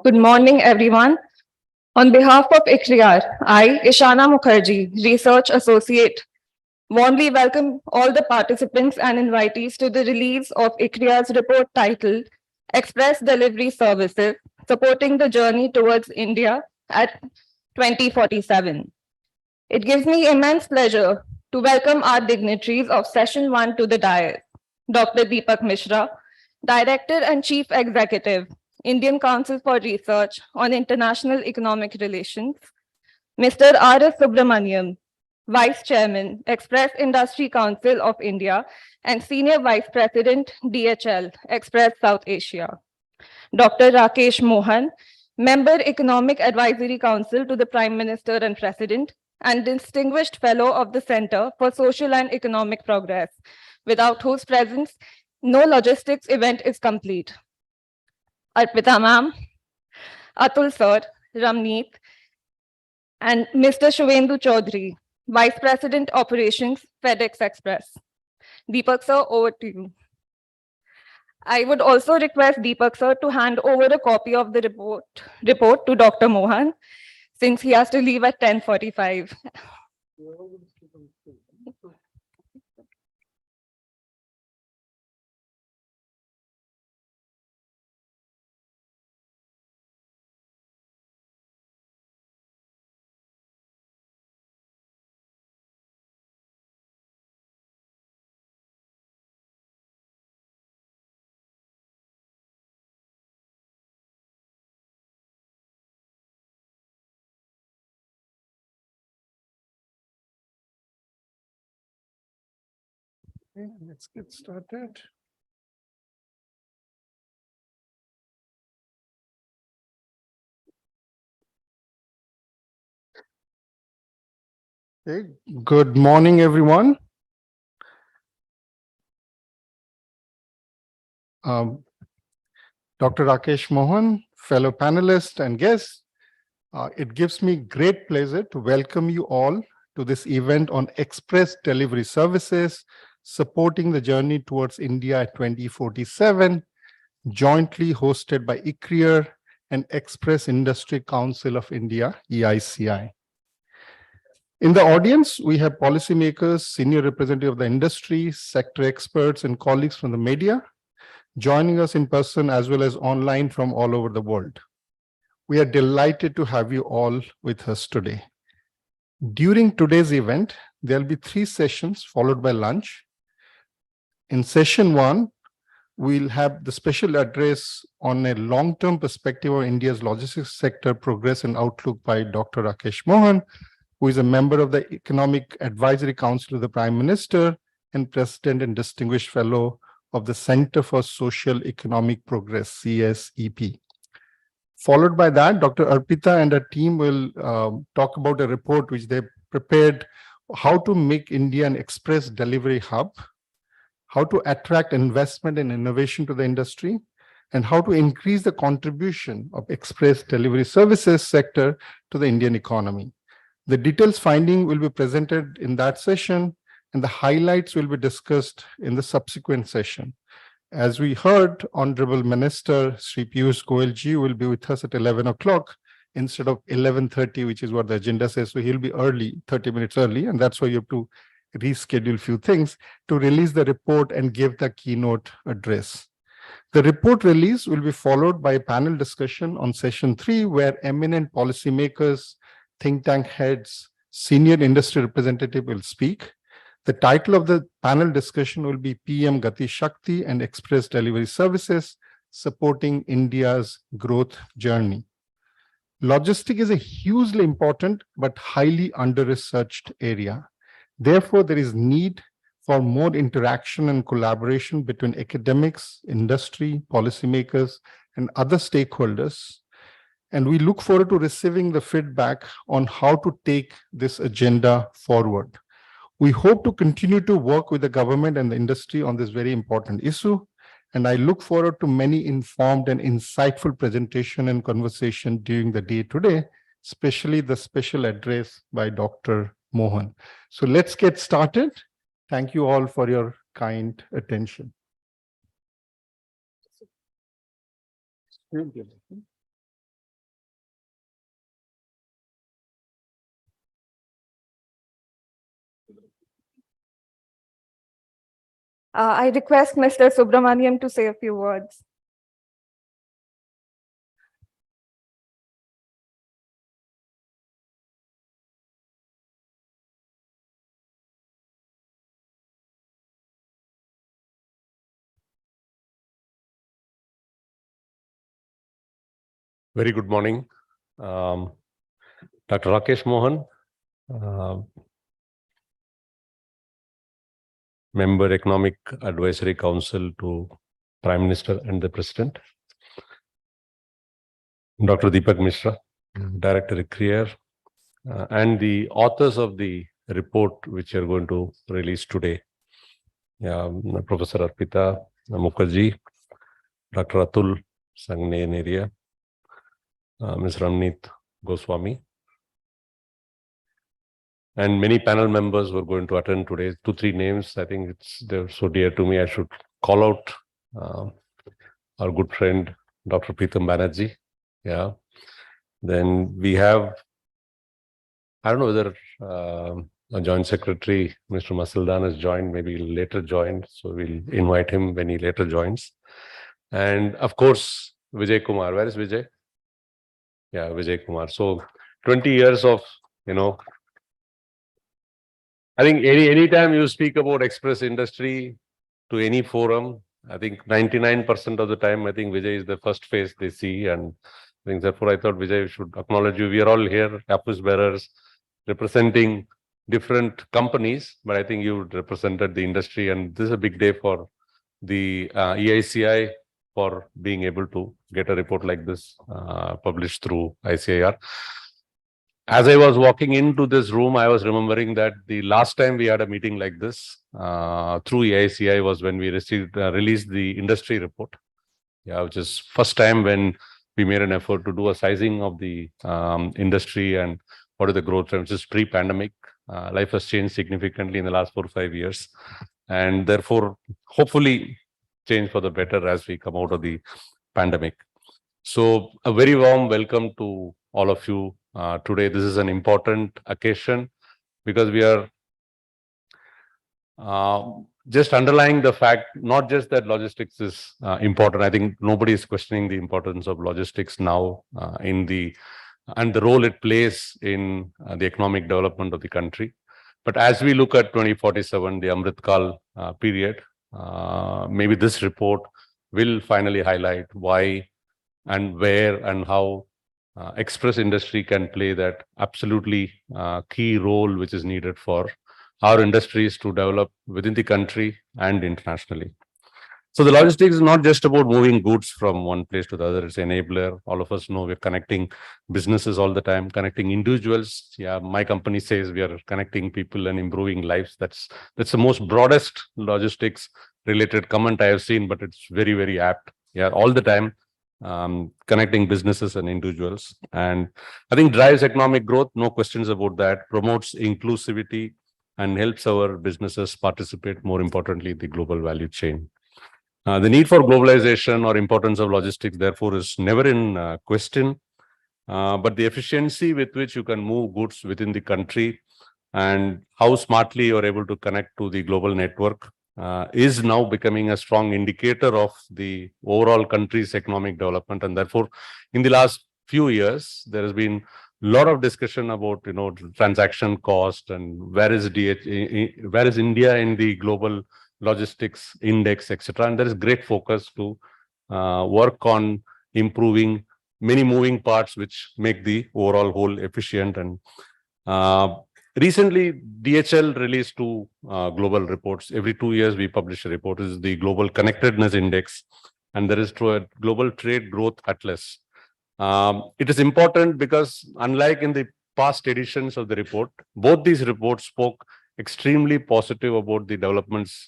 Good morning, everyone. On behalf of ICRIER, I, Ishana Mukherjee, Research Associate, warmly welcome all the participants and invitees to the release of ICRIER's report titled Express Delivery Services, Supporting the Journey Towards India at 2047. It gives me immense pleasure to welcome our dignitaries of Session 1 to the dais. Dr. Deepak Mishra, Director and Chief Executive, Indian Council for Research on International Economic Relations, Mr. R.S. Subramanian, Vice Chairman, Express Industry Council of India and Senior Vice President, DHL, Express South Asia, Dr. Rakesh Mohan, Member Economic Advisory Council to the Prime Minister and President, and Distinguished Fellow of the Center for Social and Economic Progress, without whose presence no logistics event is complete. Arpita ma'am, Atul sir, Ramneet, and Mr. Suvendu Choudhury, Vice President Operations, FedEx Express. Deepak sir, over to you. I would also request Deepak sir to hand over a copy of the report to Dr. Mohan, since he has to leave at 10:45. Okay, let's get started. Okay, good morning, everyone. Dr. Rakesh Mohan, fellow panelists and guests, it gives me great pleasure to welcome you all to this event on express delivery services, supporting the journey towards India at 2047, jointly hosted by ICRIER and Express Industry Council of India, EICI. In the audience, we have policymakers, senior representatives of the industry, sector experts, and colleagues from the media, joining us in person as well as online from all over the world. We are delighted to have you all with us today. During today's event, there will be 3 sessions followed by lunch. In session 1, we'll have the special address on a long-term perspective of India's logistics sector progress and outlook by Dr. Rakesh Mohan, who is a member of the Economic Advisory Council of the Prime Minister and President and Distinguished Fellow of the Center for Social Economic Progress, CSEP. Followed by that, Dr. Arpita and her team will talk about a report which they prepared, how to make India an express delivery hub, how to attract investment and innovation to the industry, and how to increase the contribution of express delivery services sector to the Indian economy. The details finding will be presented in that session, and the highlights will be discussed in the subsequent session. As we heard, Honorable Minister Sri Piyush Goyalji will be with us at 11 o'clock instead of 11:30, which is what the agenda says. So he'll be early, 30 minutes early, and that's why you have to reschedule a few things to release the report and give the keynote address. The report release will be followed by a panel discussion on session 3, where eminent policymakers, think tank heads, senior industry representative will speak. The title of the panel discussion will be PM Gati Shakti and Express Delivery Services, Supporting India's Growth Journey. Logistics is a hugely important but highly under-researched area. Therefore, there is need for more interaction and collaboration between academics, industry, policymakers, and other stakeholders. And we look forward to receiving the feedback on how to take this agenda forward. We hope to continue to work with the government and the industry on this very important issue. And I look forward to many informed and insightful presentation and conversation during the day today, especially the special address by Dr. Mohan. So let's get started. Thank you all for your kind attention. I request Mr. Subramanian to say a few words. Very good morning. Dr. Rakesh Mohan, Member Economic Advisory Council to Prime Minister and the President. Dr. Deepak Mishra, Director ICRIER, and the authors of the report which are going to release today. Professor Arpita, Mukherjee, Dr. Atul, Sanganeria, Ms. Ramneet, Goswami, and many panel members were going to attend today. 2-3 names, I think they're so dear to me. I should call out our good friend, Dr. Preetham Banerjee. Yeah. Then we have, I don't know whether a Joint Secretary, Mr. Masildan, has joined, maybe he'll later join. So we'll invite him when he later joins. And of course, Vijay Kumar. Where is Vijay? Yeah, Vijay Kumar. So 20 years of, I think anytime you speak about express industry to any forum, I think 99% of the time, I think Vijay is the first face they see. And I think therefore I thought Vijay should acknowledge you. We are all here, office bearers, representing different companies, but I think you represented the industry, and this is a big day for the EICI for being able to get a report like this published through ICIR. As I was walking into this room, I was remembering that the last time we had a meeting like this through EICI was when we released the industry report. Yeah, which is first time when we made an effort to do a sizing of the industry and what are the growth trends, which is pre-pandemic. Life has changed significantly in the last 4 or 5 years, and therefore, hopefully, change for the better as we come out of the pandemic. So, a very warm welcome to all of you today. This is an important occasion because we are just underlying the fact, not just that logistics is important. I think nobody is questioning the importance of logistics now and the role it plays in the economic development of the country. But as we look at 2047, the Amritkal period, maybe this report will finally highlight why and where and how express industry can play that absolutely key role which is needed for our industries to develop within the country and internationally. So the logistics is not just about moving goods from one place to the other. It's an enabler. All of us know we're connecting businesses all the time, connecting individuals. Yeah, my company says we are connecting people and improving lives. That's the most broadest logistics related comment I have seen, but it's very, very apt. Yeah, all the time. Connecting businesses and individuals, and I think drives economic growth, no questions about that, promotes inclusivity and helps our businesses participate, more importantly, in the global value chain. The need for globalization or importance of logistics, therefore, is never in question, but the efficiency with which you can move goods within the country and how smartly you're able to connect to the global network is now becoming a strong indicator of the overall country's economic development. And therefore, in the last few years, there has been a lot of discussion about transaction cost and where is India in the global logistics index, etc. And there is great focus to work on improving many moving parts which make the overall whole efficient. And recently, DHL released 2 global reports. Every 2 years, we publish a report. This is the Global Connectedness Index, and there is a Global Trade Growth Atlas. It is important because, unlike in the past editions of the report, both these reports spoke extremely positive about the developments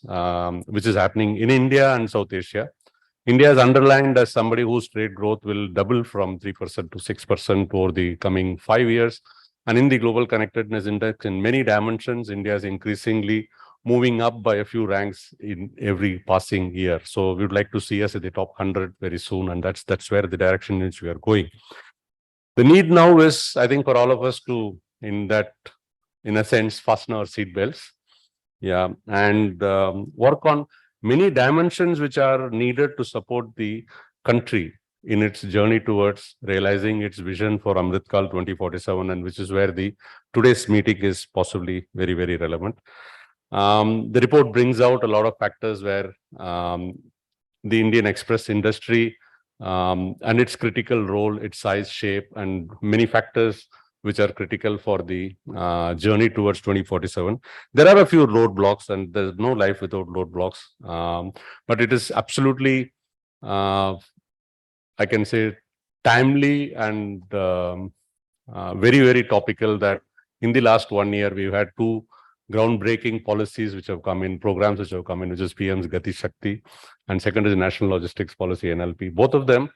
which is happening in India and South Asia. India is underlined as somebody whose trade growth will double from 3% to 6% over the coming 5 years. And in the Global Connectedness Index, in many dimensions, India is increasingly moving up by a few ranks in every passing year. So we would like to see us at the top 100 very soon, and that's where the direction in which we are going. The need now is, I think, for all of us to, in a sense, fasten our seatbelts, and work on many dimensions which are needed to support the country in its journey towards realizing its vision for Amritkal 2047, and which is where the today's meeting is possibly very, very relevant. The report brings out a lot of factors where the Indian express industry and its critical role, its size, shape, and many factors which are critical for the journey towards 2047. There are a few roadblocks, and there's no life without roadblocks. But it is absolutely, I can say, timely and very, very topical that in the last 1 year, we've had two groundbreaking policies which have come in, programs which have come in, which is PM's Gati Shakti, and second is National Logistics Policy, NLP. Both of them,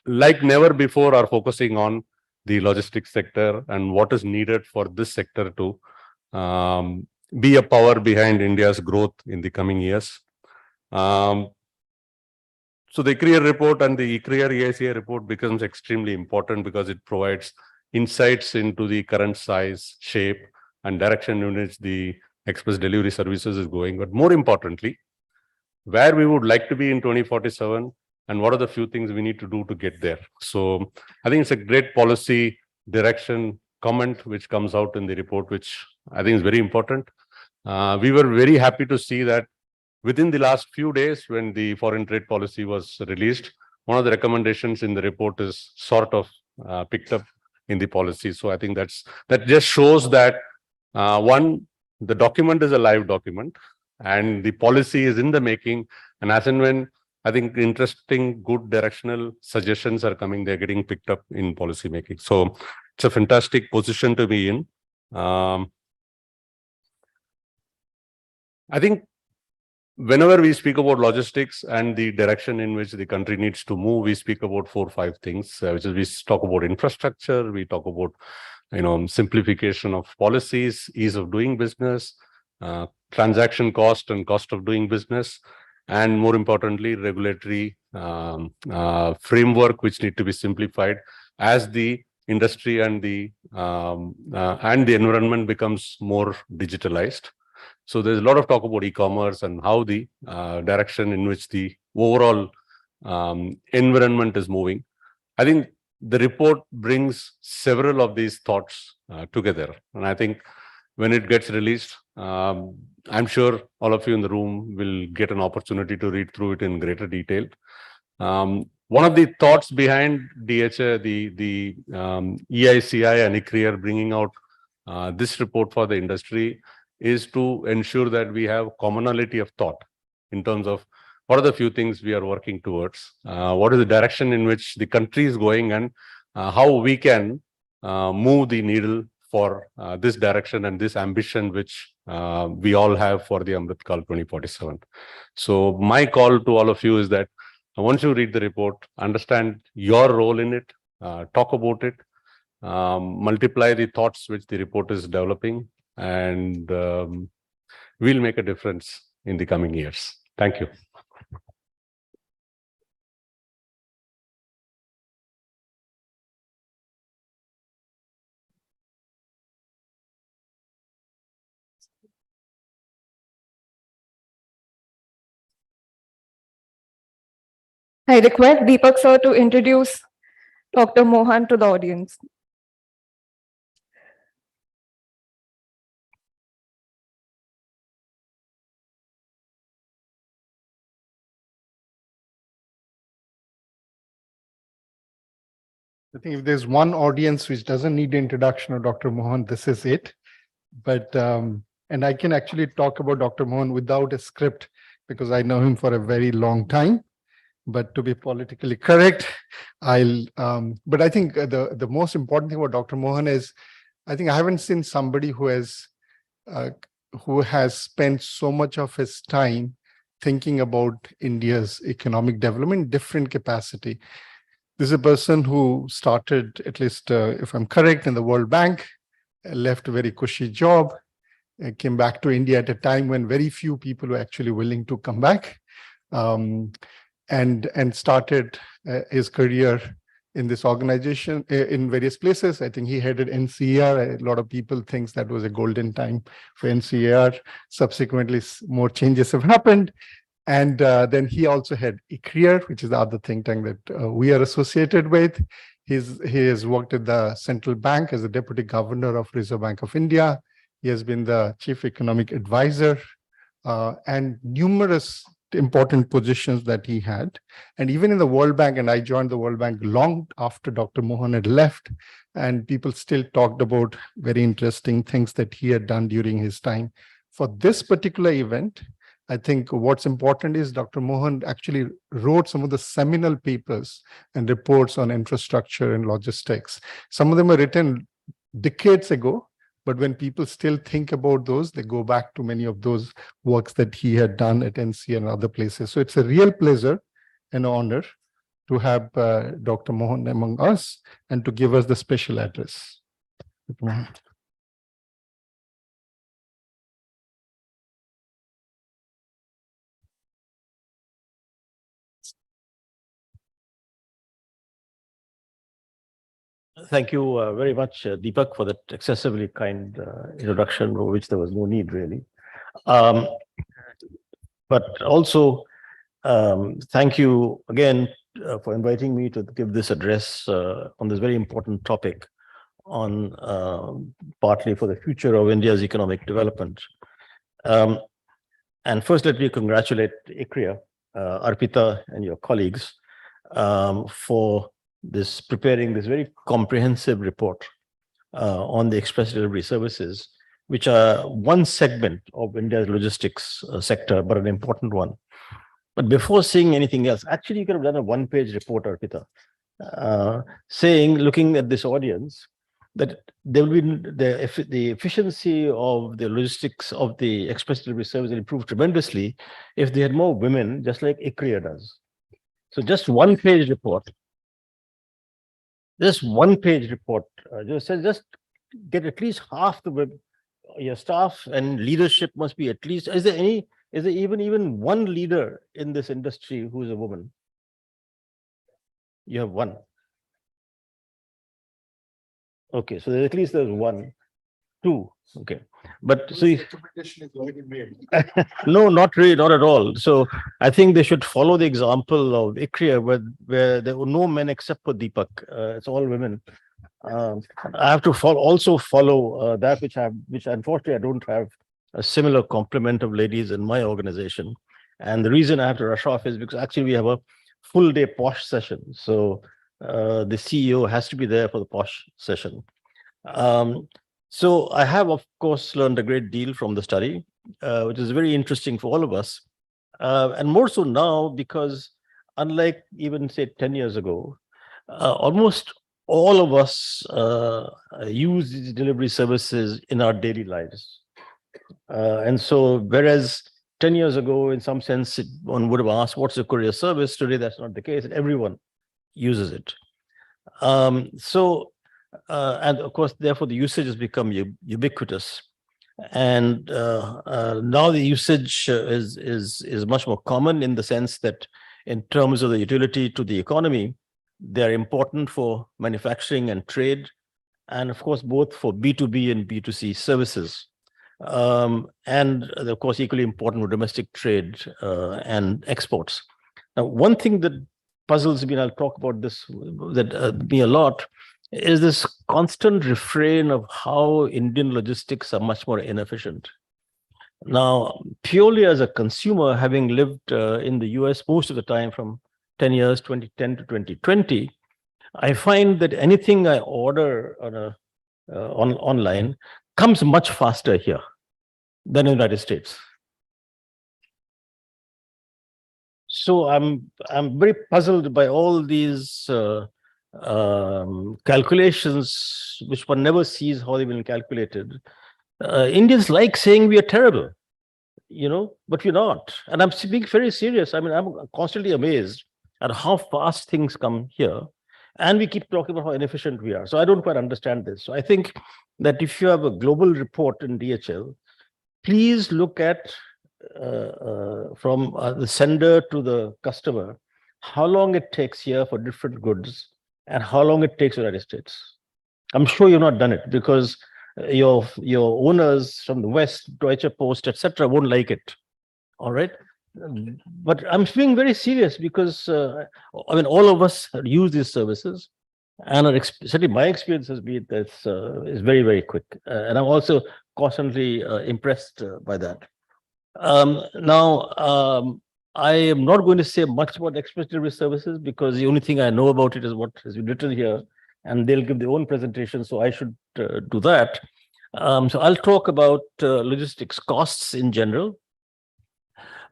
like never before, are focusing on the logistics sector and what is needed for this sector to be a power behind India's growth in the coming years. So the ICRIER report and the ICRIER EICI report becomes extremely important because it provides insights into the current size, shape, and direction in which the express delivery services is going. But more importantly, where we would like to be in 2047 and what are the few things we need to do to get there. So I think it's a great policy direction comment which comes out in the report, which I think is very important. We were very happy to see that within the last few days when the foreign trade policy was released, one of the recommendations in the report is sort of picked up in the policy. So I think that just shows that one, the document is a live document and the policy is in the making, and as and when I think interesting, good directional suggestions are coming, they're getting picked up in policy making. So it's a fantastic position to be in. I think whenever we speak about logistics and the direction in which the country needs to move, we speak about 4 or 5 things, which is we talk about infrastructure, we talk about simplification of policies, ease of doing business, transaction cost and cost of doing business, and more importantly, regulatory framework which need to be simplified as the industry and the environment becomes more digitalized. So there's a lot of talk about e-commerce and how the direction in which the overall environment is moving. I think the report brings several of these thoughts together. And I think when it gets released, I'm sure all of you in the room will get an opportunity to read through it in greater detail. One of the thoughts behind DHA, the EICI and ICRIER bringing out this report for the industry is to ensure that we have commonality of thought in terms of what are the few things we are working towards, what is the direction in which the country is going, and how we can move the needle for this direction and this ambition which we all have for the Amritkal 2047. So my call to all of you is that once you read the report, understand your role in it, talk about it, multiply the thoughts which the report is developing, and we'll make a difference in the coming years. Thank you. I request Deepak sir to introduce Dr. Mohan to the audience. I think if there's one audience which doesn't need the introduction of Dr. Mohan, this is it. But and I can actually talk about Dr. Mohan without a script because I know him for a very long time. But to be politically correct, but I think the most important thing about Dr. Mohan is, I think I haven't seen somebody who has spent so much of his time thinking about India's economic development in different capacity. This is a person who started, at least if I'm correct, in the World Bank, left a very cushy job, came back to India at a time when very few people were actually willing to come back. And started his career in this organization in various places. I think he headed NCER. A lot of people think that was a golden time for NCER. Subsequently, more changes have happened. And then he also had ICRIER, which is the other think tank that we are associated with. He has worked at the central bank as the deputy governor of Reserve Bank of India. He has been the chief economic advisor and numerous important positions that he had. And even in the World Bank, and I joined the World Bank long after Dr. Mohan had left, and people still talked about very interesting things that he had done during his time. For this particular event, I think what's important is Dr. Mohan actually wrote some of the seminal papers and reports on infrastructure and logistics. Some of them were written decades ago, but when people still think about those, they go back to many of those works that he had done at NC and other places. So it's a real pleasure and honor to have Dr. Mohan among us and to give us the special address. Thank you very much, Deepak, for that excessively kind introduction, for which there was no need really. But also, thank you again for inviting me to give this address on this very important topic on partly for the future of India's economic development. And first, let me congratulate ICRIER, Arpita and your colleagues for preparing this very comprehensive report on the express delivery services, which are one segment of India's logistics sector, but an important one. But before saying anything else, actually you could have done a one-page report, Arpita, looking at this audience, that there will be the efficiency of the logistics of the express delivery service will improve tremendously if they had more women, just like ICRIER does. So just one-page report. Just one-page report. Just get at least half your staff and leadership must be at least. Is there even one leader in this industry who's a woman? You have one. Okay, so at least there's one, two. Okay, but so no, not really, not at all. So I think they should follow the example of ICRIER, where there were no men except for Deepak. It's all women. I have to also follow that, which unfortunately I don't have a similar complement of ladies in my organization. And the reason I have to rush off is because actually we have a full day POSH session. So the CEO has to be there for the POSH session. So I have, of course, learned a great deal from the study, which is very interesting for all of us. And more so now, because unlike even, say, 10 years ago, almost all of us use these delivery services in our daily lives. And so, whereas 10 years ago, in some sense, one would have asked, what's a courier service? Today, that's not the case. Everyone uses it. And of course, therefore, the usage has become ubiquitous. And now the usage is much more common in the sense that in terms of the utility to the economy, they're important for manufacturing and trade, and of course, both for B2B and B2C services. And of course, equally important for domestic trade and exports. Now, one thing that puzzles me, and I'll talk about this me a lot, is this constant refrain of how Indian logistics are much more inefficient. Now, purely as a consumer, having lived in the US most of the time from 10 years, 2010 to 2020, I find that anything I order on online comes much faster here than in the United States. So I'm very puzzled by all these calculations, which one never sees how they've been calculated. Indians like saying we are terrible, but we're not. And I'm being very serious. I mean, I'm constantly amazed at how fast things come here. And we keep talking about how inefficient we are. So I don't quite understand this. So I think that if you have a global report in DHL, please look at from the sender to the customer, how long it takes here for different goods and how long it takes the United States. I'm sure you've not done it because your owners from the West, Deutsche Post, etc., won't like it. All right. But I'm being very serious because I mean, all of us use these services, and certainly my experience has been that it's very, very quick. And I'm also constantly impressed by that. Now, I am not going to say much about express delivery services because the only thing I know about it is what has been written here, and they'll give their own presentation, so I should do that. So I'll talk about logistics costs in general.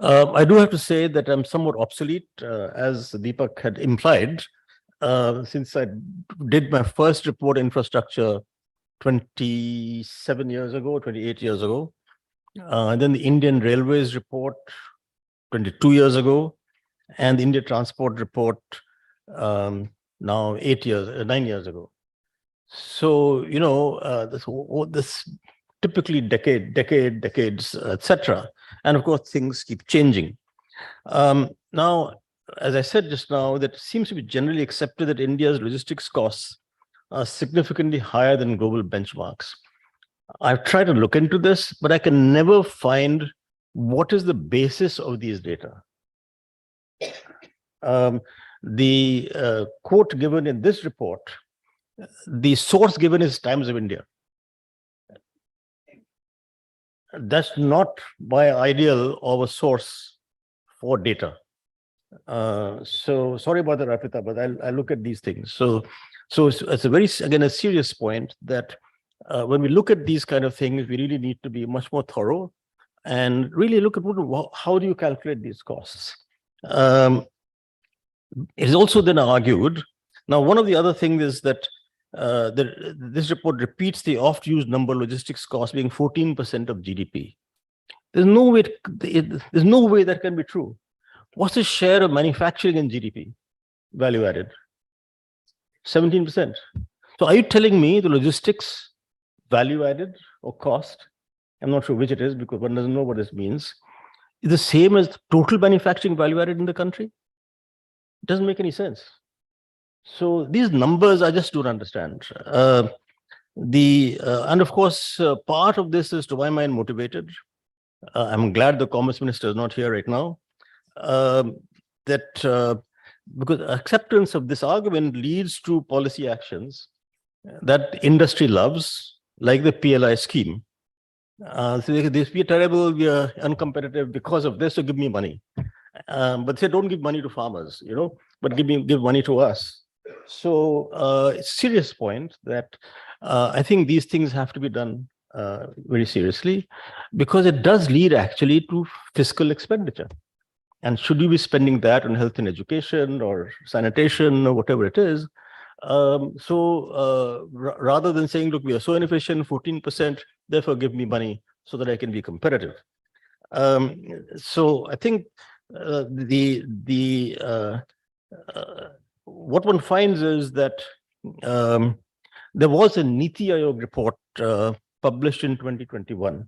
I do have to say that I'm somewhat obsolete, as Deepak had implied, since I did my first report infrastructure 27 years ago, 28 years ago. And then the Indian Railways report 22 years ago, and the India Transport report now 9 years ago. So, you know, this typically decades, etc. And of course, things keep changing. Now, as I said just now, that seems to be generally accepted that India's logistics costs are significantly higher than global benchmarks. I've tried to look into this, but I can never find what is the basis of these data. The quote given in this report, the source given is Times of India. That's not my ideal of a source for data. So sorry about that, Arpita, but I look at these things. So it's a very, again, a serious point that when we look at these kind of things, we really need to be much more thorough and really look at how do you calculate these costs. It is also then argued. Now, one of the other things is that this report repeats the oft-used number logistics cost being 14% of GDP. There's no way that can be true. What's the share of manufacturing in GDP? Value added? 17%. So are you telling me the logistics value added or cost, I'm not sure which it is because one doesn't know what this means, is the same as total manufacturing value added in the country? It doesn't make any sense. So these numbers I just don't understand. And of course, part of this is, to my mind, motivated. I'm glad the Commerce Minister is not here right now. Because acceptance of this argument leads to policy actions that industry loves, like the PLI scheme. So this be terrible, we are uncompetitive because of this, so give me money. But say don't give money to farmers, you know, but give money to us. So it's a serious point that I think these things have to be done very seriously, because it does lead actually to fiscal expenditure. And should you be spending that on health and education or sanitation or whatever it is? Rather than saying, look, we are so inefficient, 14%, therefore give me money so that I can be competitive. So I think what one finds is that there was a Niti Aayog report published in 2021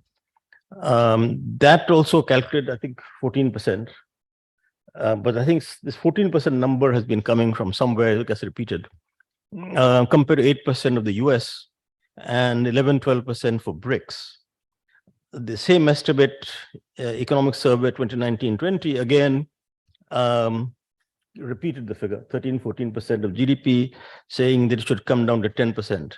that also calculated, I think, 14%. But I think this 14% number has been coming from somewhere, it gets repeated, compared to 8% of the US and 11-12% for BRICS. The same estimate, Economic Survey 2019-20, again, repeated the figure, 13-14% of GDP, saying that it should come down to 10%.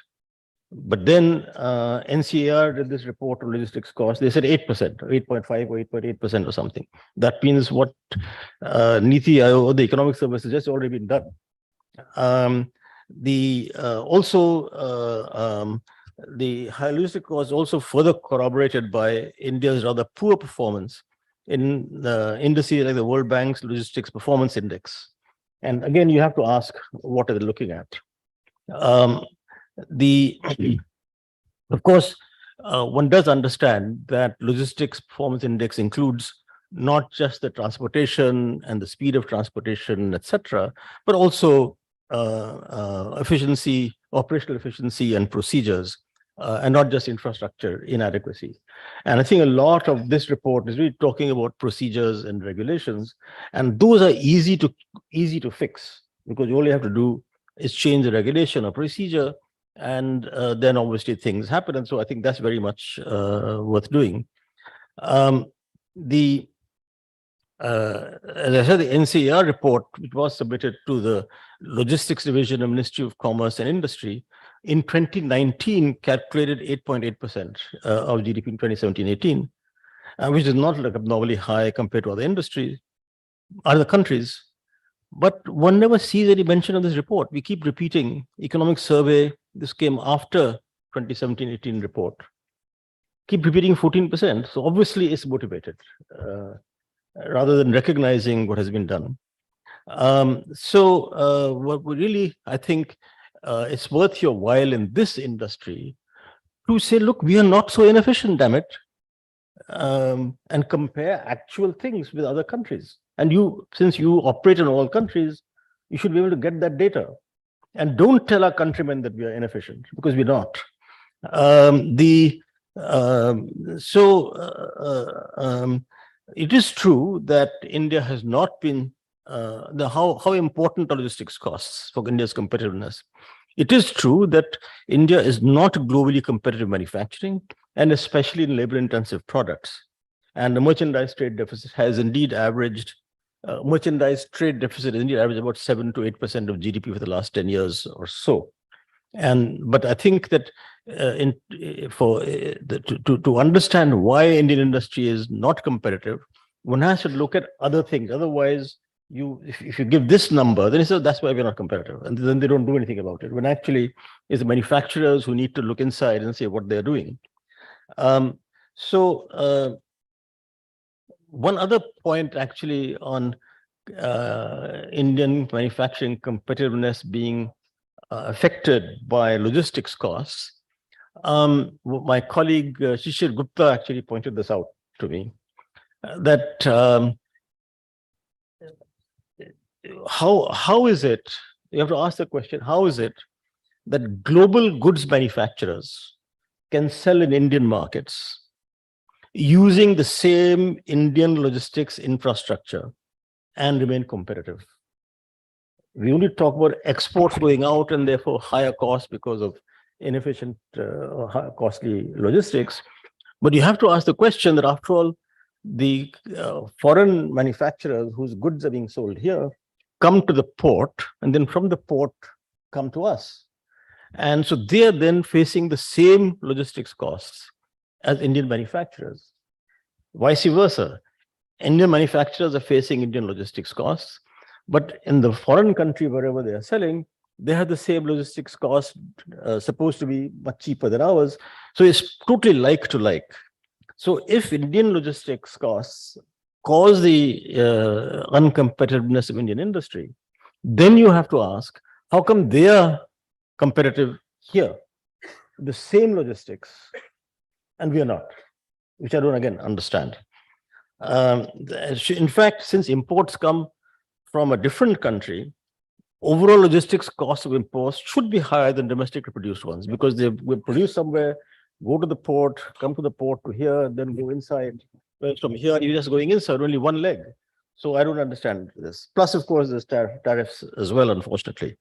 But then NCAR did this report on logistics costs. They said 8%, or 8.5 or 8.8% or something. That means what Niti Aayog, the Economic Survey, has just already been done. The high logistic cost also further corroborated by India's rather poor performance in indices like the World Bank's Logistics Performance Index. And again, you have to ask, what are they looking at? Of course, one does understand that logistics performance index includes not just the transportation and the speed of transportation, etc., but also efficiency, operational efficiency and procedures, and not just infrastructure inadequacy. And I think a lot of this report is really talking about procedures and regulations, and those are easy to fix because you only have to do is change the regulation or procedure, and then obviously things happen. And so I think that's very much worth doing. As I said, the NCER report, which was submitted to the Logistics Division of Ministry of Commerce and Industry, in 2019 calculated 8.8% of GDP in 2017-18, which is not like abnormally high compared to other industries, other countries. But one never sees any mention of this report. We keep repeating economic survey. This came after 2017-18 report. Keep repeating 14%. So obviously it's motivated rather than recognizing what has been done. What we really, I think it's worth your while in this industry to say, look, we are not so inefficient, damn it, and compare actual things with other countries. And you, since you operate in all countries, you should be able to get that data. And don't tell our countrymen that we are inefficient, because we're not. It is true that India has not been, how important are logistics costs for India's competitiveness. It is true that India is not globally competitive manufacturing, and especially in labor-intensive products. And the merchandise trade deficit has indeed averaged, merchandise trade deficit has indeed averaged about 7 to 8% of GDP for the last 10 years or so. But I think that to understand why Indian industry is not competitive, one has to look at other things. Otherwise, if you give this number, then you say, that's why we're not competitive. And then they don't do anything about it. When actually it's the manufacturers who need to look inside and say what they're doing. One other point actually on Indian manufacturing competitiveness being affected by logistics costs. My colleague Shishir Gupta actually pointed this out to me, that how is it, you have to ask the question, how is it that global goods manufacturers can sell in Indian markets using the same Indian logistics infrastructure and remain competitive? We only talk about exports going out and therefore higher costs because of inefficient or costly logistics. But you have to ask the question that after all, the foreign manufacturers whose goods are being sold here come to the port, and then from the port come to us. And so they are then facing the same logistics costs as Indian manufacturers. Vice versa, Indian manufacturers are facing Indian logistics costs, but in the foreign country, wherever they are selling, they have the same logistics cost, supposed to be much cheaper than ours. So it's totally like to like. So if Indian logistics costs cause the uncompetitiveness of Indian industry, then you have to ask, how come they are competitive here, the same logistics, and we are not, which I don't again understand. In fact, since imports come from a different country, overall logistics costs of imports should be higher than domestically produced ones, because they will produce somewhere, go to the port, come to the port to here, then go inside. Whereas from here, you're just going inside, only one leg. So I don't understand this. Plus, of course, there's tariffs as well, unfortunately.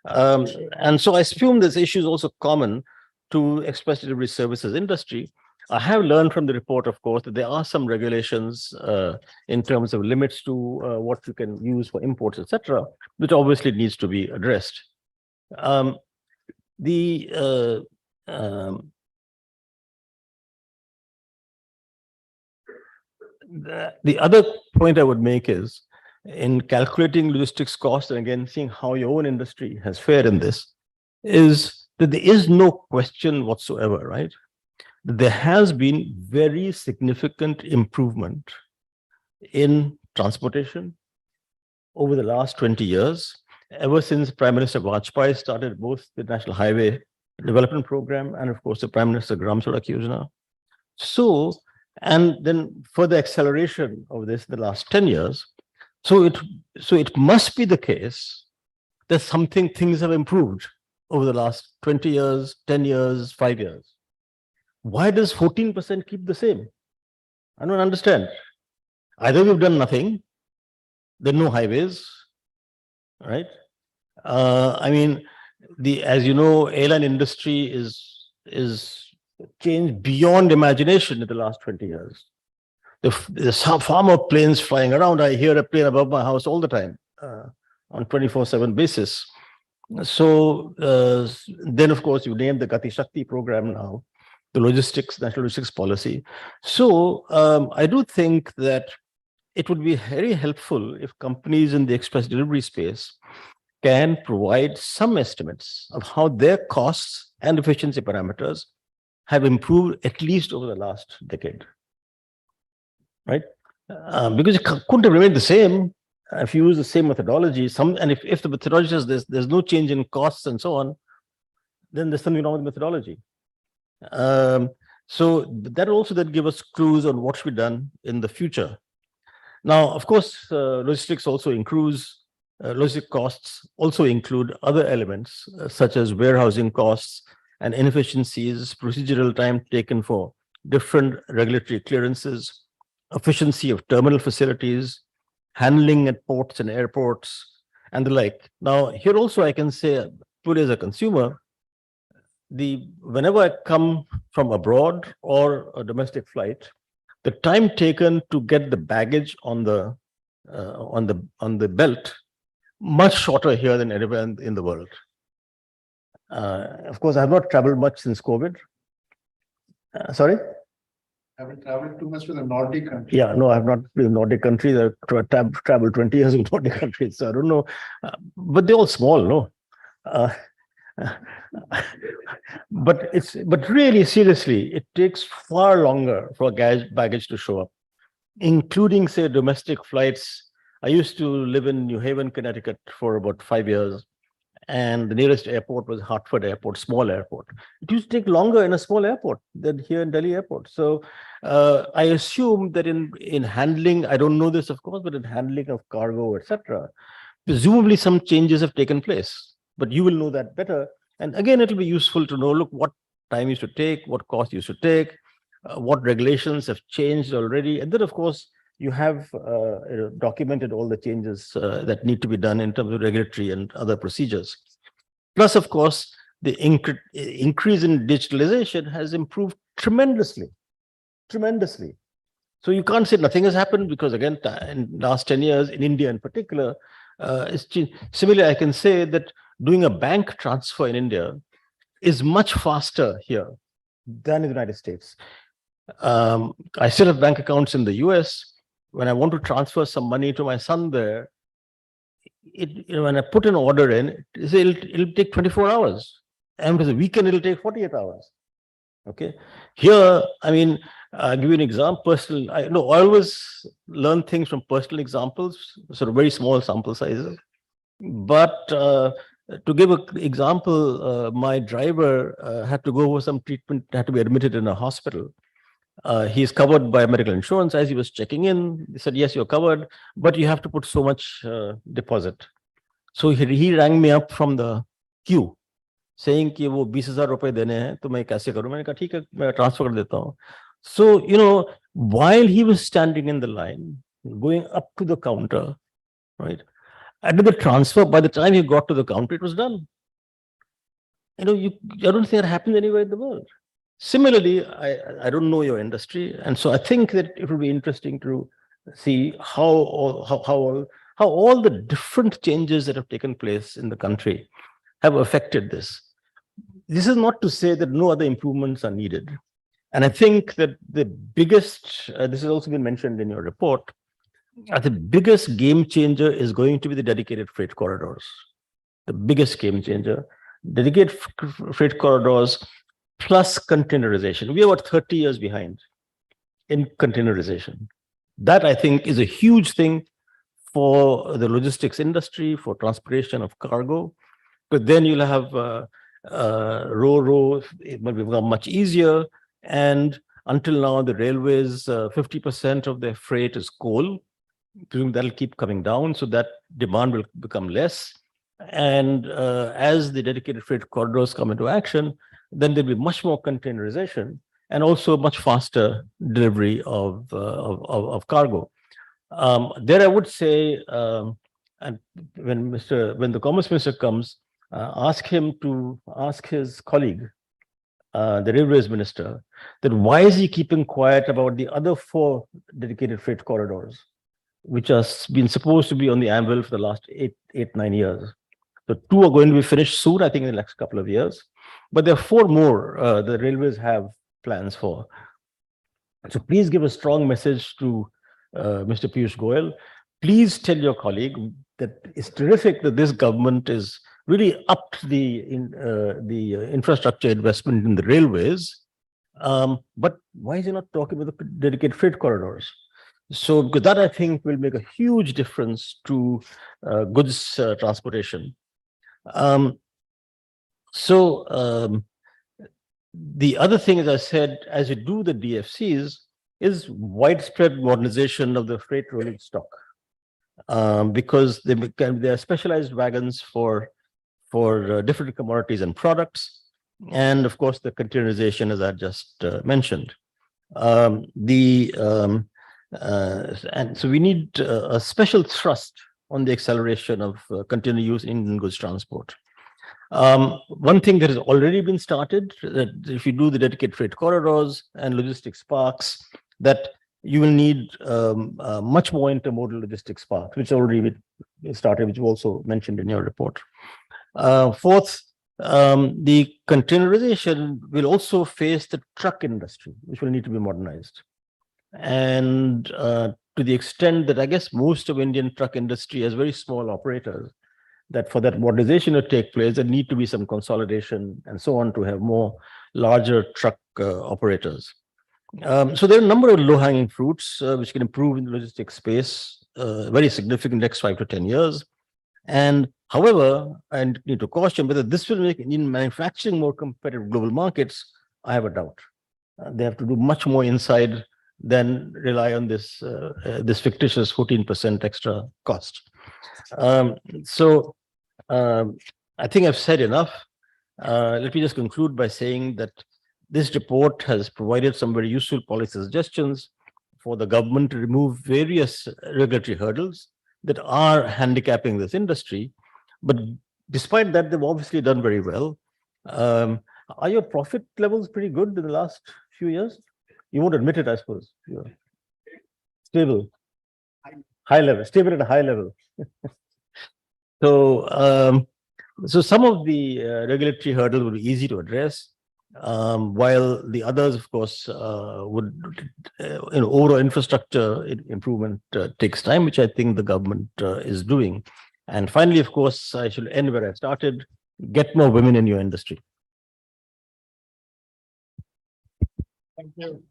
And so I assume this issue is also common to express delivery services industry. I have learned from the report, of course, that there are some regulations in terms of limits to what you can use for imports, etc., which obviously needs to be addressed. The other point I would make is, in calculating logistics costs, and again, seeing how your own industry has fared in this, is that there is no question whatsoever, right? There has been very significant improvement in transportation over the last 20 years, ever since Prime Minister Vajpayee started both the National Highway Development Program and, of course, the Prime Minister Gram Sadak Yojana. So, and then further acceleration of this in the last 10 years. So it must be the case that things have improved over the last 20 years, 10 years, 5 years. Why does 14% keep the same? I don't understand. Either we've done nothing, there are no highways, right? I mean, as you know, airline industry is changed beyond imagination in the last 20 years. There's far more planes flying around. I hear a plane above my house all the time on 24/7 basis. So then, of course, you name the Gati Shakti program now, the national logistics policy. So I do think that it would be very helpful if companies in the express delivery space can provide some estimates of how their costs and efficiency parameters have improved at least over the last decade, right? Because it couldn't have remained the same if you use the same methodology. And if the methodology says there's no change in costs and so on, then there's something wrong with the methodology. So that also then give us clues on what should be done in the future. Now, of course, logistics also includes logistic costs also include other elements such as warehousing costs and inefficiencies, procedural time taken for different regulatory clearances, efficiency of terminal facilities, handling at ports and airports, and the like. Now, here also I can say, purely as a consumer, whenever I come from abroad or a domestic flight, the time taken to get the baggage on the belt much shorter here than anywhere in the world. Of course, I have not traveled much since COVID. Sorry? Haven't traveled too much to the Nordic countries. Yeah, no, I have not been in Nordic countries. I've traveled 20 years in Nordic countries, so I don't know. But they're all small, no? But really, seriously, it takes far longer for baggage to show up, including, say, domestic flights. I used to live in New Haven, Connecticut for about 5 years, and the nearest airport was Hartford Airport, small airport. It used to take longer in a small airport than here in Delhi Airport. So I assume that in handling, I don't know this, of course, but in handling of cargo, etc., presumably some changes have taken place. But you will know that better. And again, it'll be useful to know, look, what time you should take, what cost you should take, what regulations have changed already. And then, of course, you have documented all the changes that need to be done in terms of regulatory and other procedures. Plus, of course, the increase in digitalization has improved tremendously. So you can't say nothing has happened because, again, in the last 10 years, in India in particular, it's changed. Similarly, I can say that doing a bank transfer in India is much faster here than in the United States. I still have bank accounts in the US. When I want to transfer some money to my son there, when I put an order in, it'll take 24 hours. And for the weekend, it'll take 48 hours. Okay. Here, I mean, I'll give you an example. I always learn things from personal examples, sort of very small sample sizes. But to give an example, my driver had to go for some treatment, had to be admitted in a hospital. He's covered by medical insurance. As he was checking in, he said, yes, you're covered, but you have to put so much deposit. So he rang me up from the queue saying कि वो 20,000 रुपए देने हैं तो मैं कैसे करूं? मैंने कहा ठीक है मैं transfer कर देता हूं. So, while he was standing in the line, going up to the counter, right? After the transfer, by the time he got to the counter, it was done. I don't think that happens anywhere in the world. Similarly, I don't know your industry, and so I think that it would be interesting to see how all the different changes that have taken place in the country have affected this. This is not to say that no other improvements are needed. And I think that the biggest, this has also been mentioned in your report, the biggest game changer is going to be the dedicated freight corridors. The biggest game changer, dedicated freight corridors plus containerization. We are about 30 years behind in containerization. That, I think, is a huge thing for the logistics industry, for transportation of cargo, because then you'll have ro-ro, it will become much easier. And until now, the railways, 50% of their freight is coal. That'll keep coming down, so that demand will become less. And as the dedicated freight corridors come into action, then there'll be much more containerization and also much faster delivery of cargo. There, I would say and when the Commerce Minister comes, ask him to ask his colleague, the Railways Minister, that why is he keeping quiet about the other 4 dedicated freight corridors, which has been supposed to be on the anvil for the last 9 years. So 2 are going to be finished soon, I think in the next couple of years, but there are 4 more the railways have plans for. So please give a strong message to Mr. Piyush Goyal. Please tell your colleague that it's terrific that this government is really upped the infrastructure investment in the railways. But why is he not talking about the dedicated freight corridors? So, because that I think will make a huge difference to goods transportation. The other thing, as I said, as you do the DFCs, is widespread modernization of the freight rolling stock, because they are specialized wagons for different commodities and products, and of course the containerization, as I just mentioned. And so we need a special thrust on the acceleration of container use in goods transport. One thing that has already been started, that if you do the dedicated freight corridors and logistics parks, that you will need much more intermodal logistics parks, which already started, which you also mentioned in your report. Fourth, the containerization will also face the truck industry, which will need to be modernized. And to the extent that I guess most of Indian truck industry has very small operators, that for that modernization to take place, there need to be some consolidation and so on to have more larger truck operators. So there are a number of low-hanging fruits which can improve in the logistics space very significant next 5 to 10 years. And however, I need to caution whether this will make Indian manufacturing more competitive in global markets. I have a doubt. They have to do much more inside than rely on this this fictitious 14% extra cost. I think I've said enough. Let me just conclude by saying that this report has provided some very useful policy suggestions for the government to remove various regulatory hurdles that are handicapping this industry. But despite that, they've obviously done very well. Are your profit levels pretty good in the last few years? You won't admit it, I suppose. You're stable, high level, stable at a high level. So some of the regulatory hurdles will be easy to address, while the others, of course, would, overall infrastructure improvement takes time, which I think the government is doing. And finally, of course, I should end where I started: get more women in your industry. Thank you.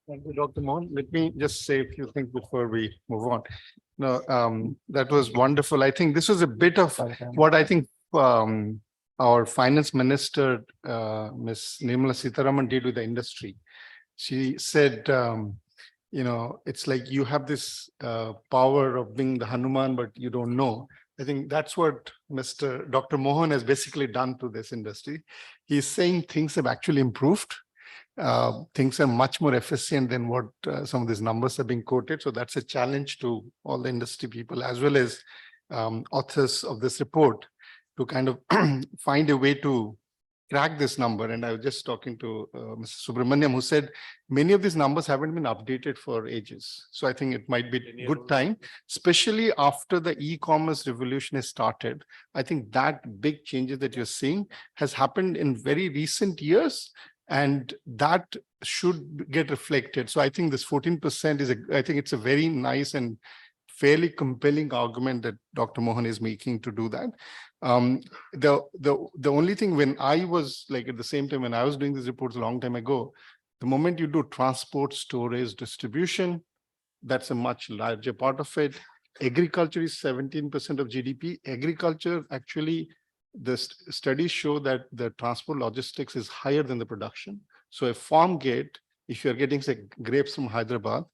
Thank you, Dr. Mohan. Let me just say a few things before we move on. No, that was wonderful. I think this was a bit of what I think our finance minister, Ms. Nirmala Sitharaman, did with the industry. She said, it's like you have this power of being the Hanuman, but you don't know. I think that's what Dr. Mohan has basically done to this industry. He's saying things have actually improved. Things are much more efficient than what some of these numbers are being quoted. So that's a challenge to all the industry people as well as authors of this report to kind of find a way to crack this number. And I was just talking to Mr. Subramanian, who said many of these numbers haven't been updated for ages. So I think it might be a good time, especially after the e-commerce revolution has started. I think that big changes that you're seeing has happened in very recent years, and that should get reflected. So I think this 14% is, I think it's a very nice and fairly compelling argument that Dr. Mohan is making to do that. The only thing, when I was like at the same time when I was doing these reports a long time ago, the moment you do transport, storage, distribution, that's a much larger part of it. Agriculture is 17% of GDP. Agriculture, actually, the studies show that the transport logistics is higher than the production. So a farm gate, if you're getting, say, grapes from Hyderabad,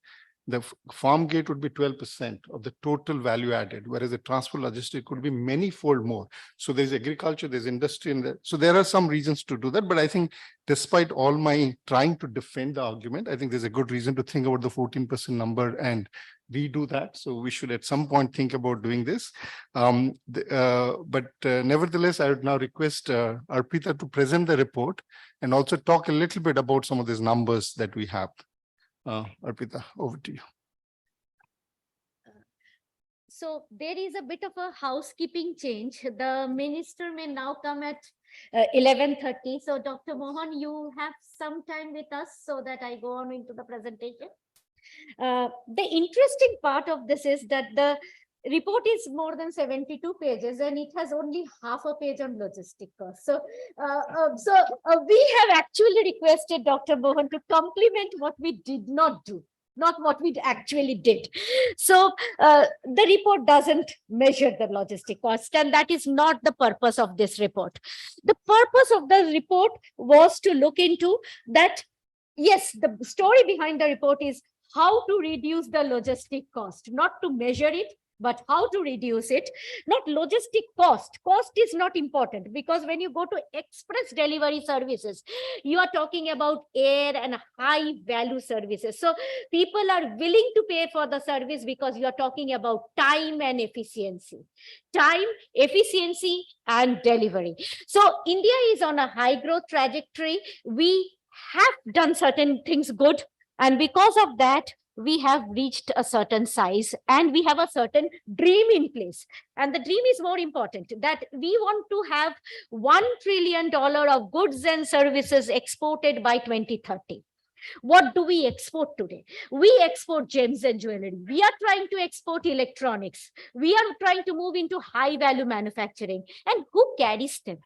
the farm gate would be 12% of the total value added, whereas the transport logistics could be many-fold more. So there's agriculture, there's industry, and so there are some reasons to do that. But I think despite all my trying to defend the argument, I think there's a good reason to think about the 14% number and redo that. So we should at some point think about doing this. Nevertheless, I would now request Arpita to present the report and also talk a little bit about some of these numbers that we have. Arpita, over to you. So there is a bit of a housekeeping change. The minister may now come at 11:30. So Dr. Mohan, you have some time with us so that I go on into the presentation. The interesting part of this is that the report is more than 72 pages and it has only half a page on logistic costs. So, we have actually requested Dr. Mohan to complement what we did not do, not what we actually did. So the report doesn't measure the logistic cost, and that is not the purpose of this report. The purpose of the report was to look into that. Yes, the story behind the report is how to reduce the logistic cost, not to measure it, but how to reduce it. Not logistic cost. Cost is not important, because when you go to express delivery services, you are talking about air and high value services. So people are willing to pay for the service because you are talking about time and efficiency. Time, efficiency, and delivery. So India is on a high growth trajectory. We have done certain things good, and because of that, we have reached a certain size and we have a certain dream in place. And the dream is more important, that we want to have $1 trillion of goods and services exported by 2030. What do we export today? We export gems and jewelry. We are trying to export electronics. We are trying to move into high value manufacturing. And who carries them?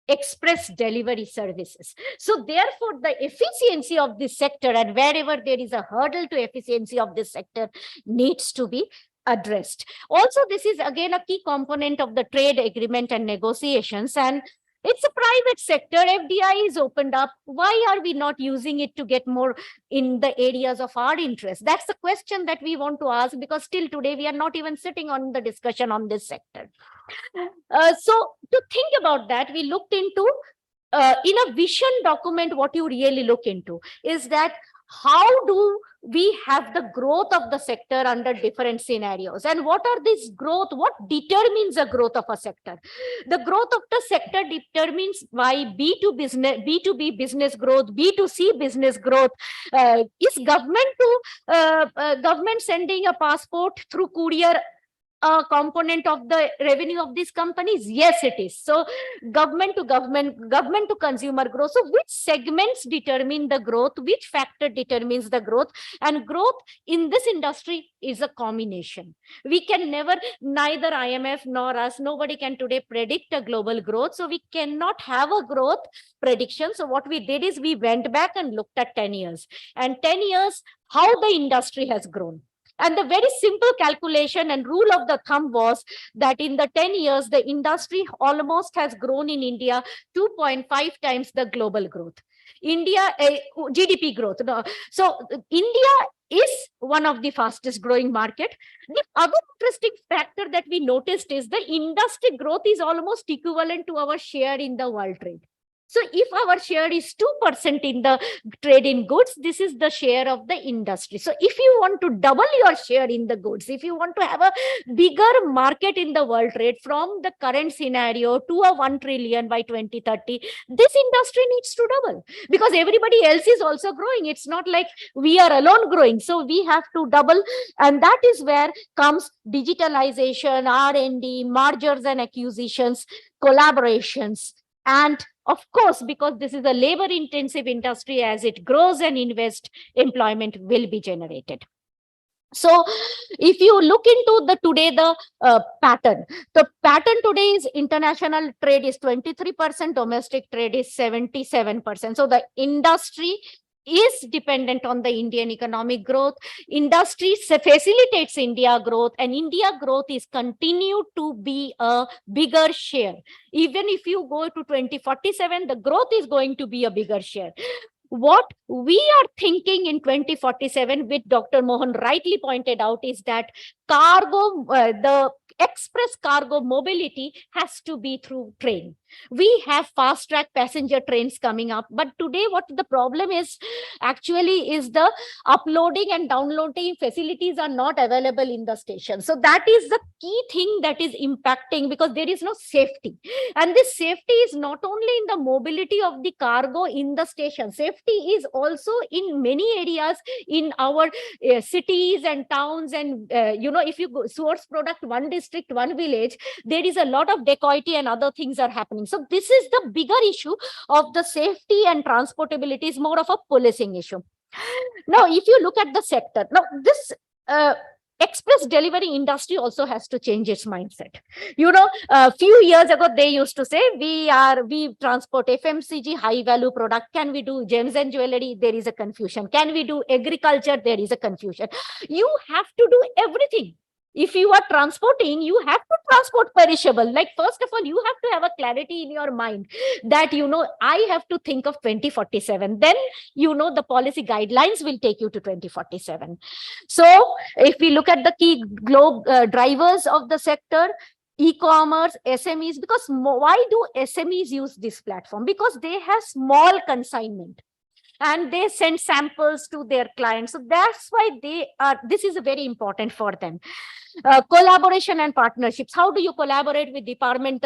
Express delivery services. So therefore, the efficiency of this sector, and wherever there is a hurdle to efficiency of this sector, needs to be addressed. Also, this is again a key component of the trade agreement and negotiations, and it's a private sector. FDI is opened up. Why are we not using it to get more in the areas of our interest? That's the question that we want to ask, because till today we are not even sitting on the discussion on this sector. So to think about that, we looked into, in a vision document, what you really look into is that how do we have the growth of the sector under different scenarios, and what are these growth, what determines the growth of a sector? The growth of the sector determines by B2B business growth, B2C business growth. Is government sending a passport through courier a component of the revenue of these companies? Yes, it is. So government to consumer growth. So which segments determine the growth? Which factor determines the growth? And growth in this industry is a combination. We can never, neither IMF nor us, nobody can today predict a global growth. So we cannot have a growth prediction. So what we did is we went back and looked at 10 years. And 10 years, how the industry has grown. And the very simple calculation and rule of the thumb was that in the 10 years, the industry almost has grown in India 2.5 times the global growth. India, GDP growth. No. So India is one of the fastest growing market. The other interesting factor that we noticed is the industry growth is almost equivalent to our share in the world trade. So if our share is 2% in the trade in goods, this is the share of the industry. So if you want to double your share in the goods, if you want to have a bigger market in the world trade from the current scenario to a 1 trillion by 2030, this industry needs to double, because everybody else is also growing. It's not like we are alone growing. So we have to double. And that is where comes digitalization, R&D, mergers and acquisitions, collaborations. And of course, because this is a labor-intensive industry, as it grows and invests, employment will be generated. So if you look into the pattern, the pattern today is international trade is 23%, domestic trade is 77%. So the industry is dependent on the Indian economic growth. Industry facilitates India growth, and India growth is continued to be a bigger share. Even if you go to 2047, the growth is going to be a bigger share. What we are thinking in 2047, which Dr. Mohan rightly pointed out, is that cargo, the express cargo mobility has to be through train. We have fast track passenger trains coming up, but today what the problem is actually is the uploading and downloading facilities are not available in the station. So that is the key thing that is impacting, because there is no safety. And this safety is not only in the mobility of the cargo in the station, safety is also in many areas in our cities and towns. And if you go source product one district, one village, there is a lot of dacoity and other things are happening. So this is the bigger issue of the safety, and transportability is more of a policing issue. Now, if you look at the sector, now this express delivery industry also has to change its mindset. A few years ago, they used to say, we transport FMCG, high value product. Can we do gems and jewelry? There is a confusion. Can we do agriculture? There is a confusion. You have to do everything. If you are transporting, you have to transport perishable. Like, first of all, you have to have a clarity in your mind that, I have to think of 2047. Then, the policy guidelines will take you to 2047. So if we look at the key drivers of the sector, e-commerce, SMEs, because why do SMEs use this platform? Because they have small consignment and they send samples to their clients. So that's why this is very important for them. Collaboration and partnerships. How do you collaborate with Department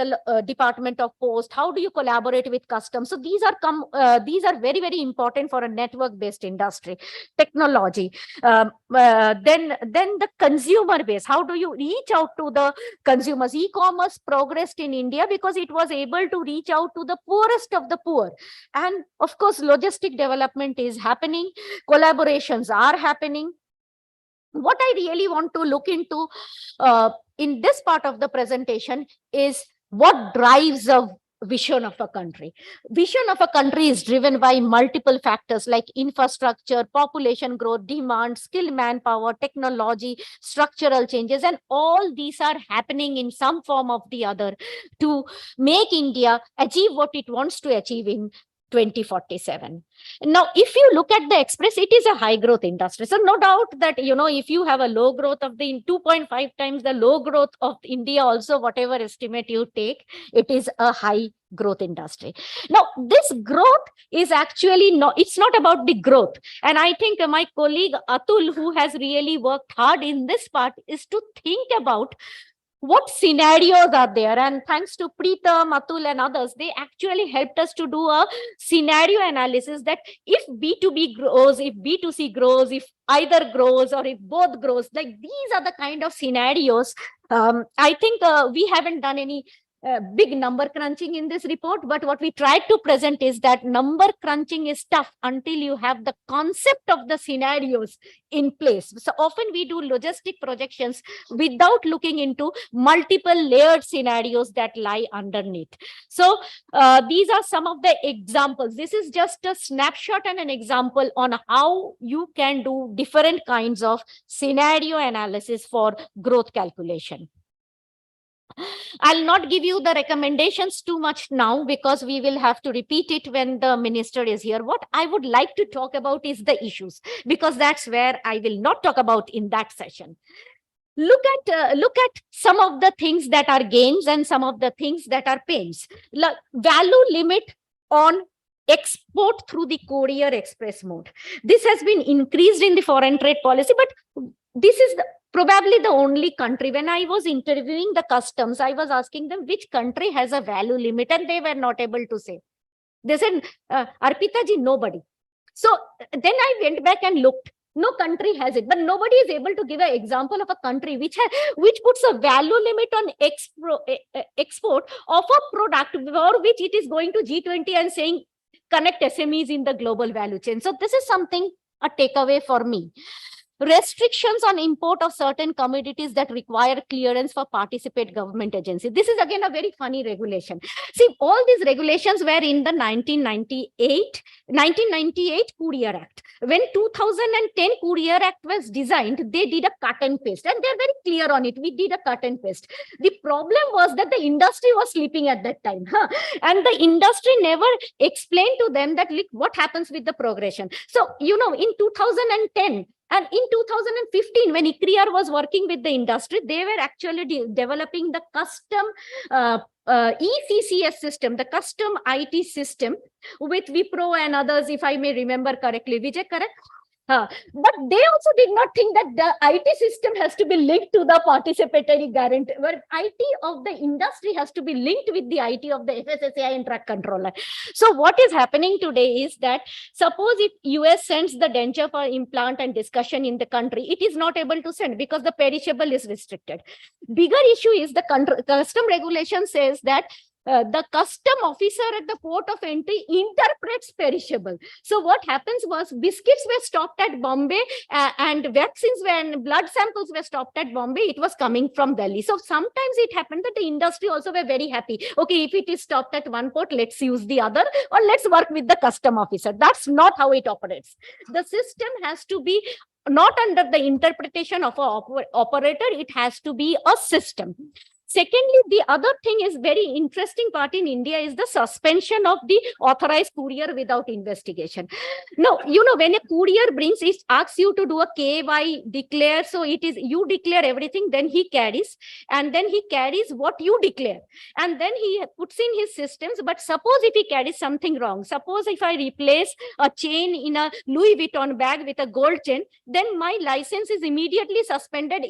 of Post? How do you collaborate with customs? So these are very, very important for a network-based industry. Technology. Then the consumer base. How do you reach out to the consumers? E-commerce progressed in India because it was able to reach out to the poorest of the poor. And of course, logistic development is happening. Collaborations are happening. What I really want to look into in this part of the presentation is what drives a vision of a country. Vision of a country is driven by multiple factors like infrastructure, population growth, demand, skilled manpower, technology, structural changes, and all these are happening in some form of the other to make India achieve what it wants to achieve in 2047. Now, if you look at the express, it is a high growth industry. So no doubt that, if you have a low growth of the 2.5 times the low growth of India, also whatever estimate you take, it is a high growth industry. Now, this growth is actually it's not about the growth. And I think my colleague Atul, who has really worked hard in this part, is to think about what scenarios are there. And thanks to Preetam, Atul and others, they actually helped us to do a scenario analysis that if B2B grows, if B2C grows, if either grows or if both grows, like these are the kind of scenarios. I think we haven't done any big number crunching in this report, but what we tried to present is that number crunching is tough until you have the concept of the scenarios in place. So often we do logistic projections without looking into multiple layered scenarios that lie underneath. So these are some of the examples. This is just a snapshot and an example on how you can do different kinds of scenario analysis for growth calculation. I'll not give you the recommendations too much now because we will have to repeat it when the minister is here. What I would like to talk about is the issues, because that's where I will not talk about in that session. Look at some of the things that are gains and some of the things that are pains. Like value limit on export through the courier express mode. This has been increased in the foreign trade policy, but this is probably the only country. When I was interviewing the customs, I was asking them which country has a value limit, and they were not able to say. They said, Arpita ji, nobody. So then I went back and looked. No country has it, but nobody is able to give an example of a country which puts a value limit on export of a product for which it is going to G20 and saying connect SMEs in the global value chain. So this is something, a takeaway for me. restrictions on import of certain commodities that require clearance for participate government agency. This is again a very funny regulation. See, all these regulations were in the 1998 Courier Act. When 2010 Courier Act was designed, they did a cut and paste, and they're very clear on it. We did a cut and paste. The problem was that the industry was sleeping at that time, and the industry never explained to them that, look, what happens with the progression. So, you know, in 2010, and in 2015, when ICRIER was working with the industry, they were actually developing the custom ECCS system, the custom IT system with Wipro and others, if I may remember correctly. Vijay, correct? But they also did not think that the IT system has to be linked to the participatory guarantee, where IT of the industry has to be linked with the IT of the FSSAI and drug controller. So what is happening today is that, suppose if US sends the denture for implant and discussion in the country, it is not able to send because the perishable is restricted. Bigger issue is the custom regulation says that the custom officer at the port of entry interprets perishable. So what happens was, biscuits were stopped at Bombay and vaccines and blood samples were stopped at Bombay. It was coming from Delhi. So sometimes it happened that the industry also were very happy. Okay, if it is stopped at one port, let's use the other, or let's work with the custom officer. That's not how it operates. The system has to be not under the interpretation of an operator. It has to be a system. Secondly, the other thing is very interesting part in India is the suspension of the authorized courier without investigation. Now, you know, when a courier brings, it asks you to do a KY, declare. So it is, you declare everything, then he carries, and then he carries what you declare. And then he puts in his systems. But suppose if he carries something wrong, suppose if I replace a chain in a Louis Vuitton bag with a gold chain, then my license is immediately suspended.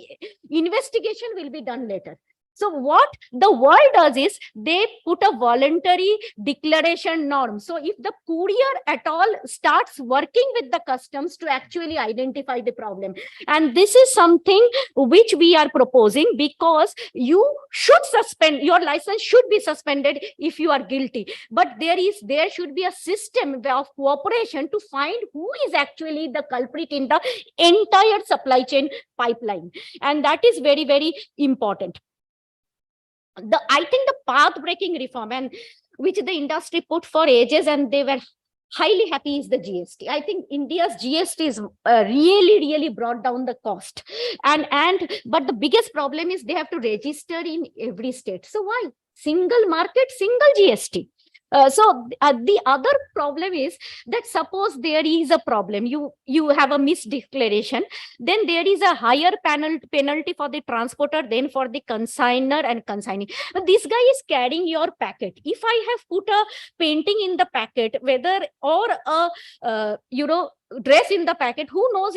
Investigation will be done later. So what the world does is they put a voluntary declaration norm. So if the courier at all starts working with the customs to actually identify the problem, and this is something which we are proposing, because you should suspend, your license should be suspended if you are guilty. But there should be a system of cooperation to find who is actually the culprit in the entire supply chain pipeline. And that is very, very important. I think the path-breaking reform, and which the industry put for ages and they were highly happy, is the GST. I think India's GST is really brought down the cost. But the biggest problem is they have to register in every state. So why? Single market, single GST. So the other problem is that, suppose there is a problem, you have a misdeclaration, then there is a higher penalty for the transporter than for the consignor and consignee. But this guy is carrying your packet. If I have put a painting in the packet, whether or a dress in the packet, who knows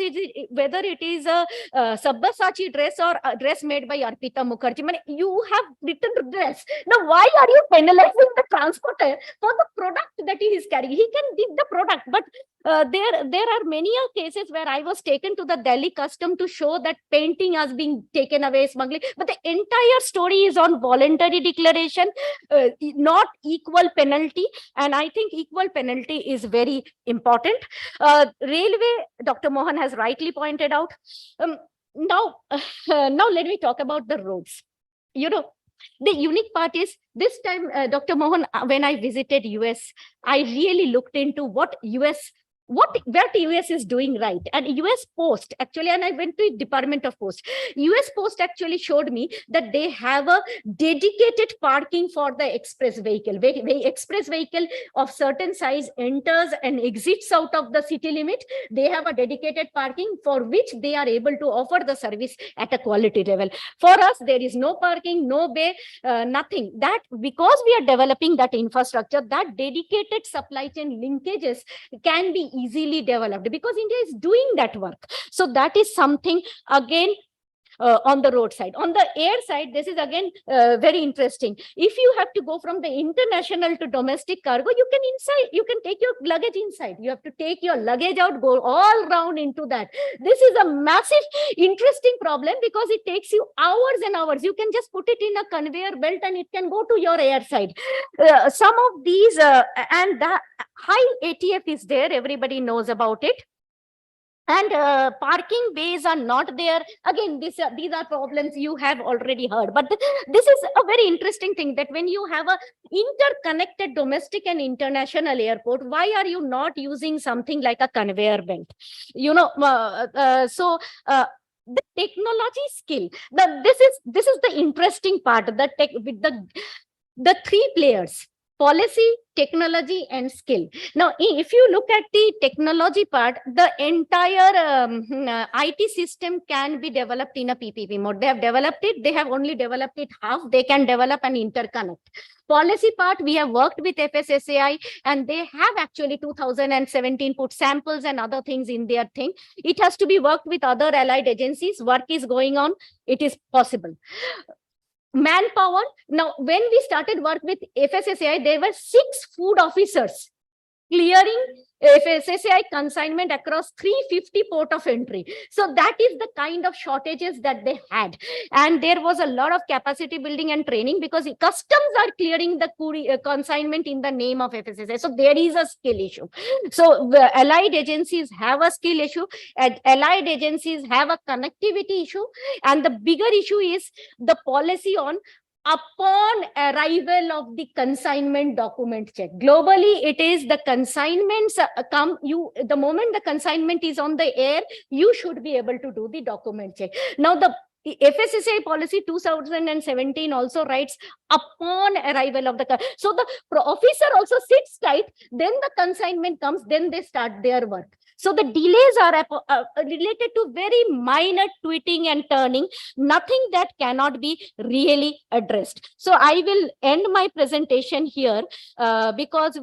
whether it is a Sabyasachi dress or a dress made by Arpita Mukherjee. You have written dress. Now, why are you penalizing the transporter for the product that he is carrying? He can give the product, but there are many cases where I was taken to the Delhi custom to show that painting has been taken away, smuggling. But the entire story is on voluntary declaration, not equal penalty. And I think equal penalty is very important. Railway, Dr. Mohan has rightly pointed out. Now let me talk about the roads. You know, the unique part is this time, Dr. Mohan, when I visited US, I really looked into what US is doing right. And US Post actually, and I went to Department of Post. US Post actually showed me that they have a dedicated parking for the express vehicle. Express vehicle of certain size enters and exits out of the city limit. They have a dedicated parking for which they are able to offer the service at a quality level. For us, there is no parking, no bay, nothing. That, because we are developing that infrastructure, that dedicated supply chain linkages can be easily developed, because India is doing that work. So that is something again on the road side. On the air side, this is again very interesting. If you have to go from the international to domestic cargo, you can take your luggage inside. You have to take your luggage out, go all round into that. This is a massive, interesting problem, because it takes you hours and hours. You can just put it in a conveyor belt and it can go to your air side. Some of these, and the high ATF is there. Everybody knows about it. And parking bays are not there. Again, these are problems you have already heard. But this is a very interesting thing, that when you have a interconnected domestic and international airport, why are you not using something like a conveyor belt? You know, the technology skill. This is the interesting part. The tech with the three players: policy, technology, and skill. Now, if you look at the technology part, the entire IT system can be developed in a PPP mode. They have developed it. They have only developed it half. They can develop an interconnect. Policy part, we have worked with FSSAI, and they have actually 2017 put samples and other things in their thing. It has to be worked with other allied agencies. Work is going on. It is possible. Manpower. Now, when we started work with FSSAI, there were 6 food officers clearing FSSAI consignment across 350 port of entry. So that is the kind of shortages that they had. And there was a lot of capacity building and training, because customs are clearing the consignment in the name of FSSAI. So there is a skill issue. So the allied agencies have a skill issue, and allied agencies have a connectivity issue. And the bigger issue is the policy on upon arrival of the consignment document check. Globally, it is the consignments the moment the consignment is on the air, you should be able to do the document check. Now, the FSSAI policy 2017 also writes upon arrival of the so the officer also sits tight, then the consignment comes, then they start their work. So the delays are related to very minor tweeting and turning, nothing that cannot be really addressed. So I will end my presentation here because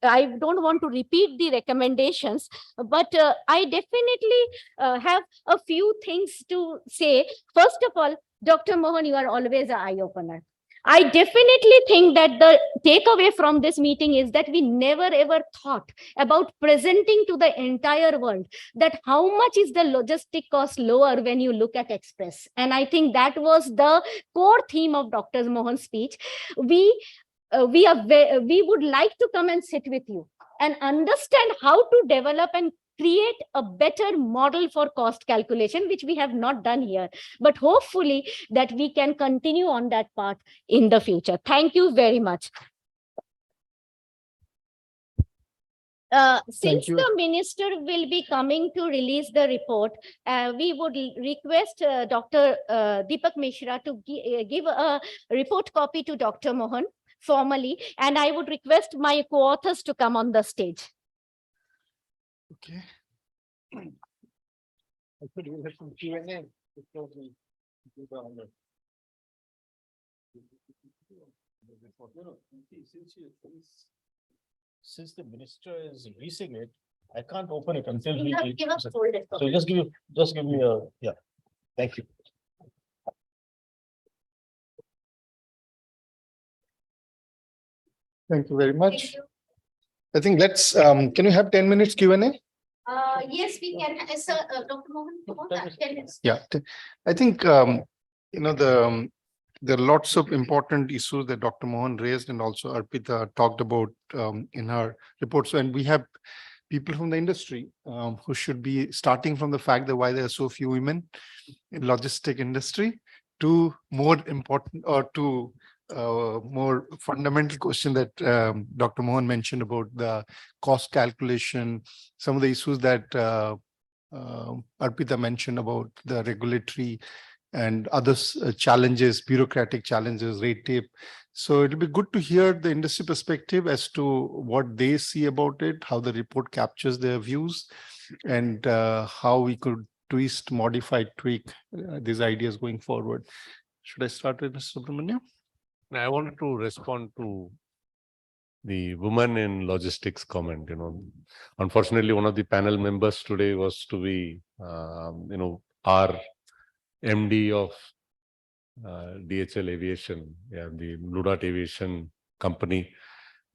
I don't want to repeat the recommendations, but I definitely have a few things to say. First of all, Dr. Mohan, you are always an eye-opener. I definitely think that the takeaway from this meeting is that we never ever thought about presenting to the entire world that how much is the logistic cost lower when you look at Express. And I think that was the core theme of Dr. Mohan's speech. We would like to come and sit with you and understand how to develop and create a better model for cost calculation, which we have not done here, but hopefully that we can continue on that path in the future. Thank you very much. Since the minister will be coming to release the report, we would request Dr. Deepak Mishra to give a report copy to Dr. Mohan formally, and I would request my co-authors to come on the stage. Okay. I could have some Q&A. Since the minister is releasing it, I can't open it until he Give us hold it. So just give me a, yeah. Thank you. Thank you very much. I think let's, can you have 10 minutes Q&A? Yes, we can. Sir, Dr. Mohan, 10 minutes. Yeah, I think, there are lots of important issues that Dr. Mohan raised and also Arpita talked about in her reports. And we have people from the industry who should be starting from the fact that why there are so few women in logistic industry to more important or to more fundamental question that Dr. Mohan mentioned about the cost calculation, some of the issues that Arpita mentioned about the regulatory and other challenges, bureaucratic challenges, red tape. So it'll be good to hear the industry perspective as to what they see about it, how the report captures their views, and how we could twist, modify, tweak these ideas going forward. Should I start with Mr. Subramanian? I wanted to respond to the woman in logistics comment. Unfortunately, one of the panel members today was to be, our MD of DHL Aviation, the Blue Dart Aviation company,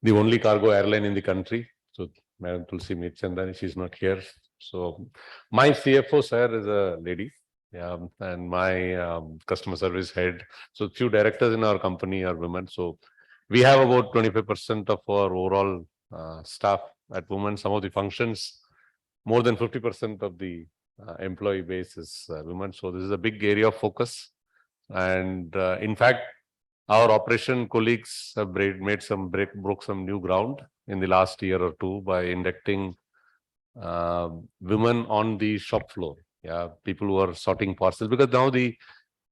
the only cargo airline in the country. So, Madam Tulsi Mirchandani, she's not here. So, my CFO, sir, is a lady. And my customer service head. So few directors in our company are women. So we have about 25% of our overall staff at women. Some of the functions more than 50% of the employee base is women. So this is a big area of focus. And in fact, our operation colleagues have broke some new ground in the last year or two by inducting women on the shop floor. Yeah, people who are sorting parcels, because now the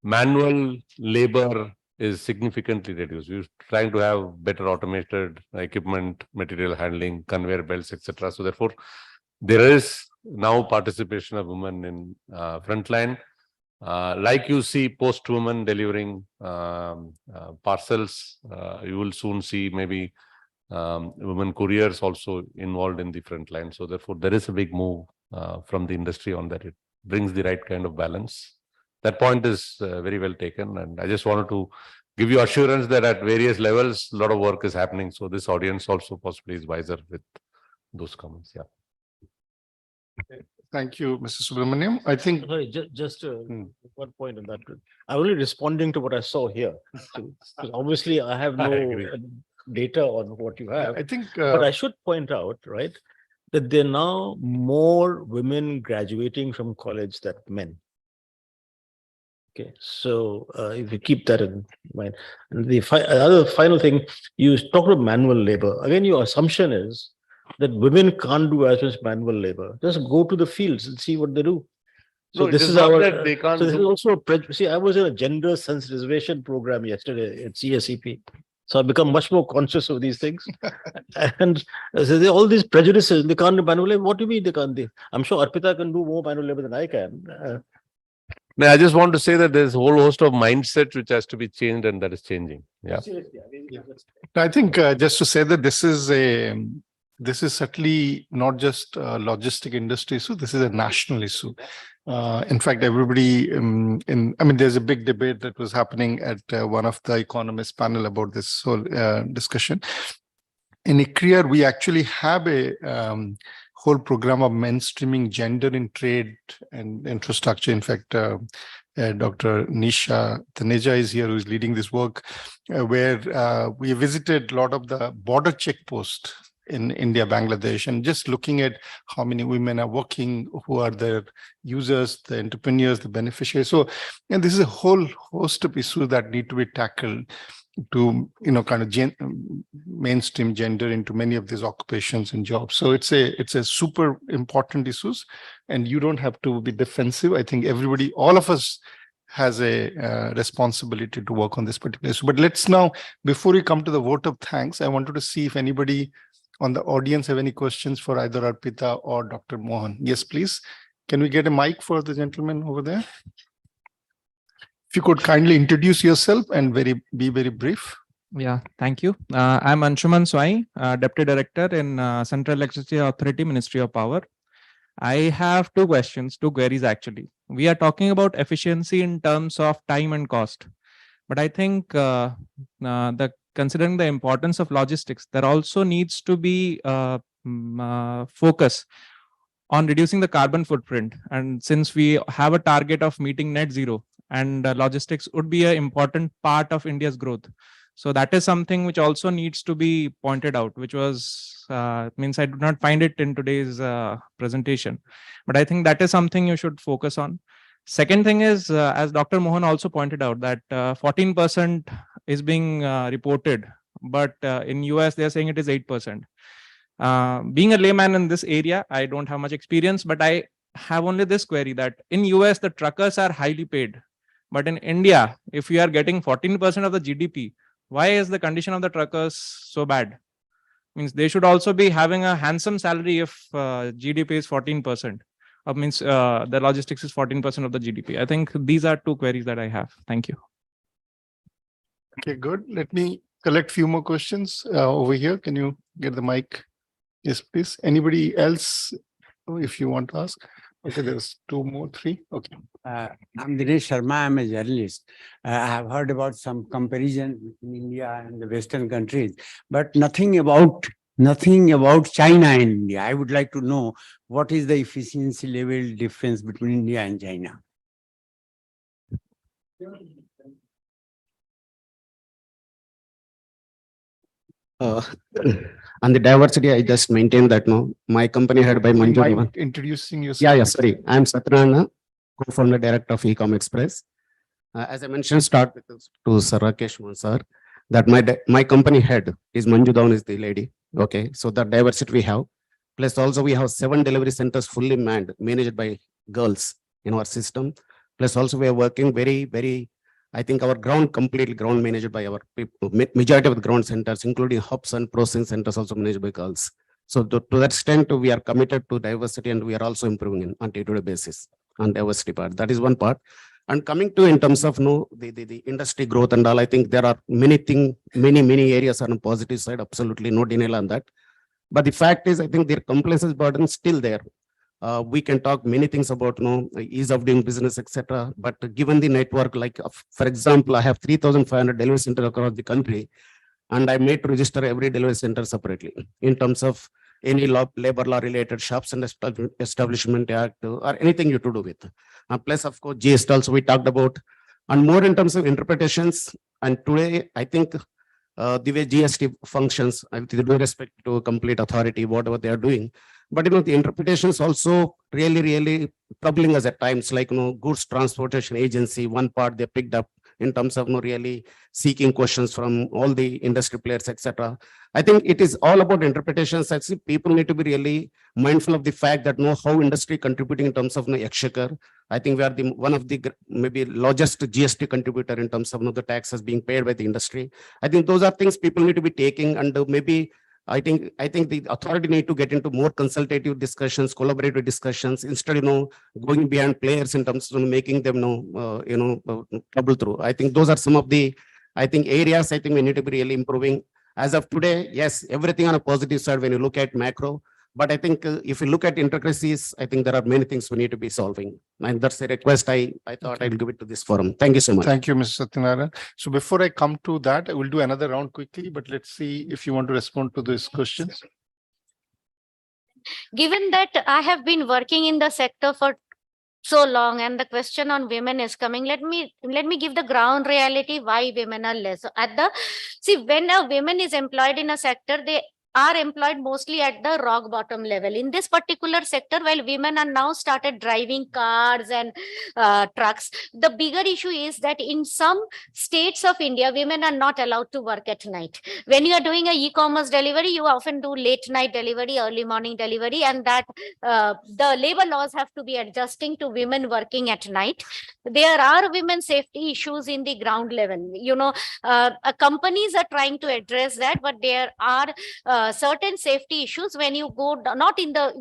manual labor is significantly reduced. We're trying to have better automated equipment, material handling, conveyor belts, etc. So therefore, there is now participation of women in frontline. Like you see post women delivering parcels, you will soon see maybe women couriers also involved in the front line. So therefore, there is a big move from the industry on that. It brings the right kind of balance. That point is very well taken. And I just wanted to give you assurance that at various levels, a lot of work is happening. So this audience also possibly is wiser with those comments. Yeah. Thank you, Mr. Subramanian. I think Sorry, just one point on that. I'm only responding to what I saw here. Because obviously, I have no data on what you have. I think But I should point out, right, that there are now more women graduating from college than men. Okay, so if you keep that in mind. And the other final thing, you talked about manual labor. Again, your assumption is that women can't do as much manual labor. Just go to the fields and see what they do. So No, this it is not our. that they can't So this is do. also a prejudice. See, I was in a gender sensitization program yesterday at CSEP. So I've become much more conscious of these things. And so there are all these prejudices. They can't do manual labor. What do you mean they can't do? I'm sure Arpita can do more manual labor than I can. No, I just want to say that there's a whole host of mindset which has to be changed, and that is changing. Yeah. I think just to say that this is certainly not just a logistic industry issue. This is a national issue. In fact, everybody there's a big debate that was happening at one of the economists panel about this whole discussion. In ICRIER, we actually have a whole program of mainstreaming gender in trade and infrastructure. In fact, Dr. Nisha Taneja is here, who is leading this work, where we visited a lot of the border checkposts in India, Bangladesh, and just looking at how many women are working, who are the users, the entrepreneurs, the beneficiaries. So, and this is a whole host of issues that need to be tackled to, kind of mainstream gender into many of these occupations and jobs. So it's a super important issues, and you don't have to be defensive. I think everybody, all of us, has a responsibility to work on this particular issue. But let's now, before we come to the vote of thanks, I wanted to see if anybody on the audience have any questions for either Arpita or Dr. Mohan. Yes, please. Can we get a mic for the gentleman over there? If you could kindly introduce yourself and be very brief. Yeah, thank you. I'm Anshuman Swai, Deputy Director in Central Electricity Authority, Ministry of Power. I have two queries actually. We are talking about efficiency in terms of time and cost. But I think considering the importance of logistics, there also needs to be focus on reducing the carbon footprint. And since we have a target of meeting net zero, and logistics would be an important part of India's growth. So that is something which also needs to be pointed out, which was, means I do not find it in today's presentation. But I think that is something you should focus on. Second thing is, as Dr. Mohan also pointed out, that 14% is being reported, but in US, they're saying it is 8%. Being a layman in this area, I don't have much experience, but I have only this query that in US, the truckers are highly paid. But in India, if we are getting 14% of the GDP, why is the condition of the truckers so bad? Means they should also be having a handsome salary if GDP is 14%. Means the logistics is 14% of the GDP. I think these are two queries that I have. Thank you. Okay, good. Let me collect a few more questions over here. Can you get the mic? Yes, please. Anybody else, if you want to ask? Okay, there's three. Okay. I'm Dinesh Sharma. I'm a journalist. I have heard about some comparison between India and the Western countries, but nothing about China and India. I would like to know what is the efficiency level difference between India and China. Uh, on the diversity, I just maintain that no, my company head by Manju. Mind introducing yourself? Yeah, sorry. I'm Satyanarayana, co-founder director of Ecom Express. As I mentioned, start with to Sir Rakesh sir, that my company head is Manju Down is the lady. Okay, so the diversity we have. Plus also we have 7 delivery centers fully manned, managed by girls in our system. Plus also we are working very, I think our completely ground managed by our people. Majority of the ground centers, including hubs and processing centers also managed by girls. So to that extent, we are committed to diversity and we are also improving on day-to-day basis on diversity part. That is one part. And coming to in terms of the industry growth and all, I think there are many areas on the positive side, absolutely no denial on that. But the fact is, I think their compliance burden is still there. We can talk many things about ease of doing business, etc. But given the network, like for example, I have 3,500 delivery centers across the country, and I made to register every delivery center separately in terms of any labor law related shops and establishment act or anything you to do with. Plus, of course, GST also we talked about, and more in terms of interpretations. And today, I think the way GST functions, with due respect to complete authority, whatever they are doing. But the interpretations also really troubling us at times, like goods transportation agency, one part they picked up in terms of really seeking questions from all the industry players, etc. I think it is all about interpretations. I see people need to be really mindful of the fact that how industry contributing in terms of exchequer. I think we are one of the maybe largest GST contributor in terms of the taxes being paid by the industry. I think those are things people need to be taking, and maybe I think the authority need to get into more consultative discussions, collaborative discussions, instead going beyond players in terms of making them trouble through. I think those are some of the areas I think we need to be really improving. As of today, yes, everything on a positive side when you look at macro. But I think if you look at intricacies, I think there are many things we need to be solving. And that's a request I thought I'll give it to this forum. Thank you so much. Thank you, Mr. Satyanarayana. So before I come to that, I will do another round quickly, but let's see if you want to respond to these questions. Given that I have been working in the sector for so long and the question on women is coming, let me give the ground reality why women are less. When a woman is employed in a sector, they are employed mostly at the rock bottom level. In this particular sector, while women are now started driving cars and trucks, the bigger issue is that in some states of India, women are not allowed to work at night. When you are doing a e-commerce delivery, you often do late night delivery, early morning delivery, and that the labor laws have to be adjusting to women working at night. There are women safety issues in the ground level. Companies are trying to address that, but there are certain safety issues when you go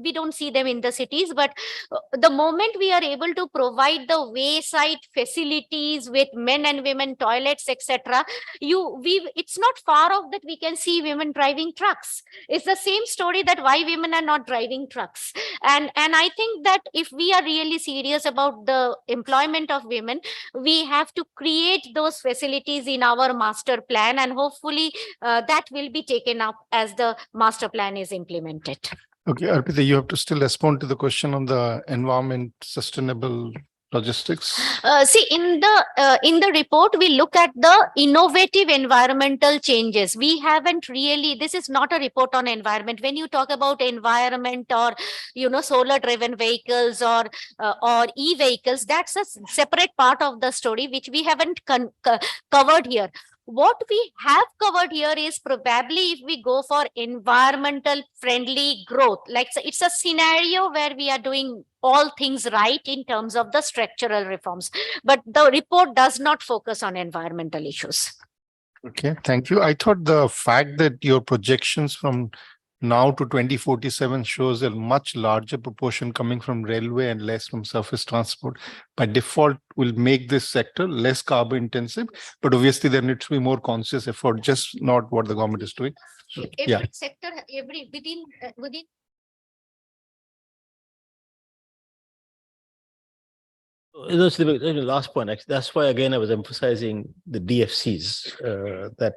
we don't see them in the cities, but the moment we are able to provide the wayside facilities with men and women toilets, etc., it's not far off that we can see women driving trucks. It's the same story that why women are not driving trucks. And I think that if we are really serious about the employment of women, we have to create those facilities in our master plan, and hopefully that will be taken up as the master plan is implemented. Okay, Arpita, you have to still respond to the question on the environment, sustainable logistics. In the report, we look at the innovative environmental changes. We haven't really, this is not a report on environment. When you talk about environment or, solar driven vehicles or e-vehicles, that's a separate part of the story, which we haven't covered here. What we have covered here is probably if we go for environmental friendly growth, like it's a scenario where we are doing all things right in terms of the structural reforms, but the report does not focus on environmental issues. Okay, thank you. I thought the fact that your projections from now to 2047 shows a much larger proportion coming from railway and less from surface transport by default will make this sector less carbon intensive, but obviously there needs to be more conscious effort, just not what the government is doing. So, every sector, within That's the last point. Actually, that's why again I was emphasizing the DFCs that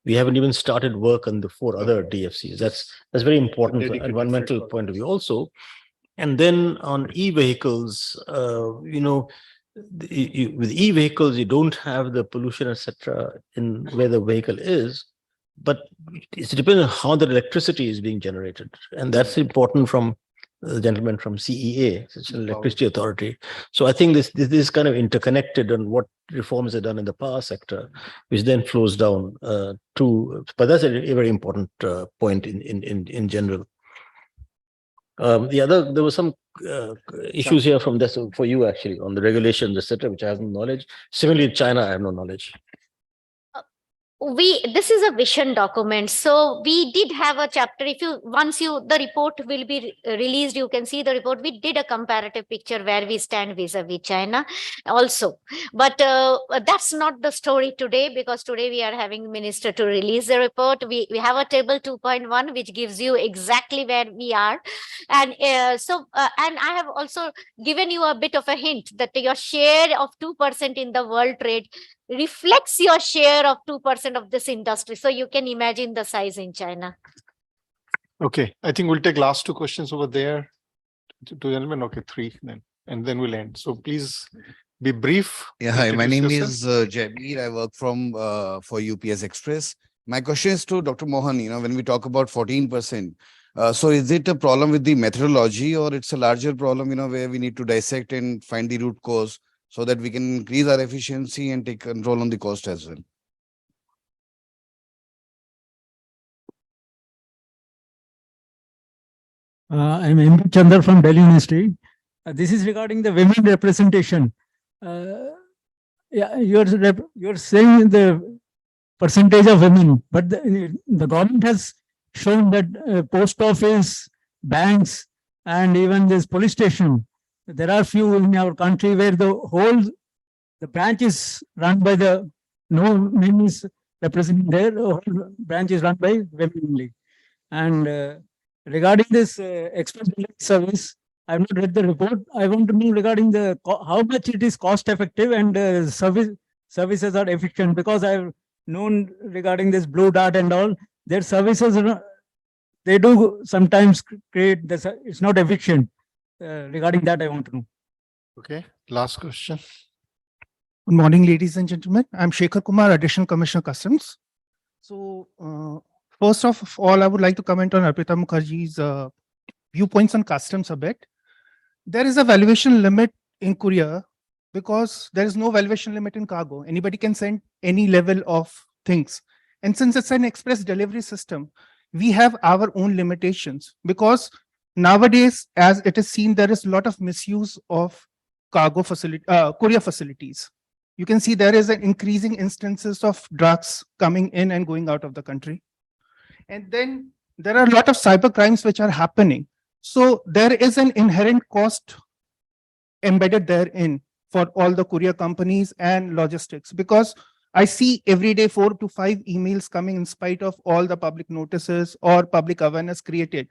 we haven't even started work on the 4 other DFCs. That's very important from an environmental point of view also. And then on e-vehicles, with e-vehicles you don't have the pollution etc. in where the vehicle is, but it depends on how the electricity is being generated. And that's important from the gentleman from CEA, Electricity Authority. So I think this is kind of interconnected on what reforms are done in the power sector, which then flows down to, but that's a very important point in general. There were some issues here from this for you actually on the regulations, etc., which I have no knowledge. Similarly, China, I have no knowledge. This is a vision document, so we did have a chapter. The report will be released, you can see the report. We did a comparative picture where we stand vis-a-vis China also, but that's not the story today, because today we are having minister to release the report. We have a table 2.1 which gives you exactly where we are, and and I have also given you a bit of a hint that your share of 2% in the world trade reflects your share of 2% of this industry. So you can imagine the size in China. Okay, I think we'll take last two questions over there. Two gentlemen, okay, three then, and then we'll end. So please be brief. Yeah, hi, my name Introduce is Jaibir. I work for UPS Express. My question is to Dr. Mohan, when we talk about 14%, so is it a problem with the methodology, or it's a larger problem, where we need to dissect and find the root cause, so that we can increase our efficiency and take control on the cost as well? I'm M. Chandra from Delhi University. This is regarding the women representation. Yeah, you're saying the percentage of women, but the government has shown that post office, banks, and even this police station, there are few in our country where the branch is run by no men is representing there, the whole branch is run by women only. And regarding this express delivery service, I have not read the report. I want to know regarding how much it is cost effective and services are efficient, because I have known regarding this Blue Dart and all, their services, they do sometimes create this, it's not efficient. Regarding that, I want to know. Okay, last question. Good morning, ladies and gentlemen. I'm Shekhar Kumar, Additional Commissioner Customs. So, first of all, I would like to comment on Arpita Mukherjee's viewpoints on customs a bit. There is a valuation limit in courier because there is no valuation limit in cargo. Anybody can send any level of things. And since it's an express delivery system, we have our own limitations, because nowadays, as it is seen, there is a lot of misuse of courier facilities. You can see there is an increasing instances of drugs coming in and going out of the country. And then there are a lot of cyber crimes which are happening. So there is an inherent cost embedded therein for all the courier companies and logistics, because I see every day 4 to 5 emails coming in spite of all the public notices or public awareness created.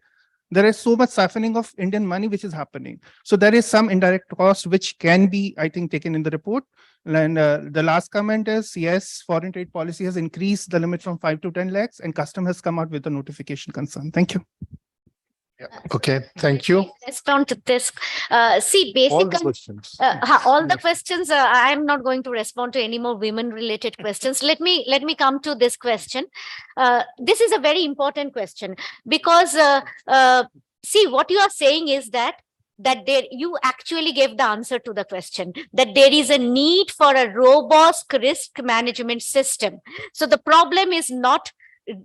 There is so much siphoning of Indian money which is happening. So there is some indirect cost which can be, I think, taken in the report. And the last comment is, yes, foreign trade policy has increased the limit from 5 to 10 lakhs, and custom has come out with a notification concern. Thank you. Yeah. Okay, thank you. Respond to this. See, basically, All the questions. Questions. I am not going to respond to any more women-related questions. Let me come to this question. This is a very important question, because see, what you are saying is that you actually gave the answer to the question, that there is a need for a robust risk management system. So the problem is not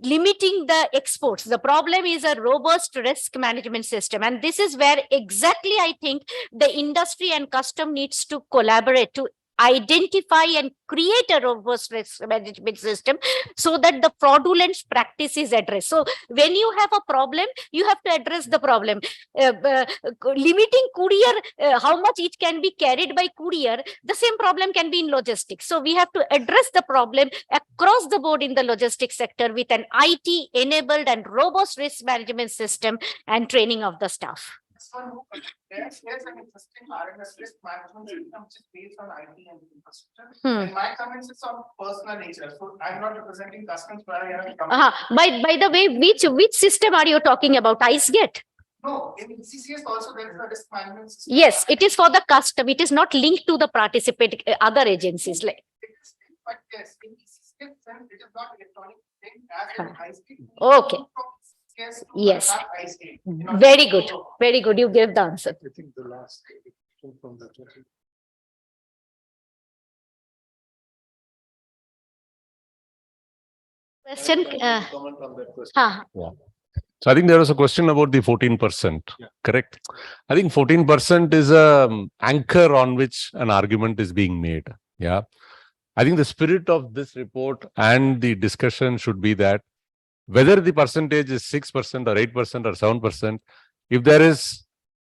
limiting the exports. The problem is a robust risk management system. And this is where exactly I think the industry and custom needs to collaborate to identify and create a robust risk management system so that the fraudulent practice is addressed. So when you have a problem, you have to address the problem. Limiting courier, how much it can be carried by courier, the same problem can be in logistics. So we have to address the problem across the board in the logistics sector with an IT enabled and robust risk management system and training of the staff. There's an existing RMS risk management system which is based on IT and infrastructure. And my comments is on personal nature. So I'm not representing customs, but I am. By the way, which system are you talking about? IceGate? No, in ECCS also there is a risk management system. Yes, it is for the custom. It is not linked to the participating other agencies. But yes, in ECCS Okay. Yes. Very good. Very good. You gave the answer. I think the last from the Question. comment on that question. Yeah. So I think there was a question about the 14%, correct? I think 14% is a anchor on which an argument is being made. Yeah. I think the spirit of this report and the discussion should be that whether the percentage is 6% or 8% or 7%, if there is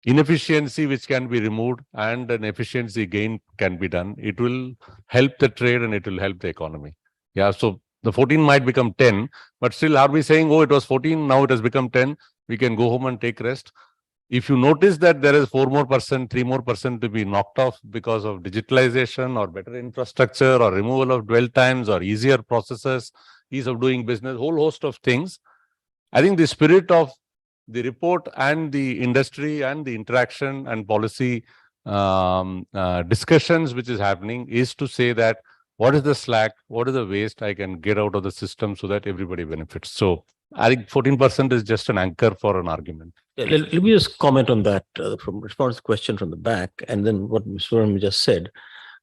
inefficiency which can be removed and an efficiency gain can be done, it will help the trade and it will help the economy. Yeah. So the 14 might become 10, but still are we saying, oh, it was 14, now it has become 10, we can go home and take rest? If you notice that there is 4% more, 3% more to be knocked off because of digitalization or better infrastructure or removal of dwell times or easier processes, ease of doing business, whole host of things, I think the spirit of the report and the industry and the interaction and policy discussions which is happening is to say that what is the slack, what is the waste I can get out of the system so that everybody benefits. So I think 14% is just an anchor for an argument. Yeah, let me just comment on that from response to the question from the back, and then what Mr. just said.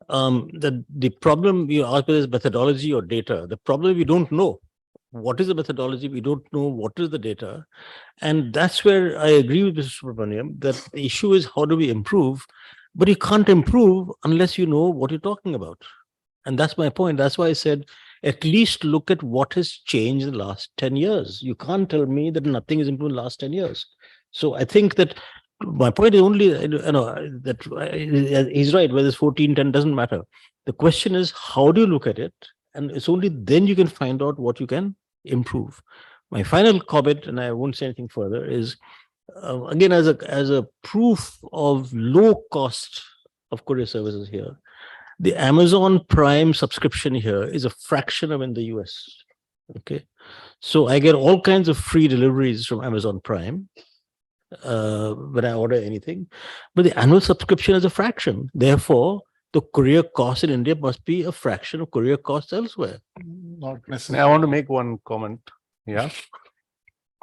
The problem you ask is methodology or data. The problem we don't know. What is the methodology? We don't know what is the data. And that's where I agree with Mr. Subramanian that the issue is how do we improve? But you can't improve unless you know what you're talking about. And that's my point. That's why I said, at least look at what has changed in the last 10 years. You can't tell me that nothing has improved in the last 10 years. So I think that my point is only, that he's right, whether it's 14, 10, doesn't matter. The question is, how do you look at it? And it's only then you can find out what you can improve. My final comment, and I won't say anything further, is again, as a proof of low cost of courier services here, the Amazon Prime subscription here is a fraction of in the US. Okay. So I get all kinds of free deliveries from Amazon Prime when I order anything, but the annual subscription is a fraction. Therefore, the courier cost in India must be a fraction of courier costs elsewhere. Not necessarily. I want to make one comment. Yeah.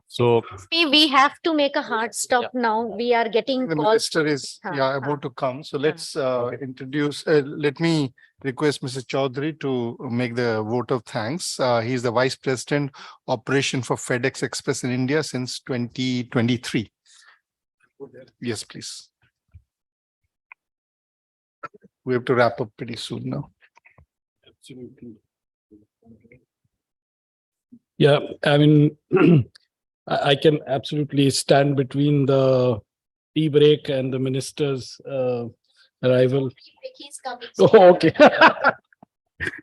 So We have to make a hard stop now. We are getting the calls. minister is about to come. So let's introduce, let me request Mr. Choudhury to make the vote of thanks. He is the Vice President Operation for FedEx Express in India since 2023. Yes, please. We have to wrap up pretty soon now. Absolutely. Yeah, I mean, I can absolutely stand between the tea break and the minister's arrival. He's coming. Oh, okay.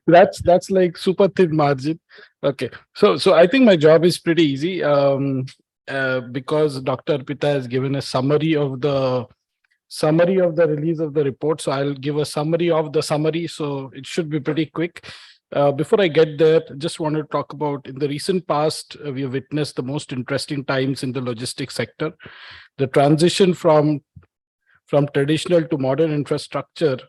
That's like super thin margin. Okay, so I think my job is pretty easy because Dr. Arpita has given a summary of the release of the report. So I'll give a summary of the summary. So it should be pretty quick. Before I get there, just want to talk about in the recent past, we have witnessed the most interesting times in the logistics sector. The transition from traditional to modern infrastructure,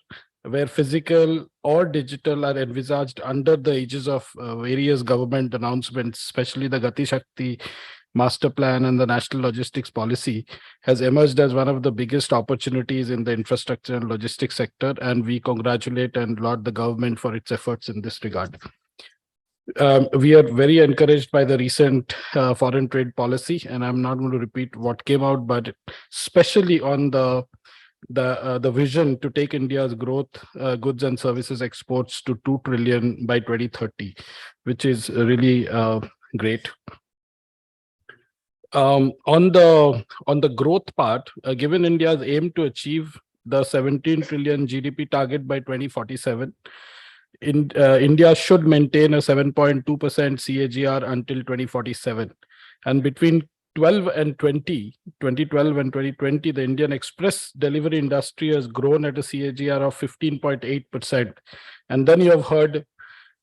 where physical or digital are envisaged under the aegis of various government announcements, especially the Gati Shakti Master Plan and the National Logistics Policy, has emerged as one of the biggest opportunities in the infrastructure and logistics sector, and we congratulate and laud the government for its efforts in this regard. We are very encouraged by the recent foreign trade policy, and I'm not going to repeat what came out, but especially on the vision to take India's growth, goods and services exports to 2 trillion by 2030, which is really great. On the growth part, given India's aim to achieve the 17 trillion GDP target by 2047, India should maintain a 7.2% CAGR until 2047. And between 2012 and 2020, the Indian express delivery industry has grown at a CAGR of 15.8%. And then you have heard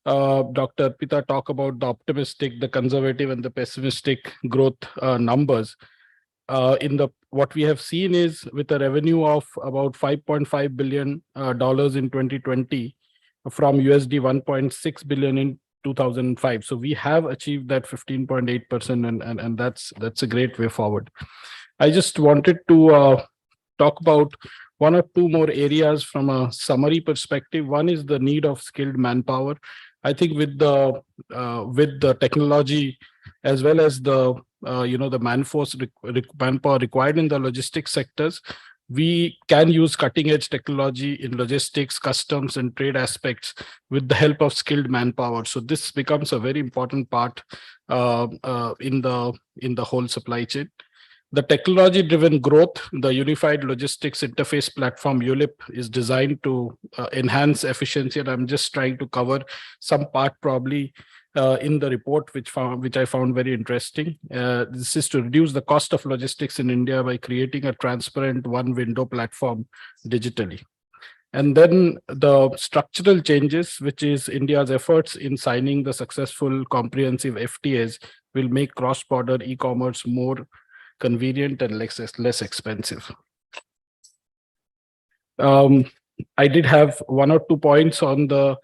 Dr. Arpita talk about the optimistic, the conservative, and the pessimistic growth numbers. What we have seen is with a revenue of about $5.5 billion in 2020 from USD 1.6 billion in 2005. So we have achieved that 15.8%, and that's a great way forward. I just wanted to talk about one or two more areas from a summary perspective. One is the need of skilled manpower. I think with the technology as well as the the manpower required in the logistics sectors, we can use cutting edge technology in logistics, customs, and trade aspects with the help of skilled manpower. So this becomes a very important part in the whole supply chain. The technology-driven growth, the Unified Logistics Interface Platform, ULIP, is designed to enhance efficiency, and I'm just trying to cover some part probably in the report, which I found very interesting. This is to reduce the cost of logistics in India by creating a transparent one-window platform digitally. And then the structural changes, which is India's efforts in signing the successful comprehensive FTAs, will make cross-border e-commerce more convenient and less expensive. I did have one or 2 points on the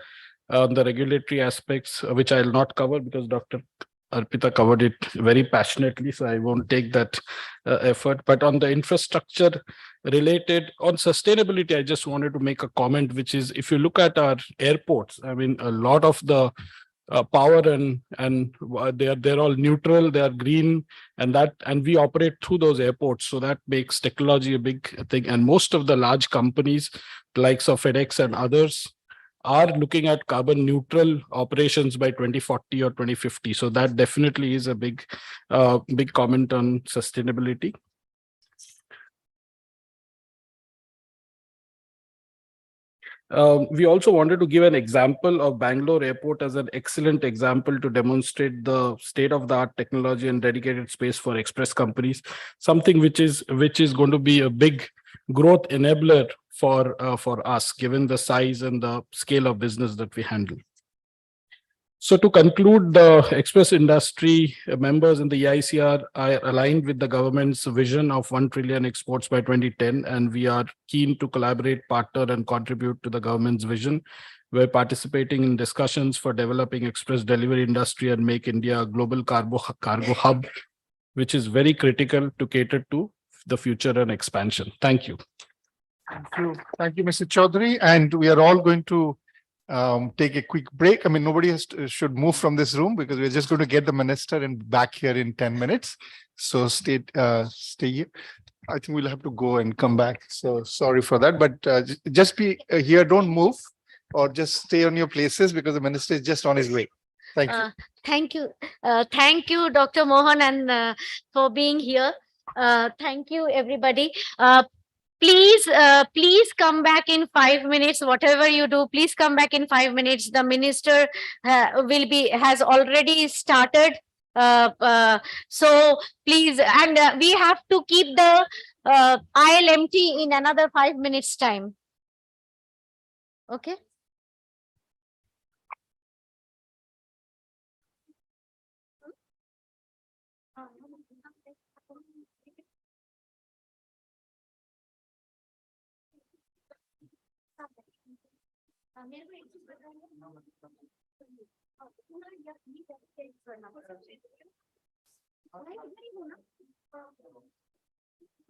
regulatory aspects, which I'll not cover because Dr. Arpita covered it very passionately, so I won't take that effort. But on the infrastructure related, on sustainability, I just wanted to make a comment, which is if you look at our airports, I mean, a lot of the power and they're all neutral, they are green, and we operate through those airports, so that makes technology a big thing. And most of the large companies, likes of FedEx and others, are looking at carbon neutral operations by 2040 or 2050. So that definitely is a big comment on sustainability. We also wanted to give an example of Bangalore Airport as an excellent example to demonstrate the state-of-the-art technology and dedicated space for express companies, something which is going to be a big growth enabler for us, given the size and the scale of business that we handle. So to conclude, the express industry members in the EICR are aligned with the government's vision of 1 trillion exports by 2010, and we are keen to collaborate, partner, and contribute to the government's vision. We're participating in discussions for developing express delivery industry and make India a global cargo hub, which is very critical to cater to the future and expansion. Thank you. Thank you, Mr. Choudhury. And we are all going to take a quick break. I mean, nobody should move from this room because we're just going to get the minister and back here in 10 minutes. So stay here. I think we'll have to go and come back. So sorry for that, but just be here, don't move, or just stay on your places because the minister is just on his way. Thank you. Thank you. Thank you, Dr. Mohan, and for being here. Thank you, everybody. Please come back in 5 minutes. Whatever you do, please come back in 5 minutes. The minister has already started. So please, and we have to keep the aisle empty in another 5 minutes time. Okay.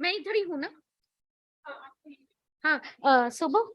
मैं इधर ही हूँ ना। हाँ, सुबह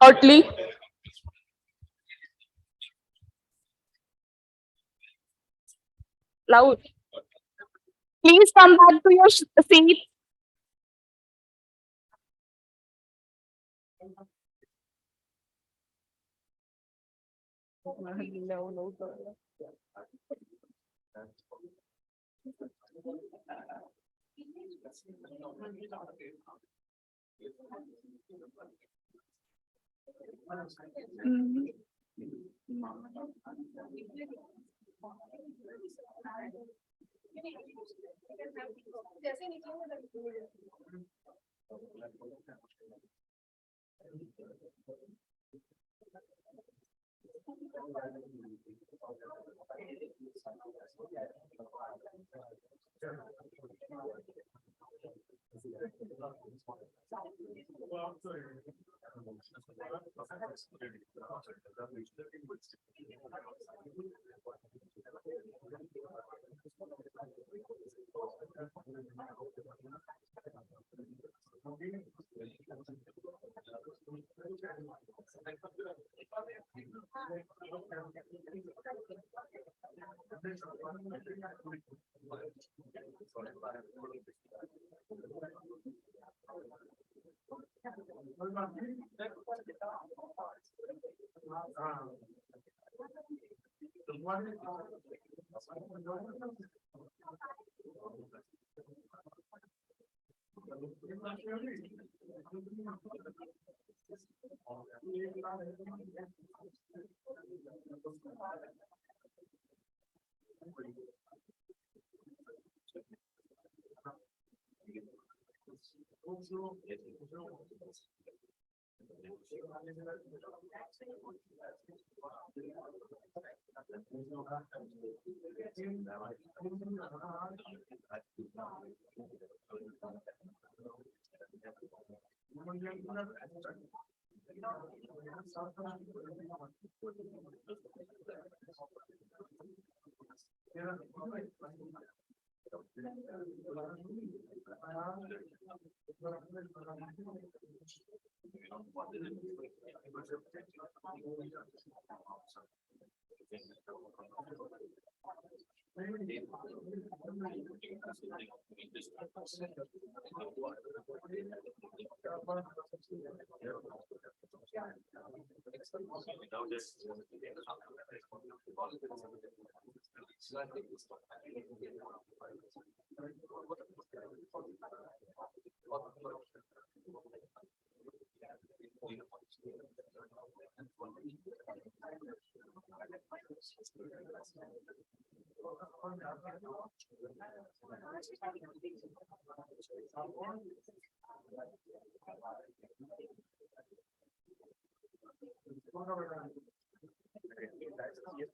Shortly. Loud. Please come back to your seat.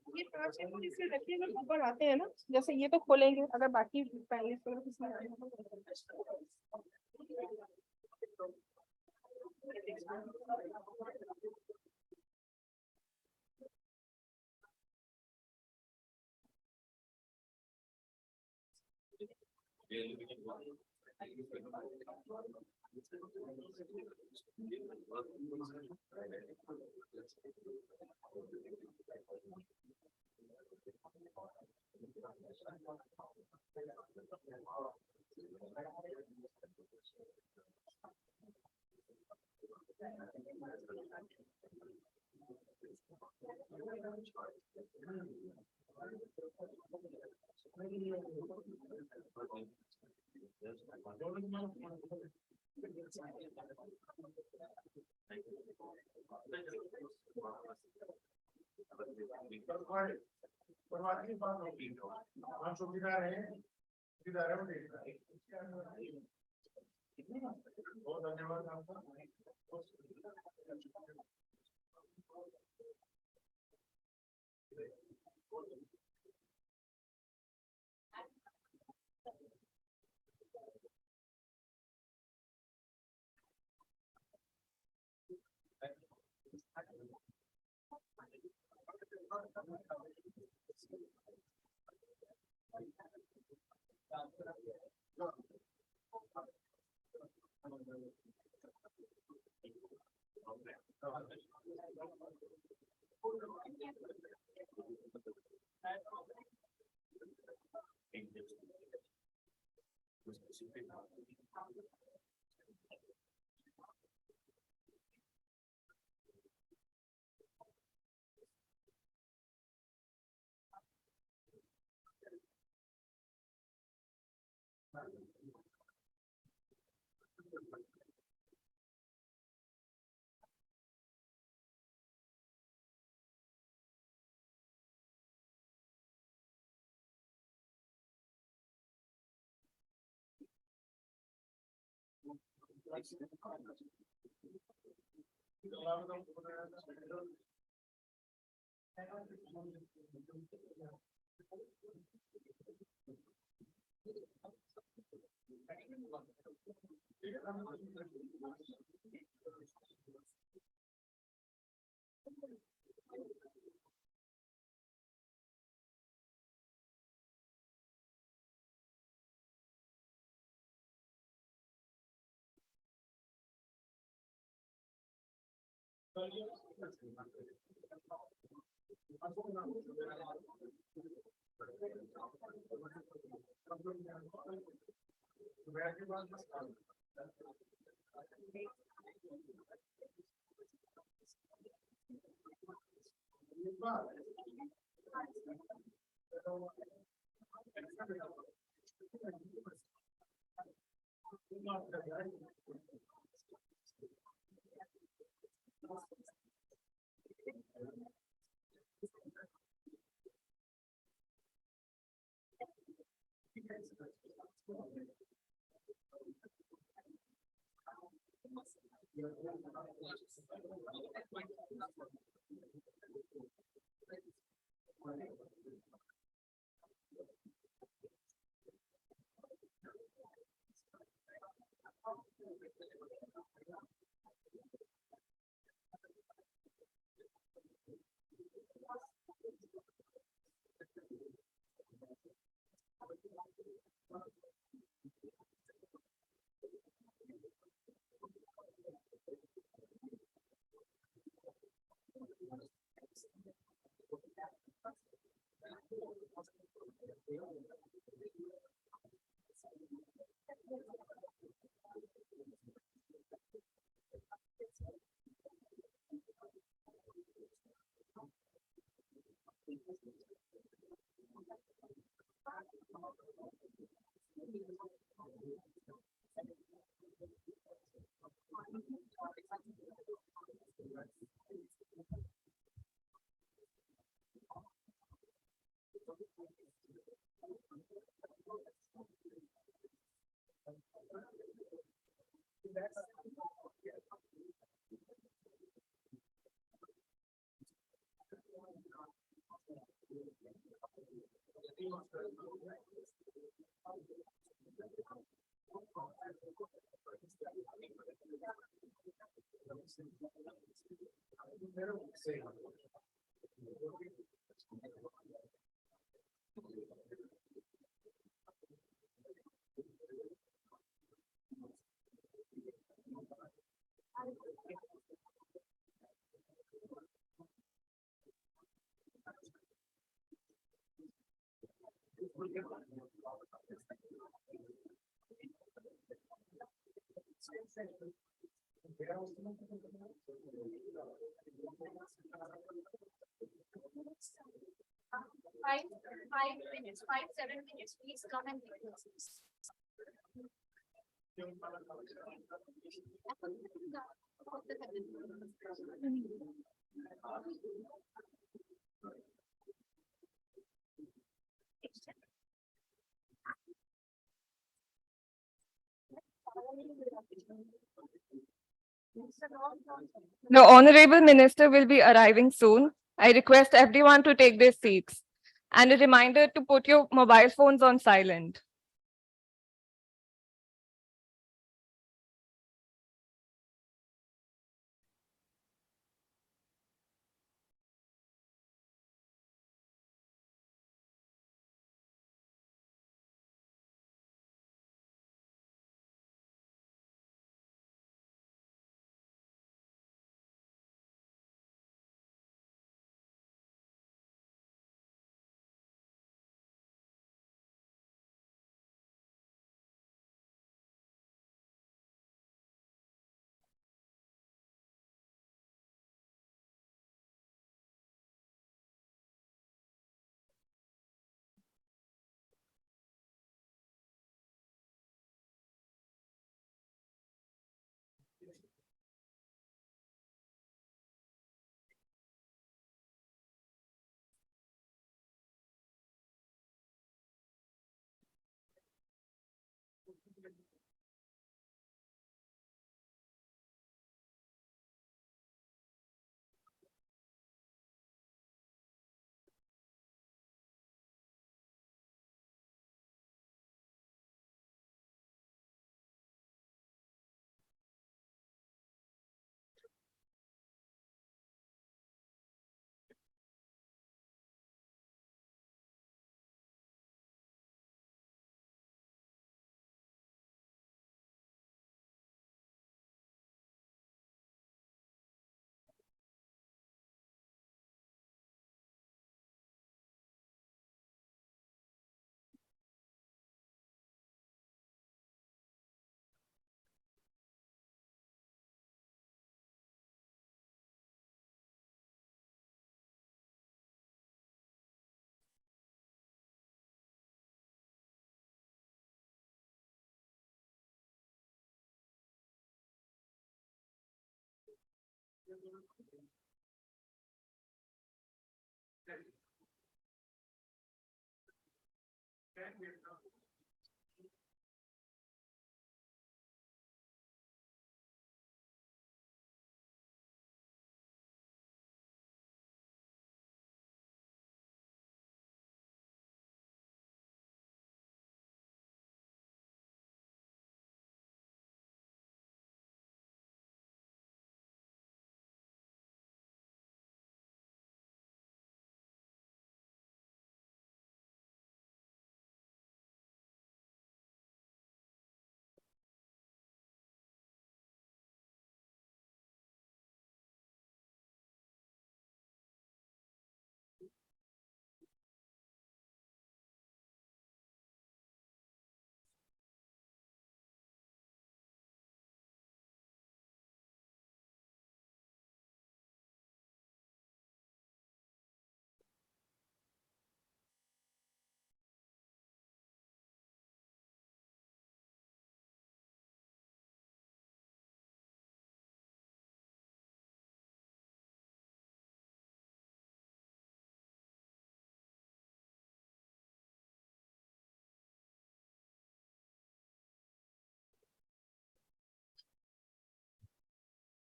ये 5 minute इसलिए रखिए, अगर ऊपर आते हैं ना, जैसे ये तो खोलेंगे, अगर बाकी पैलेस वगैरह कुछ नहीं Five minutes, 7 minutes, please come and The Honorable Minister will be arriving soon. I request everyone to take their seats. And a reminder to put your mobile phones on silent.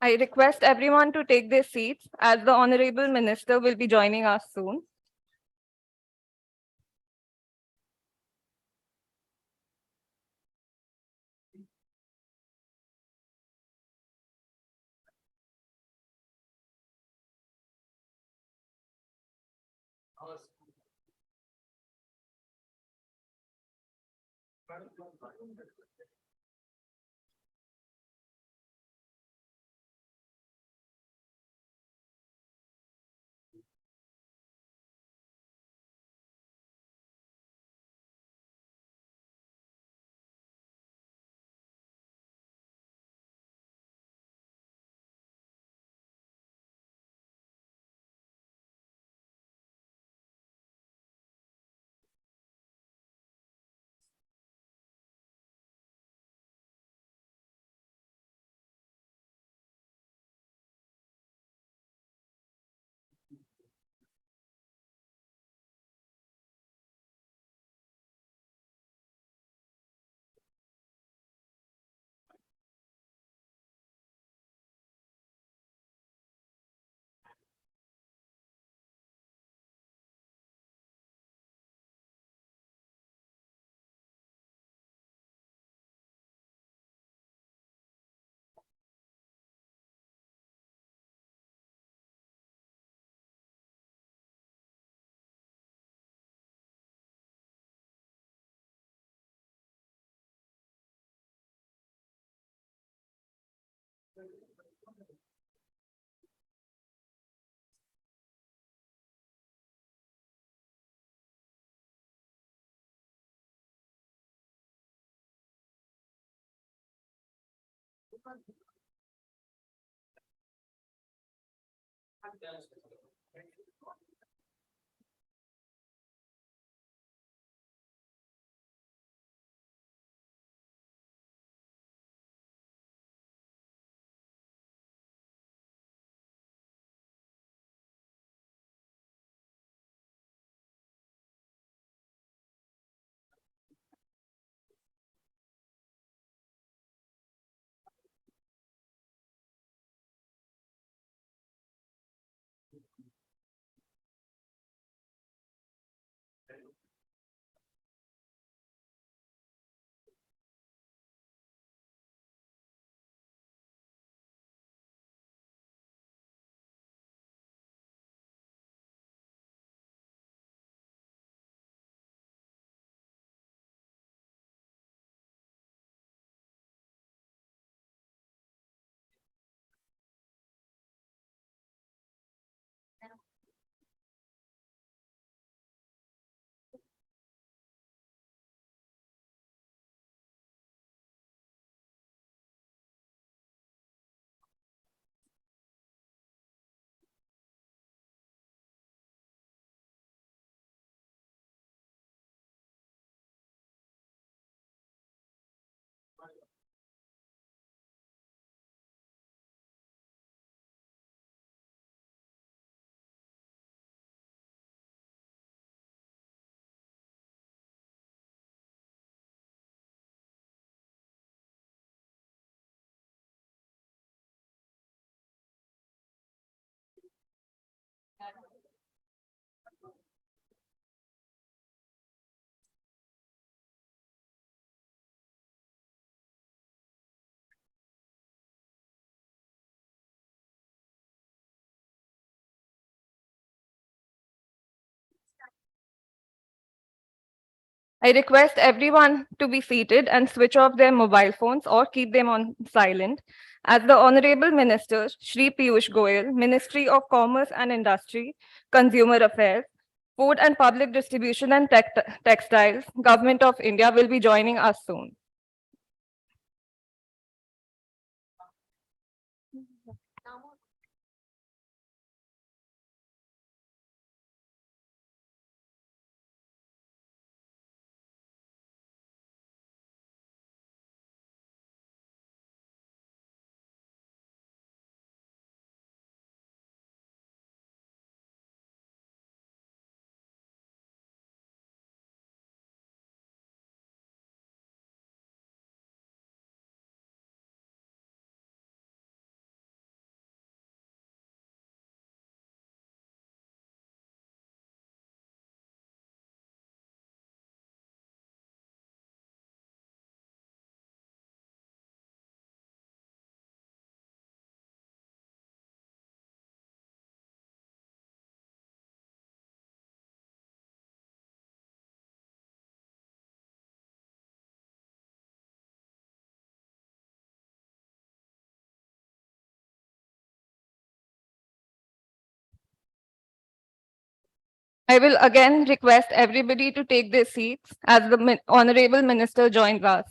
I request everyone to take their seats as the Honorable Minister will be joining us soon. I request everyone to be seated and switch off their mobile phones or keep them on silent as the Honorable Minister, Shri Piyush Goyal, Ministry of Commerce and Industry, Consumer Affairs, Food and Public Distribution and Textiles, Government of India will be joining us soon. I will again request everybody to take their seats as the Honorable Minister joins us.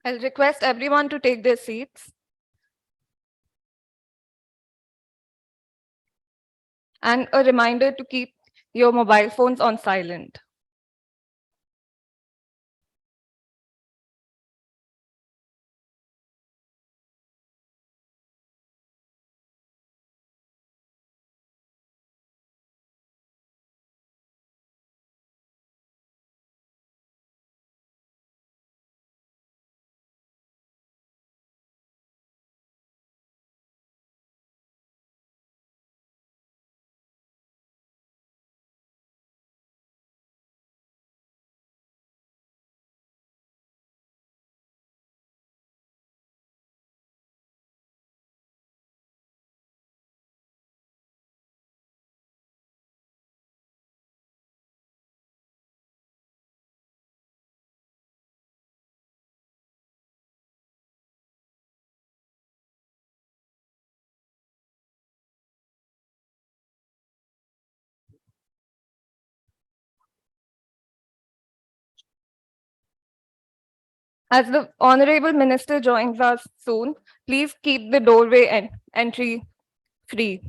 I'll request everyone to take their seats. And a reminder to keep your mobile phones on silent. As the Honorable Minister joins us soon, please keep the doorway and entry free.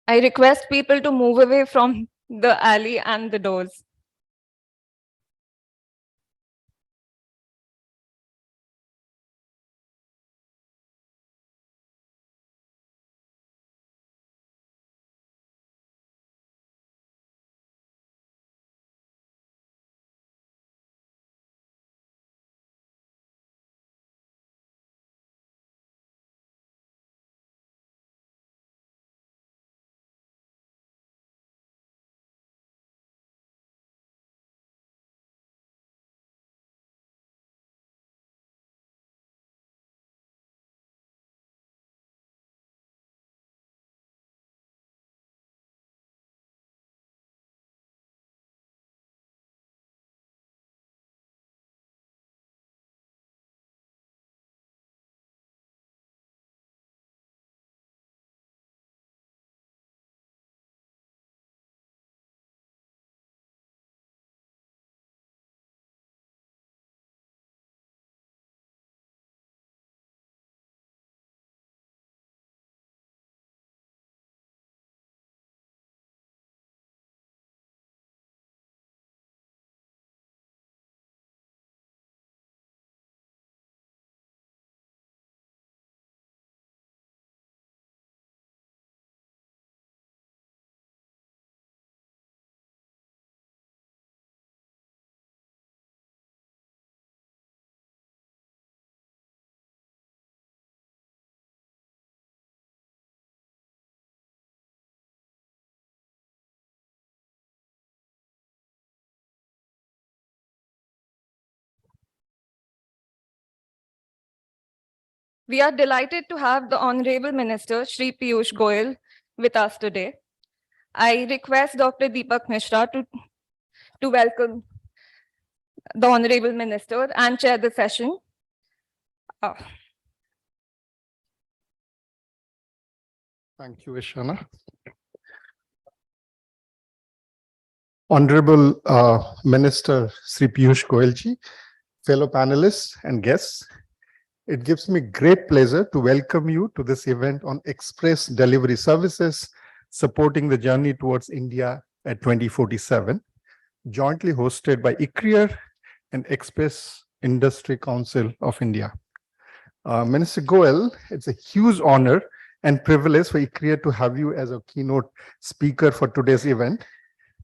I request people to move away from the alley and the doors. We are delighted to have the Honorable Minister, Shri Piyush Goyal, with us today. I request Dr. Deepak Mishra to welcome the Honorable Minister and chair the session. Thank you, Ishana. Honorable Minister Sri Piyush Goyal ji, fellow panelists and guests, it gives me great pleasure to welcome you to this event on express delivery services, supporting the journey towards India at 2047, jointly hosted by ICRIER and Express Industry Council of India. Minister Goyal, it's a huge honor and privilege for ICRIER to have you as a keynote speaker for today's event.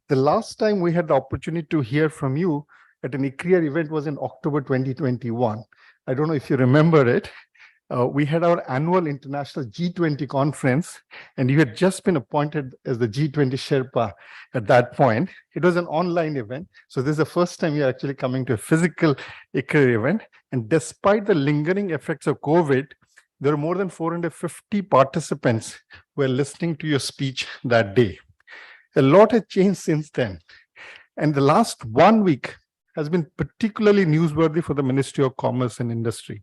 The last time we had the opportunity to hear from you at an ICRIER event was in October 2021. I don't know if you remember it. We had our annual international G20 conference, and you had just been appointed as the G20 Sherpa at that point. It was an online event. So this is the first time you're actually coming to a physical ICRIER event. And despite the lingering effects of COVID, there are more than 450 participants who were listening to your speech that day. A lot has changed since then. And the last 1 week has been particularly newsworthy for the Ministry of Commerce and Industry.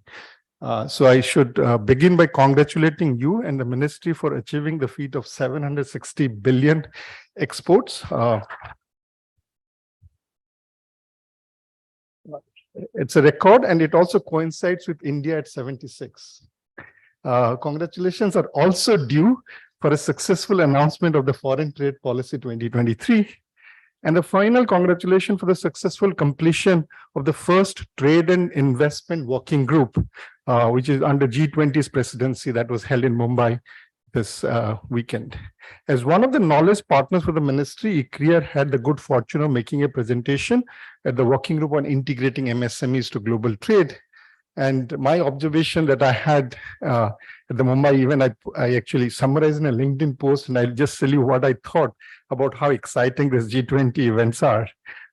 So I should begin by congratulating you and the ministry for achieving the feat of 760 billion exports. It's a record, and it also coincides with India at 76. Congratulations are also due for a successful announcement of the Foreign Trade Policy 2023. And the final congratulations for the successful completion of the first Trade and Investment Working Group, which is under G20's presidency that was held in Mumbai this weekend. As one of the knowledge partners for the ministry, ICRIER had the good fortune of making a presentation at the working group on integrating MSMEs to global trade. And my observation that I had at the Mumbai event, I actually summarized in a LinkedIn post, and I'll just tell you what I thought about how exciting these G20 events are.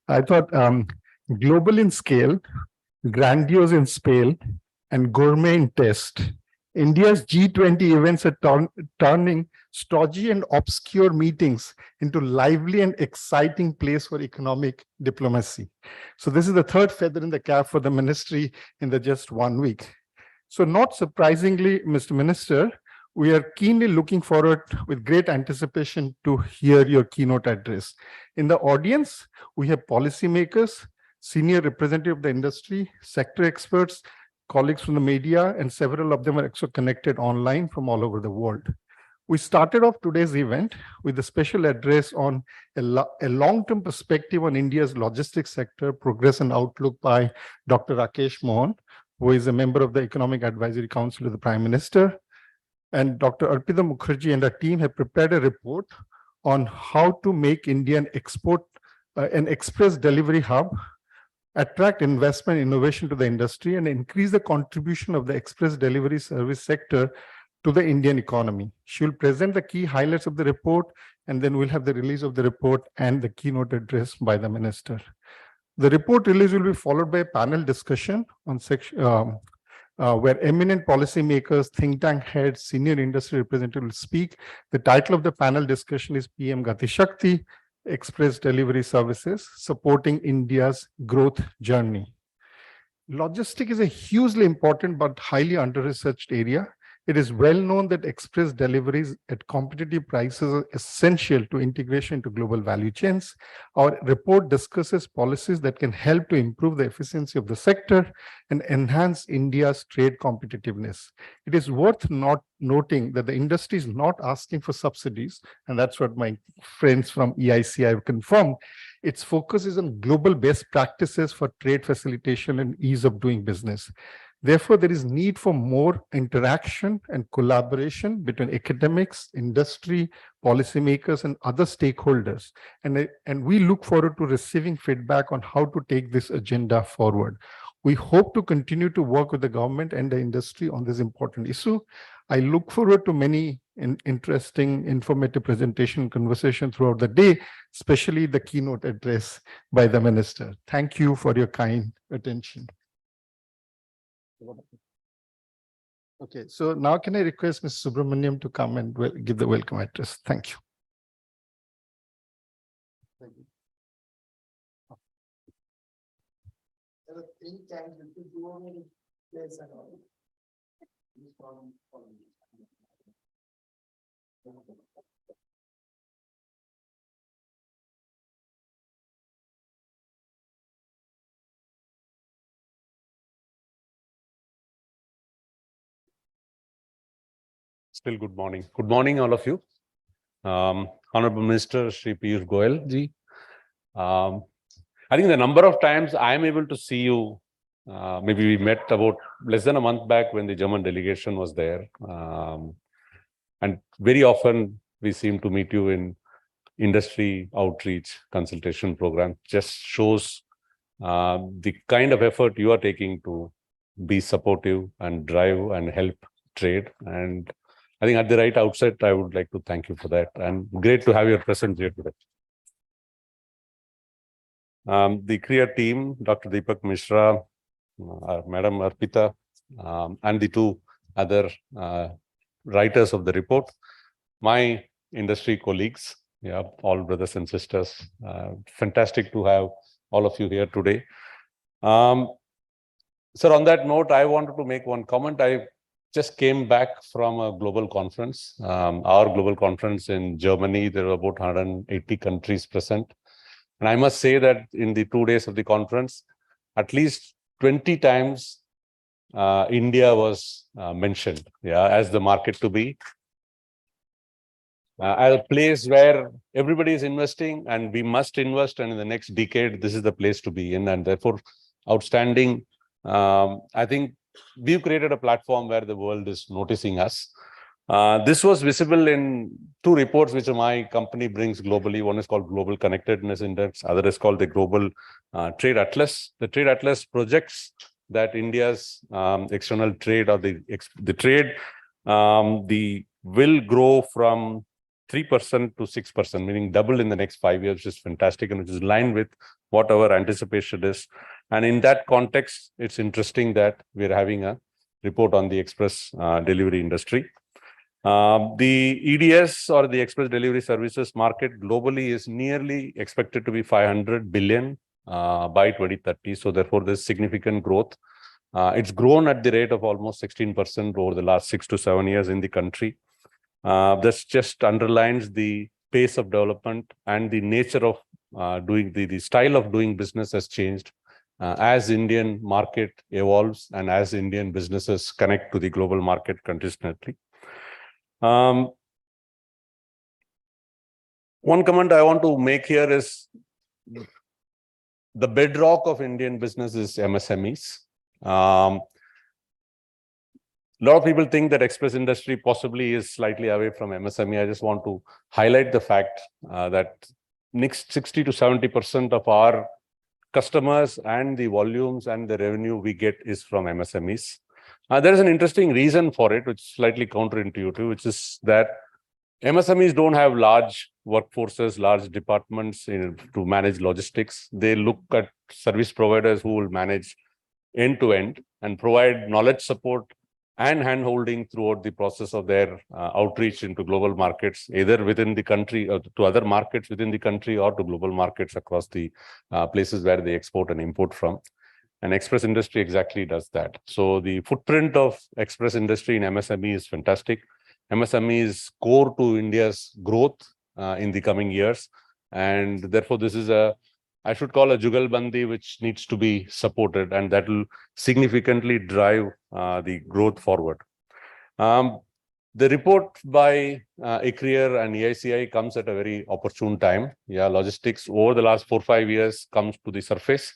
I thought global in scale, grandiose in scale, and gourmet in taste. India's G20 events are turning stodgy and obscure meetings into lively and exciting place for economic diplomacy. So this is the third feather in the cap for the ministry in the just 1 week. So not surprisingly, Mr. Minister, we are keenly looking forward with great anticipation to hear your keynote address. In the audience, we have policymakers, senior representatives of the industry, sector experts, colleagues from the media, and several of them are also connected online from all over the world. We started off today's event with a special address on a long-term perspective on India's logistics sector, progress and outlook by Dr. Rakesh Mohan, who is a member of the Economic Advisory Council of the Prime Minister. And Dr. Arpita Mukherjee and her team have prepared a report on how to make India an express delivery hub, attract investment innovation to the industry, and increase the contribution of the express delivery service sector to the Indian economy. She will present the key highlights of the report, and then we'll have the release of the report and the keynote address by the minister. The report release will be followed by a panel discussion on where eminent policymakers, think tank heads, senior industry representatives will speak. The title of the panel discussion is PM Gati Shakti, Express Delivery Services, Supporting India's Growth Journey. Logistics is a hugely important but highly under-researched area. It is well known that express deliveries at competitive prices are essential to integration into global value chains. Our report discusses policies that can help to improve the efficiency of the sector and enhance India's trade competitiveness. It is worth noting that the industry is not asking for subsidies, and that's what my friends from EICI have confirmed. Its focus is on global best practices for trade facilitation and ease of doing business. Therefore, there is need for more interaction and collaboration between academics, industry, policymakers, and other stakeholders. And we look forward to receiving feedback on how to take this agenda forward. We hope to continue to work with the government and the industry on this important issue. I look forward to many interesting, informative presentation conversation throughout the day, especially the keynote address by the minister. Thank you for your kind attention. Okay, so now can I request Ms. Subramanian to come and give the welcome address? Thank you. Still good morning. Good morning, all of you. Honorable Minister Shri Piyush Goyal ji. I think the number of times I am able to see you, maybe we met about less than a month back when the German delegation was there. And very often we seem to meet you in industry outreach consultation program. Just shows the kind of effort you are taking to be supportive and drive and help trade. And I think at the right outset, I would like to thank you for that. And great to have your presence here today. The ICRIER team, Dr. Deepak, Mishra, Madam Arpita, and the two other writers of the report, my industry colleagues, yeah, all brothers and sisters. Fantastic to have all of you here today. Sir, on that note, I wanted to make one comment. I just came back from a global conference, our global conference in Germany. There were about 180 countries present. And I must say that in the 2 days of the conference, at least 20 times India was mentioned, yeah, as the market to be, as a place where everybody is investing and we must invest. And in the next decade, this is the place to be in. And therefore, outstanding. I think we've created a platform where the world is noticing us. This was visible in two reports which my company brings globally. One is called Global Connectedness Index. Other is called the Global Trade Atlas. The Trade Atlas projects that India's external trade or the trade will grow from 3% to 6%, meaning double in the next 5 years, which is fantastic and which is in line with what our anticipation is. And in that context, it's interesting that we're having a report on the express delivery industry. The EDS or the express delivery services market globally is nearly expected to be 500 billion by 2030. So therefore, there's significant growth. It's grown at the rate of almost 16% over the last 6 to 7 years in the country. This just underlines the pace of development and the nature of the style of doing business has changed as Indian market evolves and as Indian businesses connect to the global market consistently. One comment I want to make here is the bedrock of Indian business is MSMEs. A lot of people think that express industry possibly is slightly away from MSME. I just want to highlight the fact that next 60 to 70% of our customers and the volumes and the revenue we get is from MSMEs. There is an interesting reason for it, which is slightly counterintuitive, which is that MSMEs don't have large workforces, large departments to manage logistics. They look at service providers who will manage end-to-end and provide knowledge support and hand-holding throughout the process of their outreach into global markets, either within the country or to other markets within the country or to global markets across the places where they export and import from. And express industry exactly does that. So the footprint of express industry in MSME is fantastic. MSME is core to India's growth in the coming years. And therefore, this is I should call a jugalbandi, which needs to be supported, and that will significantly drive the growth forward. The report by ICRIER and EICI comes at a very opportune time. Yeah, logistics over the last 4 or 5 years comes to the surface.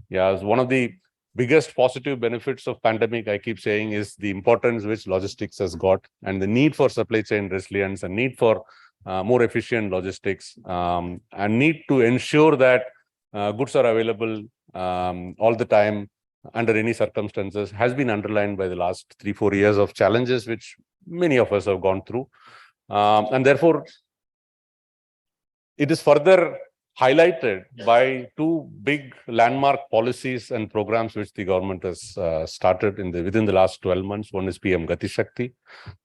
Yeah, one of the biggest positive benefits of pandemic, I keep saying, is the importance which logistics has got and the need for supply chain resilience and need for more efficient logistics and need to ensure that goods are available all the time under any circumstances has been underlined by the last 3 or 4 years of challenges which many of us have gone through. And therefore, it is further highlighted by two big landmark policies and programs which the government has started within the last 12 months. One is PM Gati Shakti,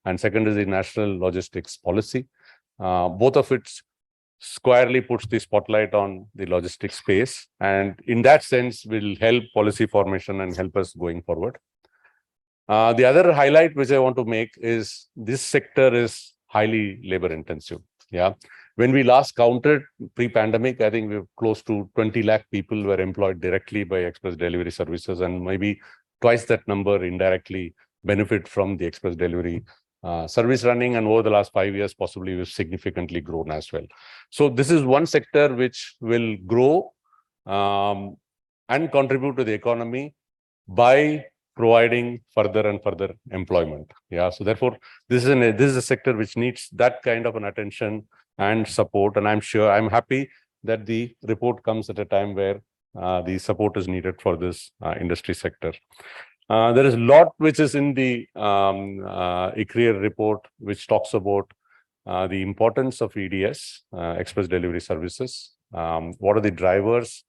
and second is the National Logistics Policy. Both of it squarely puts the spotlight on the logistics space, and in that sense will help policy formation and help us going forward. The other highlight which I want to make is this sector is highly labor intensive. Yeah. When we last counted pre-pandemic, I think we're close to 20 lakh people were employed directly by express delivery services, and maybe twice that number indirectly benefit from the express delivery service running. And over the last 5 years, possibly we've significantly grown as well. So this is one sector which will grow and contribute to the economy by providing further and further employment. Yeah. So therefore, this is a sector which needs that kind of an attention and support. And I'm happy that the report comes at a time where the support is needed for this industry sector. There is a lot which is in the ICRIER report, which talks about the importance of EDS, express delivery services. What are the drivers?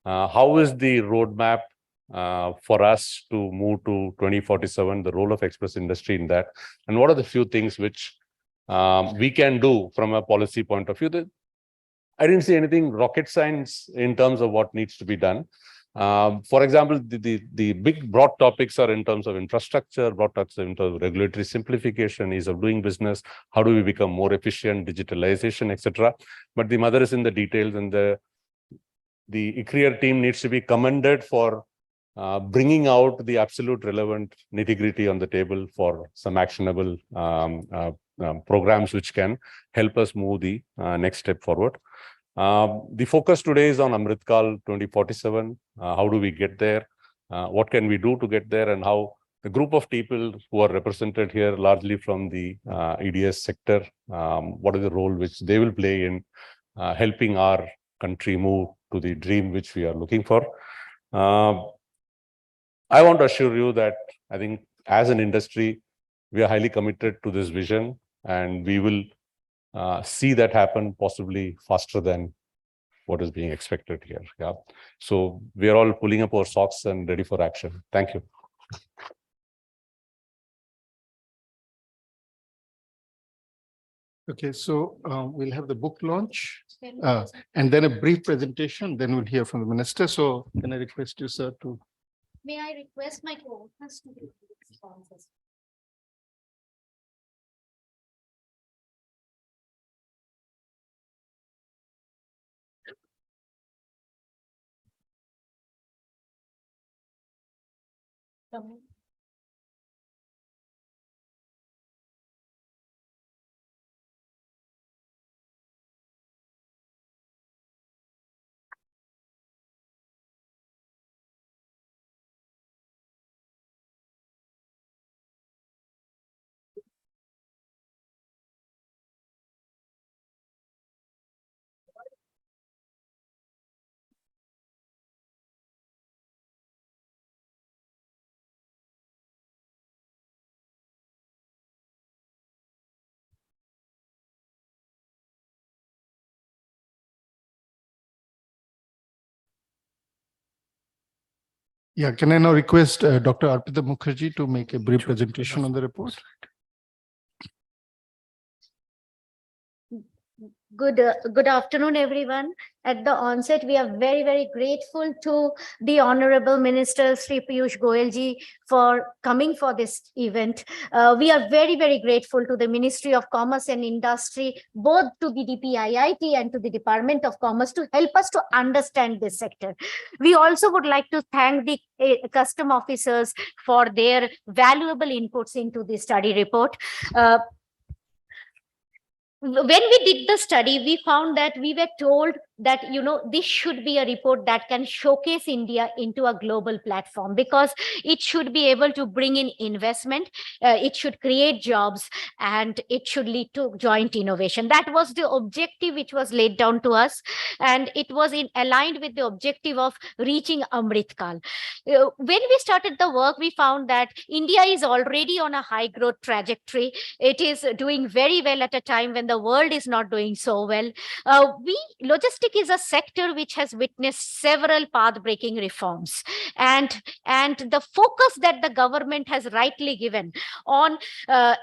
How is the roadmap for us to move to 2047, the role of express industry in that? And what are the few things which we can do from a policy point of view? I didn't see anything rocket science in terms of what needs to be done. For example, the big broad topics are in terms of infrastructure, broad topics in terms of regulatory simplification, ease of doing business, how do we become more efficient, digitalization, etc. But the mother is in the details, and the ICRIER team needs to be commended for bringing out the absolute relevant nitty-gritty on the table for some actionable programs which can help us move the next step forward. The focus today is on Amritkal 2047. How do we get there? What can we do to get there? And how the group of people who are represented here, largely from the EDS sector, what is the role which they will play in helping our country move to the dream which we are looking for? I want to assure you that I think as an industry, we are highly committed to this vision, and we will see that happen possibly faster than what is being expected here. Yeah. So we are all pulling up our socks and ready for action. Thank you. Okay, so we'll have the book launch and then a brief presentation. Then we'll hear from the minister. So can I request you, sir, to... May I request my co-authors to give responses? Yeah, can I now request Dr. Arpita Mukherjee to make a brief presentation on the report? Good afternoon, everyone. At the onset, we are very, very grateful to the Honorable Minister Sri Piyush Goyal ji for coming for this event. We are very, very grateful to the Ministry of Commerce and Industry, both to the DPIIT and to the Department of Commerce, to help us to understand this sector. We also would like to thank the custom officers for their valuable inputs into the study report. When we did the study, we found that we were told that, this should be a report that can showcase India into a global platform, because it should be able to bring in investment, it should create jobs, and it should lead to joint innovation. That was the objective which was laid down to us, and it was aligned with the objective of reaching Amritkal. When we started the work, we found that India is already on a high growth trajectory. It is doing very well at a time when the world is not doing so well. Logistics logistic is a sector which has witnessed several path-breaking reforms, and the focus that the government has rightly given on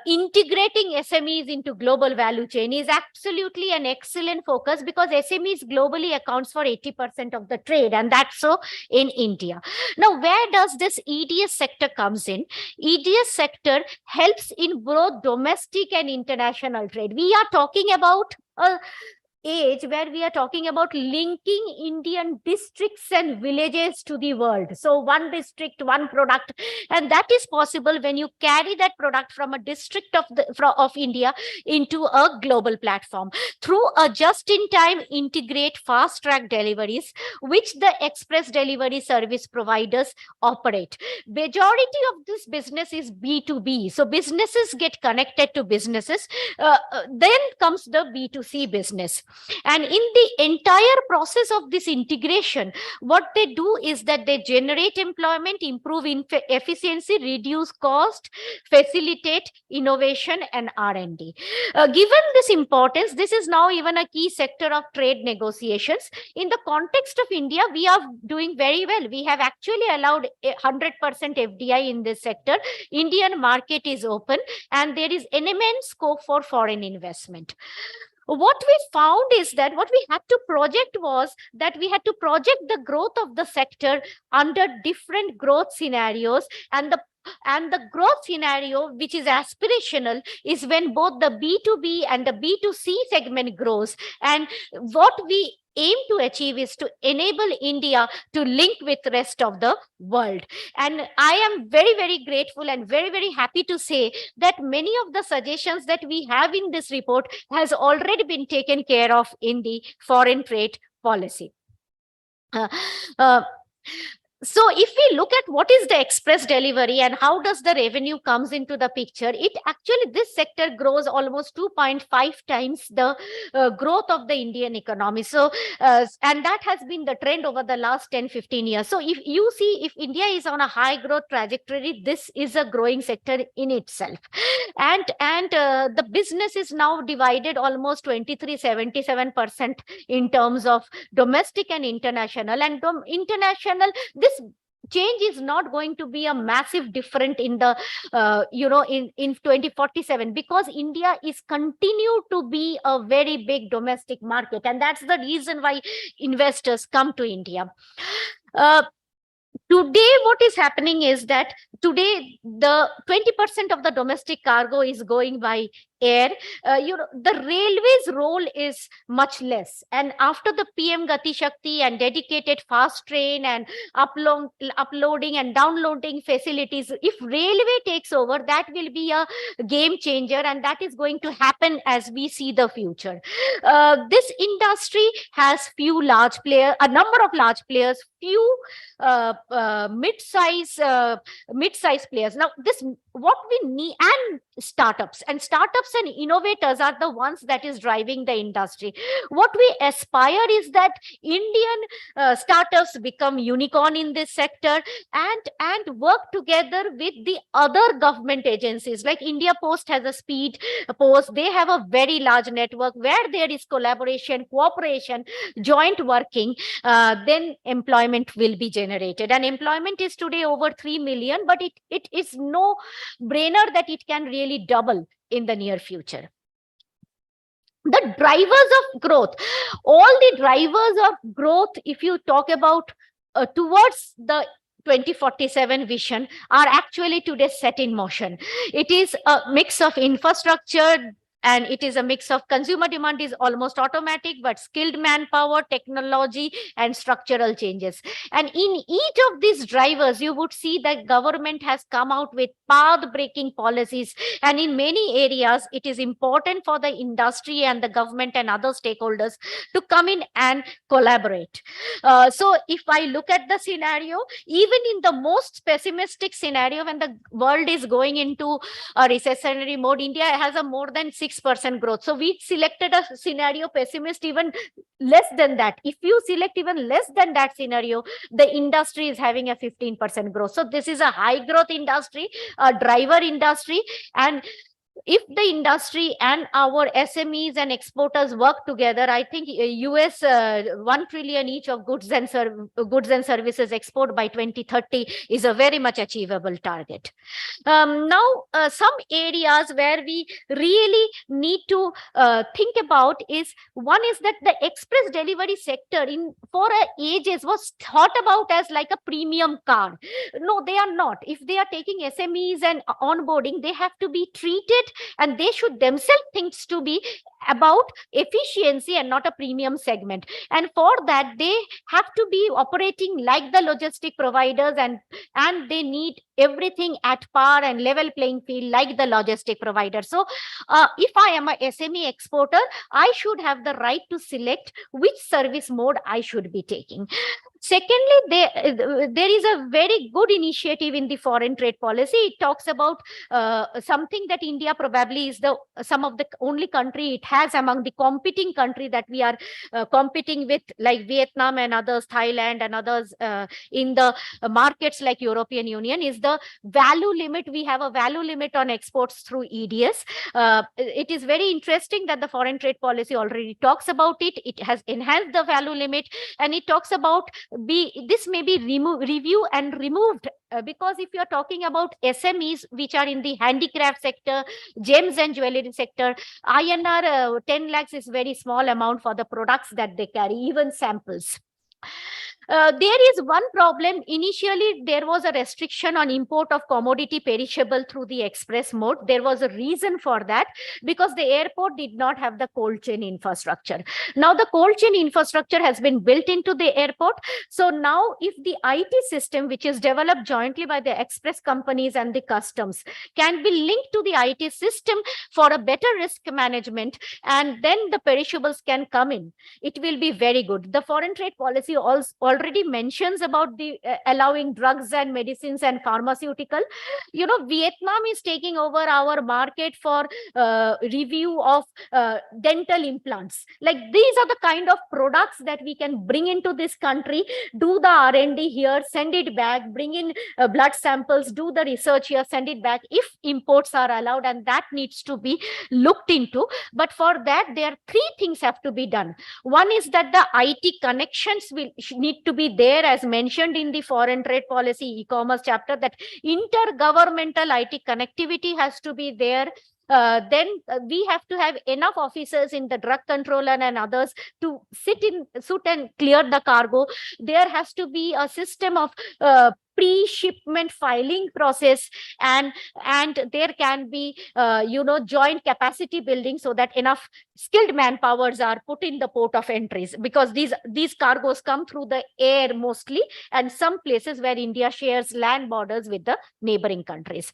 integrating SMEs into global value chain is absolutely an excellent focus, because SMEs globally accounts for 80% of the trade, and that's so in India. Now, where does this EDS sector comes in? EDS sector helps in both domestic and international trade. We are talking about a age where we are talking about linking Indian districts and villages to the world. So one district, one product, and that is possible when you carry that product from a district of India into a global platform through a just-in-time integrate fast-track deliveries, which the express delivery service providers operate. Majority of this business is B2B. So businesses get connected to businesses. Then comes the B2C business. And in the entire process of this integration, what they do is that they generate employment, improve efficiency, reduce cost, facilitate innovation and R&D. Given this importance, this is now even a key sector of trade negotiations. In the context of India, we are doing very well. We have actually allowed 100% FDI in this sector. Indian market is open and there is an immense scope for foreign investment. What we found is that what we had to project was that we had to project the growth of the sector under different growth scenarios, and the growth scenario, which is aspirational, is when both the B2B and the B2C segment grows. And what we aim to achieve is to enable India to link with the rest of the world. And I am very, very grateful and very, very happy to say that many of the suggestions that we have in this report has already been taken care of in the foreign trade policy. So if we look at what is the express delivery and how does the revenue comes into the picture, it actually, this sector grows almost 2.5 times the growth of the Indian economy. So, and that has been the trend over the last 10-15 years. So if you see, if India is on a high growth trajectory, this is a growing sector in itself. And the business is now divided almost 77% in terms of domestic and international. And international, this change is not going to be a massive different in the in 2047, because India is continued to be a very big domestic market, and that's the reason why investors come to India. Today, what is happening is that today the 20% of the domestic cargo is going by air. The railway's role is much less. And after the PM Gati Shakti and dedicated fast train and uploading and downloading facilities, if railway takes over, that will be a game changer, and that is going to happen as we see the future. This industry has few large players, a number of large players, few mid-size players. Now, this what we need, and startups and innovators are the ones that is driving the industry. What we aspire is that Indian startups become unicorn in this sector and work together with the other government agencies. Like India Post has a Speed Post. They have a very large network where there is collaboration, cooperation, joint working. Then employment will be generated, and employment is today over 3 million, but it is no brainer that it can really double in the near future. The drivers of growth, all the drivers of growth, if you talk about towards the 2047 vision, are actually today set in motion. It is a mix of infrastructure, and it is a mix of consumer demand is almost automatic, but skilled manpower, technology, and structural changes. And in each of these drivers, you would see that government has come out with path-breaking policies. And in many areas, it is important for the industry and the government and other stakeholders to come in and collaborate. So if I look at the scenario, even in the most pessimistic scenario, when the world is going into a recessionary mode, India has a more than 6% growth. So we selected a scenario pessimist, even less than that. If you select even less than that scenario, the industry is having a 15% growth. So this is a high growth industry, a driver industry, and if the industry and our SMEs and exporters work together, I think US 1 trillion each of goods and services export by 2030 is a very much achievable target. Now, some areas where we really need to think about is, one is that the express delivery sector for ages was thought about as like a premium car. No, they are not. If they are taking SMEs and onboarding, they have to be treated, and they should themselves think to be about efficiency and not a premium segment. And for that, they have to be operating like the logistic providers, and they need everything at par and level playing field like the logistic provider. So if I am a SME exporter, I should have the right to select which service mode I should be taking. Secondly, there is a very good initiative in the foreign trade policy. It talks about something that India probably is some of the only country it has among the competing country that we are competing with, like Vietnam and others, Thailand and others in the markets like European Union, is the value limit. We have a value limit on exports through EDS. It is very interesting that the foreign trade policy already talks about it. It has enhanced the value limit, and it talks about this may be reviewed and removed, because if you're talking about SMEs which are in the handicraft sector, gems and jewelry sector, INR 10 lakhs is very small amount for the products that they carry, even samples. There is one problem. Initially, there was a restriction on import of commodity perishable through the express mode. There was a reason for that, because the airport did not have the cold chain infrastructure. Now the cold chain infrastructure has been built into the airport. So now if the IT system, which is developed jointly by the express companies and the customs, can be linked to the IT system for a better risk management, and then the perishables can come in, it will be very good. The foreign trade policy also already mentions about the allowing drugs and medicines and pharmaceutical. You know, Vietnam is taking over our market for review of dental implants. Like, these are the kind of products that we can bring into this country, do the R&D here, send it back, bring in blood samples, do the research here, send it back if imports are allowed, and that needs to be looked into. But for that, there are three things have to be done. One is that the IT connections need to be there, as mentioned in the foreign trade policy e-commerce chapter, that intergovernmental IT connectivity has to be there. Then we have to have enough officers in the drug controller and others to sit and clear the cargo. There has to be a system of pre-shipment filing process, and there can be joint capacity building, so that enough skilled manpowers are put in the port of entries, because these cargoes come through the air mostly, and some places where India shares land borders with the neighboring countries.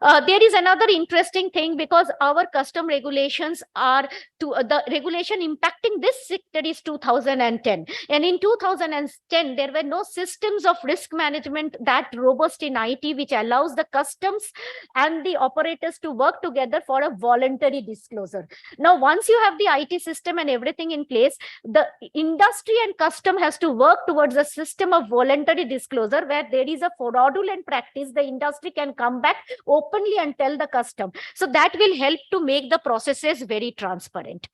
There is another interesting thing, because our custom regulations are the regulation impacting this sector is 2010, and in 2010 there were no systems of risk management that robust in IT, which allows the customs and the operators to work together for a voluntary disclosure. Now, once you have the IT system and everything in place, the industry and custom has to work towards a system of voluntary disclosure, where there is a fraudulent practice, the industry can come back openly and tell the custom. So that will help to make the processes very transparent.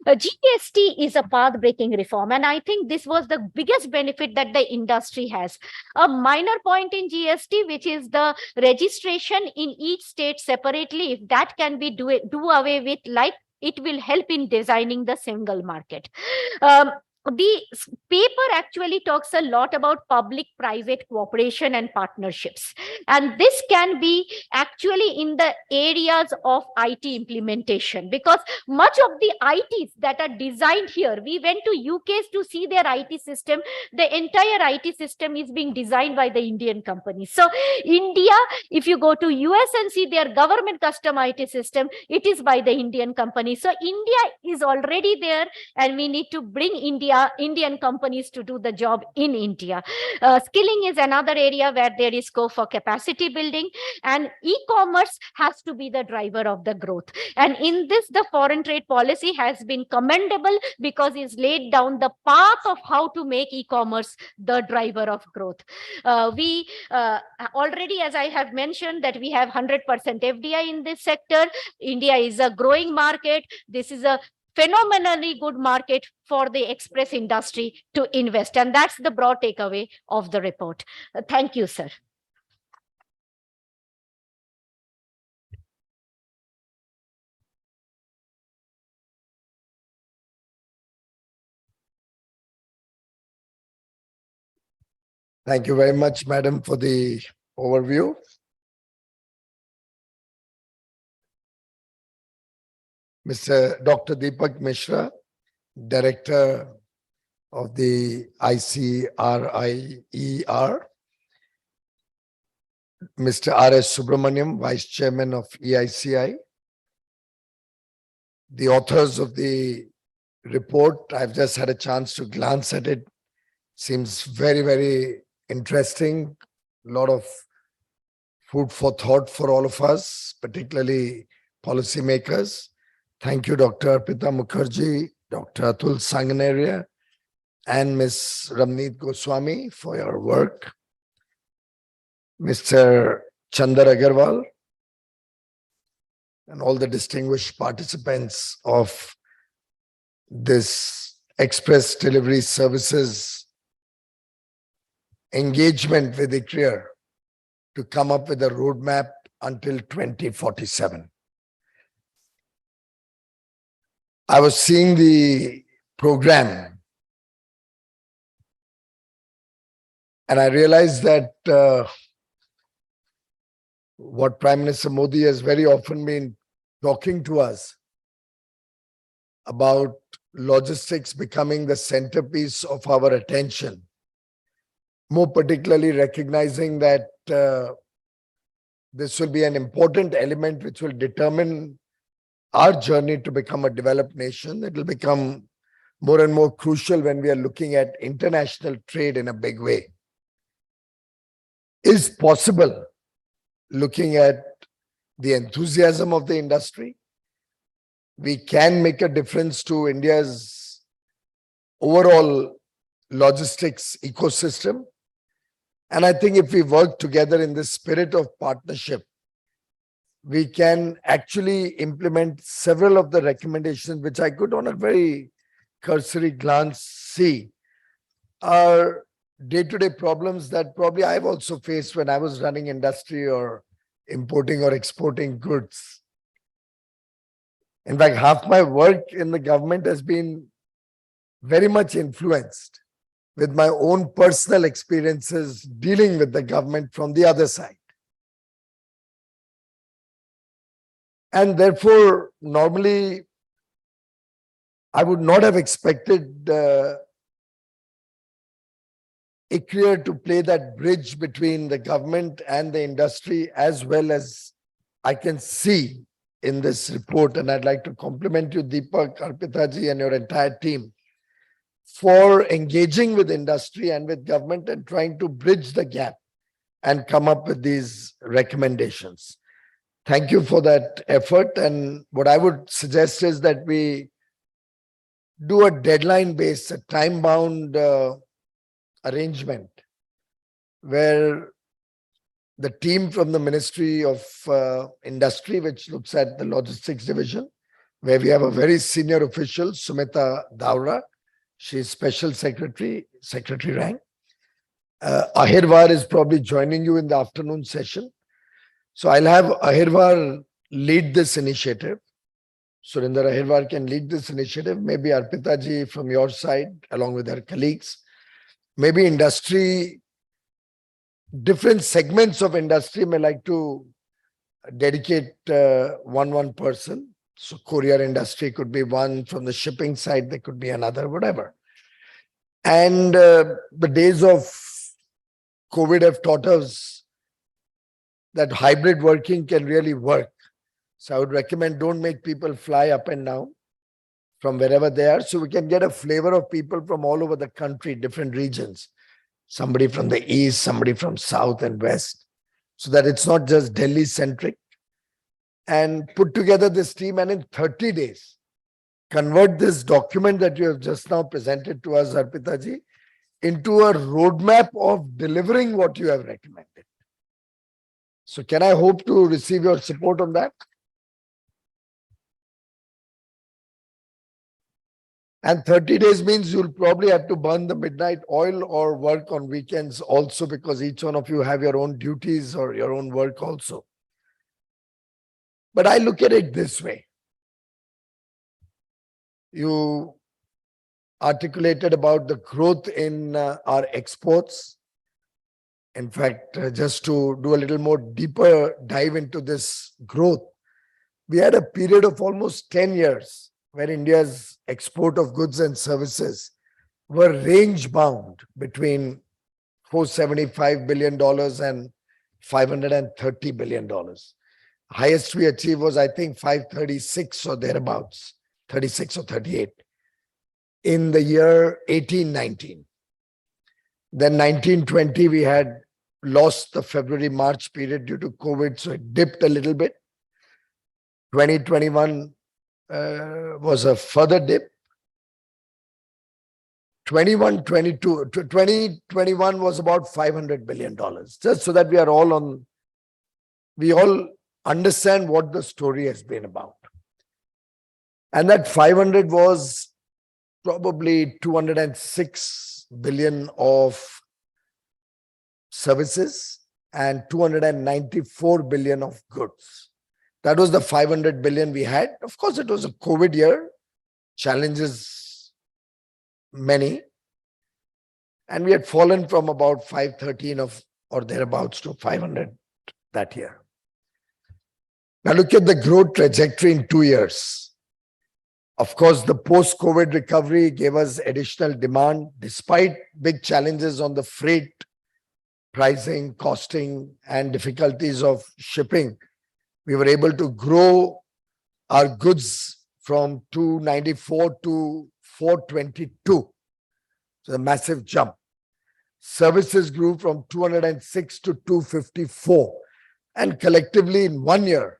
GST is a path-breaking reform, and I think this was the biggest benefit that the industry has. A minor point in GST, which is the registration in each state separately, if that can be do away with, like, it will help in designing the single market. The paper actually talks a lot about public-private cooperation and partnerships. And this can be actually in the areas of IT implementation, because much of the ITs that are designed here, we went to UK to see their IT system. The entire IT system is being designed by the Indian companies. So India, if you go to US and see their government custom IT system, it is by the Indian company. So India is already there, and we need to bring India Indian companies to do the job in India. Skilling is another area where there is scope for capacity building, and e-commerce has to be the driver of the growth. And in this, the foreign trade policy has been commendable because it's laid down the path of how to make e-commerce the driver of growth. We already, as I have mentioned, that we have 100% FDI in this sector. India is a growing market. This is a phenomenally good market for the express industry to invest. And that's the broad takeaway of the report. Thank you, sir. Thank you very much, Madam, for the overview. Mr. Dr. Deepak Mishra, Director of the ICRIER. Mr. R.S. Subramanian, Vice Chairman of EICI. The authors of the report, I've just had a chance to glance at it. Seems very, very interesting. A lot of food for thought for all of us, particularly policymakers. Thank you, Dr. Arpita Mukherjee, Dr. Atul Sanganeria, and Ms. Ramneet Goswami for your work. Mr. Chandar Agarwal, and all the distinguished participants of this express delivery services engagement with ICRIER to come up with a roadmap until 2047. I was seeing the program and I realized that what Prime Minister Modi has very often been talking to us about logistics becoming the centerpiece of our attention, more particularly recognizing that this will be an important element which will determine our journey to become a developed nation. It will become more and more crucial when we are looking at international trade in a big way. Is possible looking at the enthusiasm of the industry. We can make a difference to India's overall logistics ecosystem. And I think if we work together in this spirit of partnership, we can actually implement several of the recommendations, which I could on a very cursory glance see are day-to-day problems that probably I've also faced when I was running industry or importing or exporting goods. In fact, half my work in the government has been very much influenced with my own personal experiences dealing with the government from the other side. And therefore, normally, I would not have expected ICRIER to play that bridge between the government and the industry, as well as I can see in this report. And I'd like to compliment you, Deepak, Arpita ji, and your entire team for engaging with industry and with government and trying to bridge the gap and come up with these recommendations. Thank you for that effort. And what I would suggest is that we do a deadline-based, a time-bound arrangement where the team from the Ministry of Industry, which looks at the logistics division, where we have a very senior official, Sumita Daura. She's special secretary rank. Ahirwar is probably joining you in the afternoon session. So I'll have Ahirwar lead this initiative. Surinder Ahirwar can lead this initiative. Maybe Arpita ji from your side, along with her colleagues. Maybe industry, different segments of industry may like to dedicate one person. So courier industry could be one, from the shipping side, there could be another, whatever. And the days of COVID have taught us that hybrid working can really work. So I would recommend don't make people fly up and down. from wherever they are, so we can get a flavor of people from all over the country, different regions. Somebody from the east, somebody from south and west, so that it's not just Delhi centric. And put together this team, and in 30 days, convert this document that you have just now presented to us, Arpita ji, into a roadmap of delivering what you have recommended. So can I hope to receive your support on that? And 30 days means you'll probably have to burn the midnight oil or work on weekends also, because each one of you have your own duties or your own work also. But I look at it this way. You articulated about the growth in our exports. In fact, just to do a little more deeper dive into this growth, we had a period of almost 10 years where India's export of goods and services were range bound between $475 billion and $530 billion. Highest we achieved was, I think, 536 or thereabouts, 36 or 38 in the year 18-19. Then 19-20, we had lost the February-March period due to COVID, so it dipped a little bit. 2021 was a further dip. 2021 was about $500 billion. Just so that we all understand what the story has been about. And that 500 was probably 206 billion of services and 294 billion of goods. That was the 500 billion we had. Of course, it was a COVID year, challenges many. And we had fallen from about 513 or thereabouts to 500 that year. Now look at the growth trajectory in 2 years. Of course, the post-COVID recovery gave us additional demand despite big challenges on the freight, pricing, costing, and difficulties of shipping. We were able to grow our goods from 294 to 422. So a massive jump. Services grew from 206 to 254. And collectively in 1 year,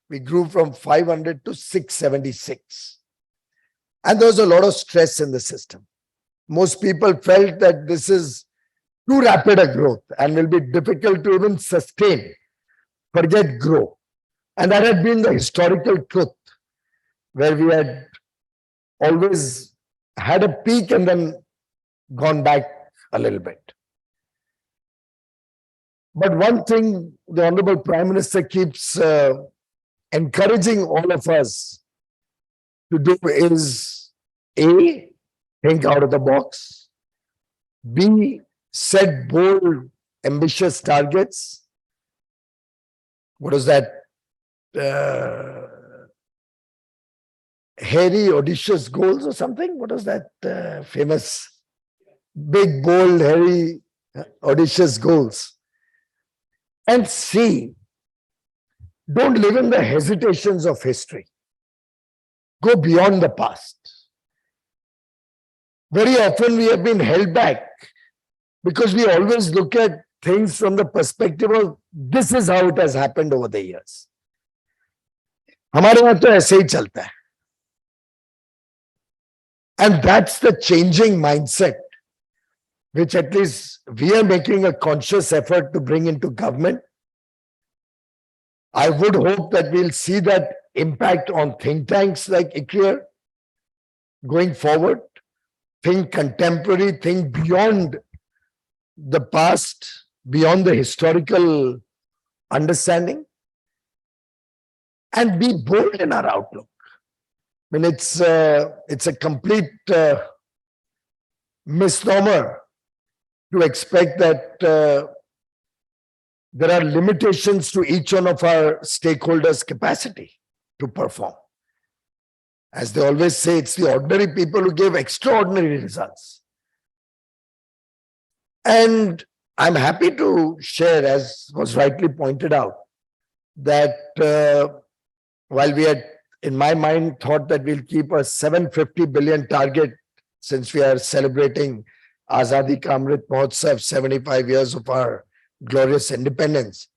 we grew from 500 to 676. And there was a lot of stress in the system. Most people felt that this is too rapid a growth and will be difficult to even sustain, forget grow. And that had been the historical truth, where we had always had a peak and then gone back a little bit. But one thing the Honorable Prime Minister keeps encouraging all of us to do is A, think out of the box, B, set bold, ambitious targets. What is that? Hairy, audacious goals or something? What is that famous? Big, bold, hairy, audacious goals. And C, don't live in the hesitations of history. Go beyond the past. Very often we have been held back because we always look at things from the perspective of this is how it has happened over the years. हमारे यहाँ तो ऐसे ही चलता है. And that's the changing mindset, which at least we are making a conscious effort to bring into government. I would hope that we'll see that impact on think tanks like ICRIER going forward. Think contemporary, think beyond the past, beyond the historical understanding, and be bold in our outlook. I mean, it's a complete misnomer to expect that there are limitations to each one of our stakeholders' capacity to perform. As they always say, it's the ordinary people who give extraordinary results. And I'm happy to share, as was rightly pointed out, that while we had in my mind, thought that we'll keep a 750 billion target since we are celebrating Azadi Ka Amrit Mahotsav, 75 years of our glorious independence.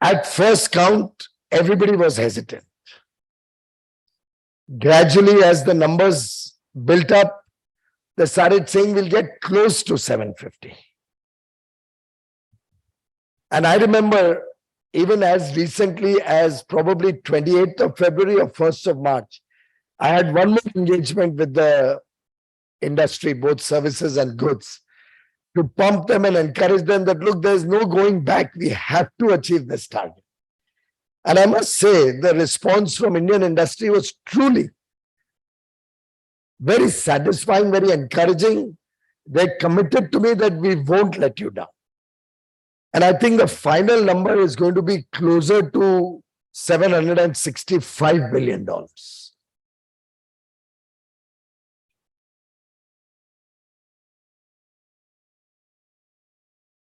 At first count, everybody was hesitant. Gradually, as the numbers built up, they started saying we'll get close to 750. And I remember even as recently as probably 28th of February or 1st of March, I had one more engagement with the industry, both services and goods, to pump them and encourage them that, look, there's no going back. We have to achieve this target. And I must say, the response from Indian industry was truly very satisfying, very encouraging. They committed to me that we won't let you down. And I think the final number is going to be closer to $765 billion.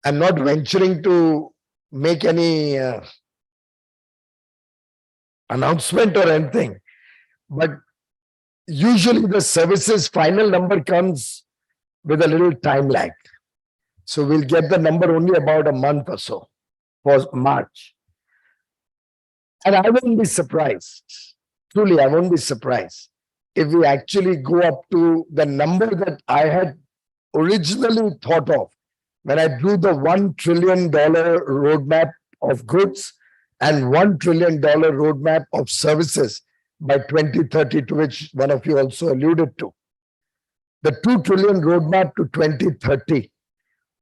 I'm not venturing to make any announcement or anything, but usually the services final number comes with a little time lag. So we'll get the number only about a month or so for March. And I won't be surprised, truly I won't be surprised if we actually go up to the number that I had originally thought of when I drew the $1 trillion roadmap of goods and $1 trillion roadmap of services by 2030, to which one of you also alluded to. The 2 trillion roadmap to 2030.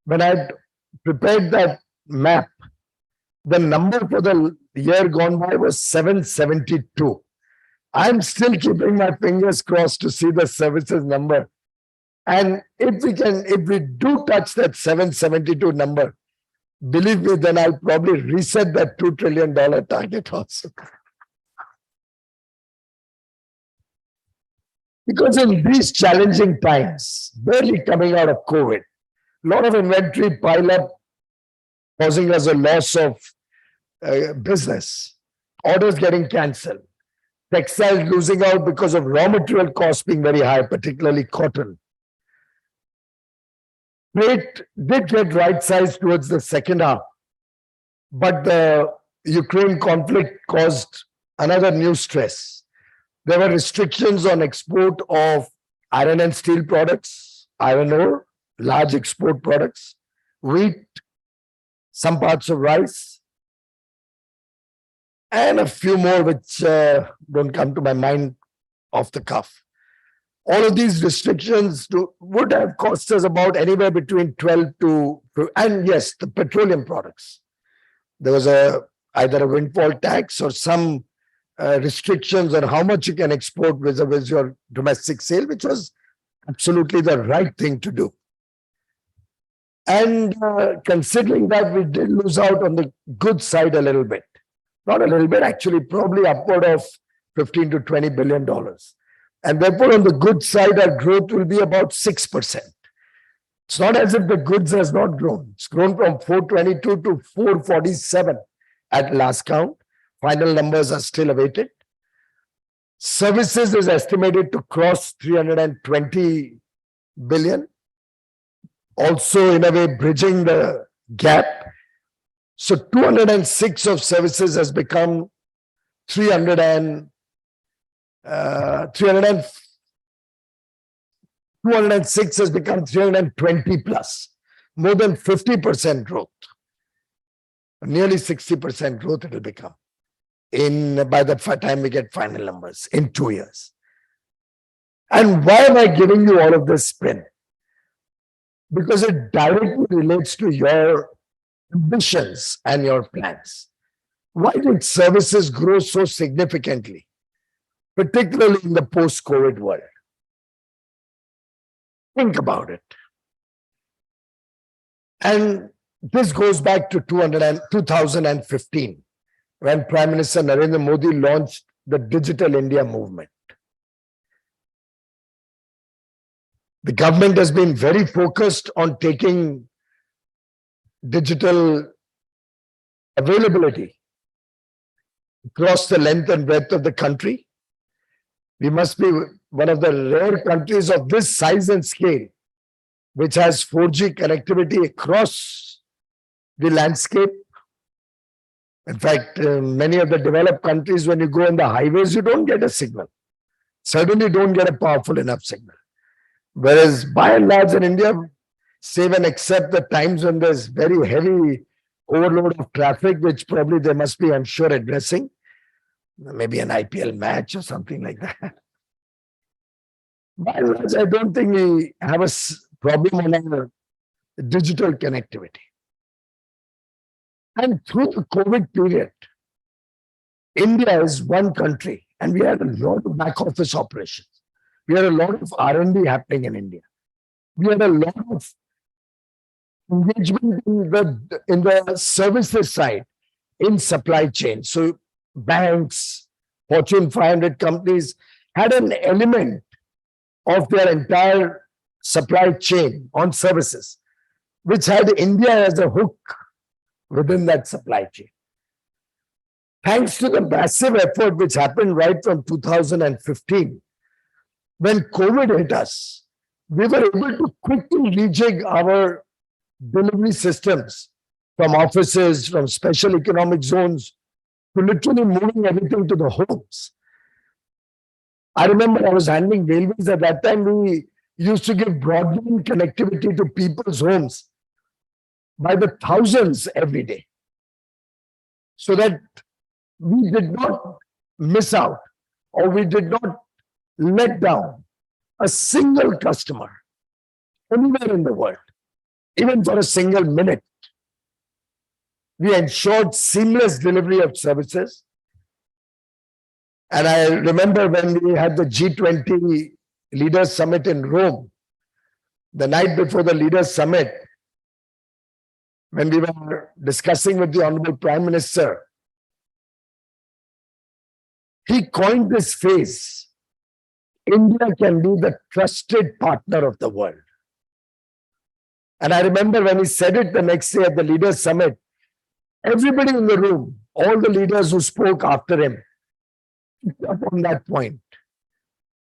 When I prepared that map, the number for the year gone by was 772. I'm still keeping my fingers crossed to see the services number. And if we do touch that 772 number, believe me, then I'll probably reset that $2 trillion target also. Because in these challenging times, barely coming out of COVID, a lot of inventory pile up, causing us a loss of business, orders getting cancelled, textiles losing out because of raw material costs being very high, particularly cotton. Freight did get right-sized towards the second half, but the Ukraine conflict caused another new stress. There were restrictions on export of iron and steel products, iron ore, large export products, wheat, some parts of rice, and a few more which don't come to my mind off the cuff. All of these restrictions would have cost us about anywhere between 12 to, and yes, the petroleum products. There was either a windfall tax or some restrictions on how much you can export vis-a-vis your domestic sale, which was absolutely the right thing to do. And considering that, we did lose out on the good side a little bit. Not a little bit, actually, probably upward of $15 to $20 billion. And therefore, on the good side, our growth will be about 6%. It's not as if the goods has not grown. It's grown from 422 to 447 at last count. Final numbers are still awaited. Services is estimated to cross 320 billion. Also, in a way, bridging the gap. So 206 of services has become 206 has become 320 plus. More than 50% growth. Nearly 60% growth it will become by the time we get final numbers in 2 years. And why am I giving you all of this spin? Because it directly relates to your ambitions and your plans. Why did services grow so significantly, particularly in the post-COVID world? Think about it. And this goes back to 2015, when Prime Minister Narendra Modi launched the Digital India movement. The government has been very focused on taking digital availability across the length and breadth of the country. We must be one of the rare countries of this size and scale which has 4G connectivity across the landscape. In fact, many of the developed countries, when you go on the highways, you don't get a signal. Certainly don't get a powerful enough signal. Whereas by and large in India, save and except the times when there's very heavy overload of traffic, which probably they must be, I'm sure, addressing, maybe an IPL match or something like that. By and large, I don't think we have a problem on our digital connectivity. And through the COVID period, India is one country and we had a lot of back office operations. We had a lot of R&D happening in India. We had a lot of engagement in the services side, in supply chain. So banks, Fortune 500 companies had an element of their entire supply chain on services, which had India as a hook within that supply chain. Thanks to the massive effort which happened right from 2015, when COVID hit us, we were able to quickly rejig our delivery systems from offices, from special economic zones, to literally moving everything to the homes. I remember I was handling railways at that time. We used to give broadband connectivity to people's homes by the thousands every day, so that we did not miss out or we did not let down a single customer anywhere in the world, even for a single minute. We ensured seamless delivery of services. And I remember when we had the G20 Leaders Summit in Rome, the night before the Leaders Summit, when we were discussing with the Honorable Prime Minister, he coined this phrase, India can be the trusted partner of the world. And I remember when he said it the next day at the Leaders Summit, everybody in the room, all the leaders who spoke after him, picked up on that point,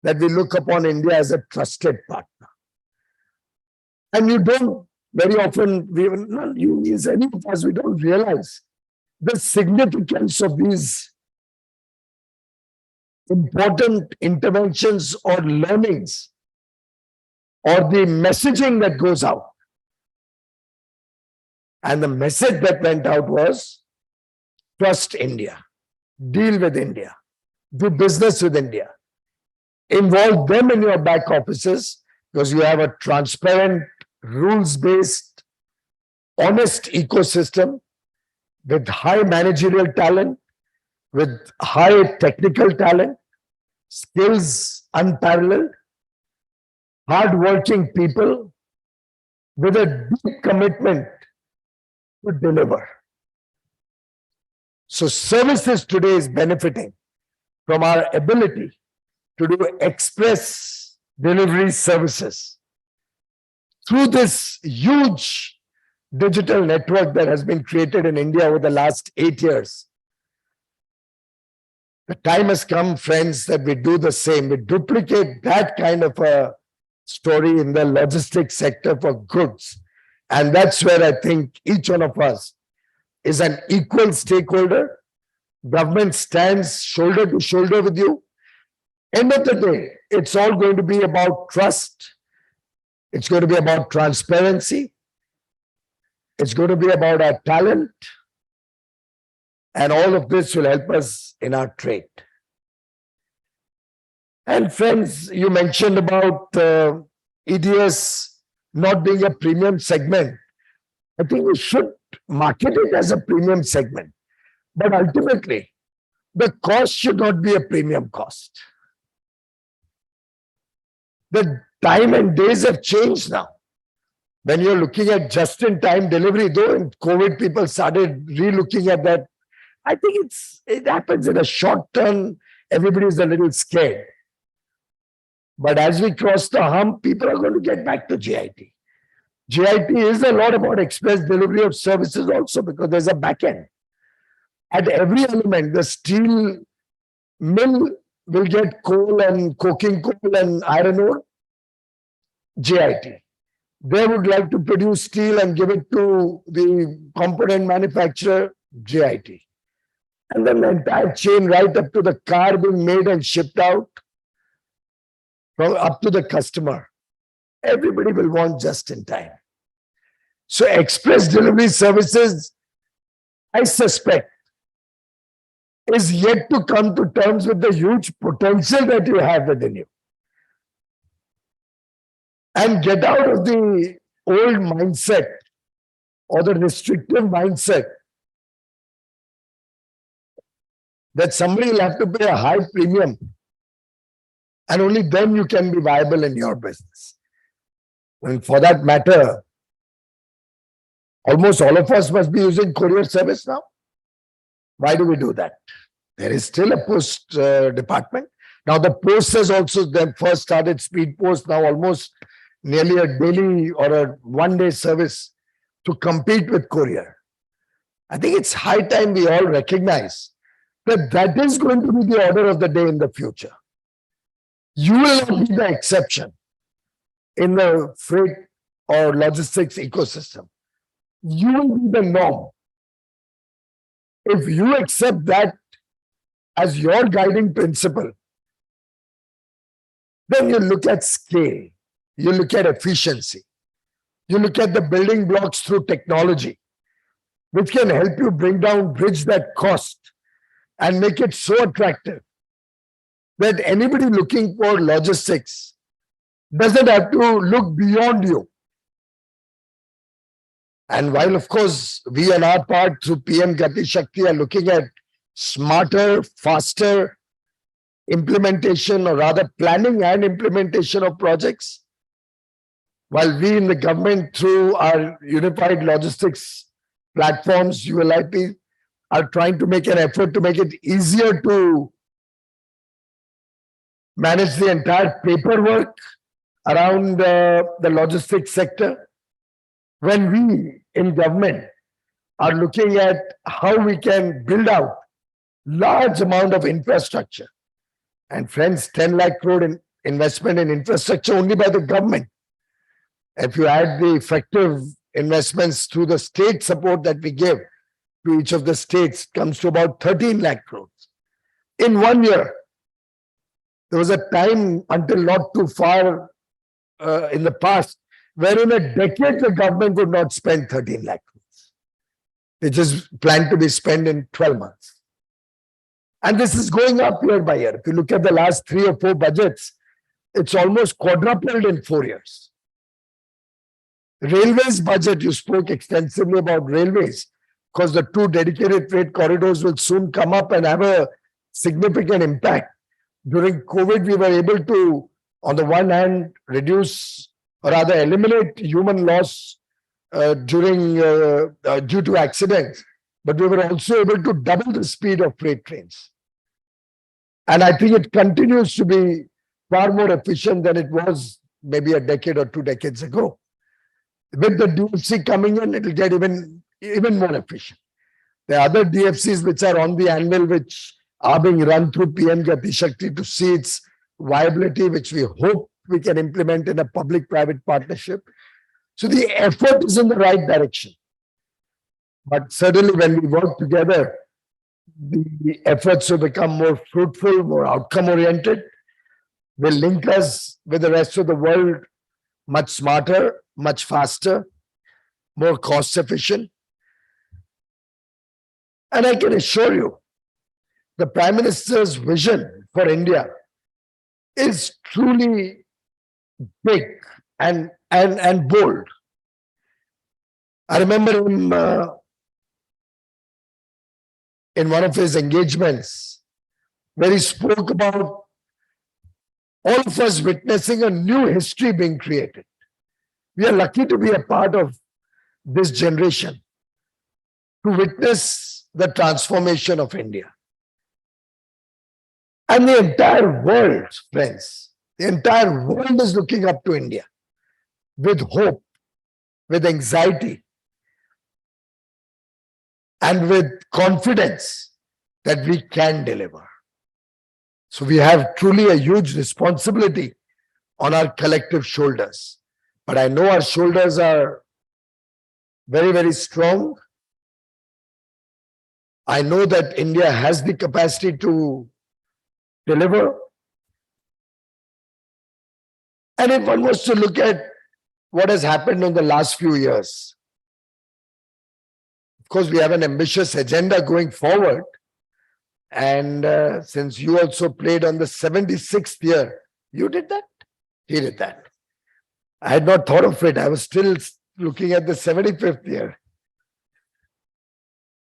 that we look upon India as a trusted partner. And you don't, very often, not you, any of us, we don't realize the significance of these important interventions or learnings or the messaging that goes out. And the message that went out was, trust India, deal with India, do business with India, involve them in your back offices because you have a transparent, rules-based, honest ecosystem with high managerial talent, with high technical talent, skills unparalleled, hard-working people with a deep commitment to deliver. So services today is benefiting from our ability to do express delivery services through this huge digital network that has been created in India over the last 8 years. The time has come, friends, that we do the same. We duplicate that kind of a story in the logistics sector for goods. And that's where I think each one of us is an equal stakeholder. Government stands shoulder to shoulder with you. End of the day, it's all going to be about trust. It's going to be about transparency. It's going to be about our talent. And all of this will help us in our trade. And friends, you mentioned about EDS not being a premium segment. I think we should market it as a premium segment. But ultimately, the cost should not be a premium cost. The time and days have changed now. When you're looking at just-in-time delivery, though in COVID people started re-looking at that, I think it happens in a short term, everybody's a little scared. But as we cross the hump, people are going to get back to GIT. GIT is a lot about express delivery of services also because there's a back end. At every element, the steel mill will get coal and coking coal and iron ore, JIT. They would like to produce steel and give it to the component manufacturer, JIT. And then the entire chain right up to the car being made and shipped out, from up to the customer. Everybody will want just in time. So express delivery services, I suspect, is yet to come to terms with the huge potential that you have within you. And get out of the old mindset or the restrictive mindset that somebody will have to pay a high premium and only then you can be viable in your business. And for that matter, almost all of us must be using courier service now. Why do we do that? There is still a post department. Now the post has also then first started speed post, now almost nearly a daily or a one-day service to compete with courier. I think it's high time we all recognize that that is going to be the order of the day in the future. You will not be the exception in the freight or logistics ecosystem. You will be the norm. If you accept that as your guiding principle, then you look at scale, you look at efficiency, you look at the building blocks through technology, which can help you bridge that cost and make it so attractive that anybody looking for logistics doesn't have to look beyond you. And while, of course, we on our part through PM Gati Shakti are looking at smarter, faster implementation, or rather planning and implementation of projects, while we in the government through our unified logistics platforms, ULIP, are trying to make an effort to make it easier to manage the entire paperwork around the logistics sector. When we in government are looking at how we can build out large amount of infrastructure, and friends, 10 lakh crore in investment in infrastructure only by the government. If you add the effective investments through the state support that we give to each of the states, comes to about 13 lakh crores. In 1 year, there was a time until not too far in the past, where in a decade the government would not spend 13 lakh crores, which is planned to be spent in 12 months. And this is going up year by year. If you look at the last 3 or 4 budgets, it's almost quadrupled in 4 years. Railways budget, you spoke extensively about railways, because the 2 dedicated freight corridors will soon come up and have a significant impact. During COVID, we were able to, on the one hand, reduce or rather eliminate human loss due to accidents, but we were also able to double the speed of freight trains. And I think it continues to be far more efficient than it was maybe a decade or 2 decades ago. With the DFC coming in, it will get even more efficient. There are other DFCs which are on the anvil, which are being run through PM Gati Shakti to see its viability, which we hope we can implement in a public-private partnership. So the effort is in the right direction. But certainly when we work together, the efforts will become more fruitful, more outcome-oriented, will link us with the rest of the world much smarter, much faster, more cost-efficient. And I can assure you, the Prime Minister's vision for India is truly big and bold. I remember him in one of his engagements where he spoke about all of us witnessing a new history being created. We are lucky to be a part of this generation, to witness the transformation of India. And the entire world, friends, the entire world is looking up to India with hope, with anxiety. and with confidence that we can deliver. So we have truly a huge responsibility on our collective shoulders. But I know our shoulders are very, very strong. I know that India has the capacity to deliver. And if one was to look at what has happened in the last few years, of course, we have an ambitious agenda going forward. And since you also played on the 76th year, you did that? He did that. I had not thought of it. I was still looking at the 75th year.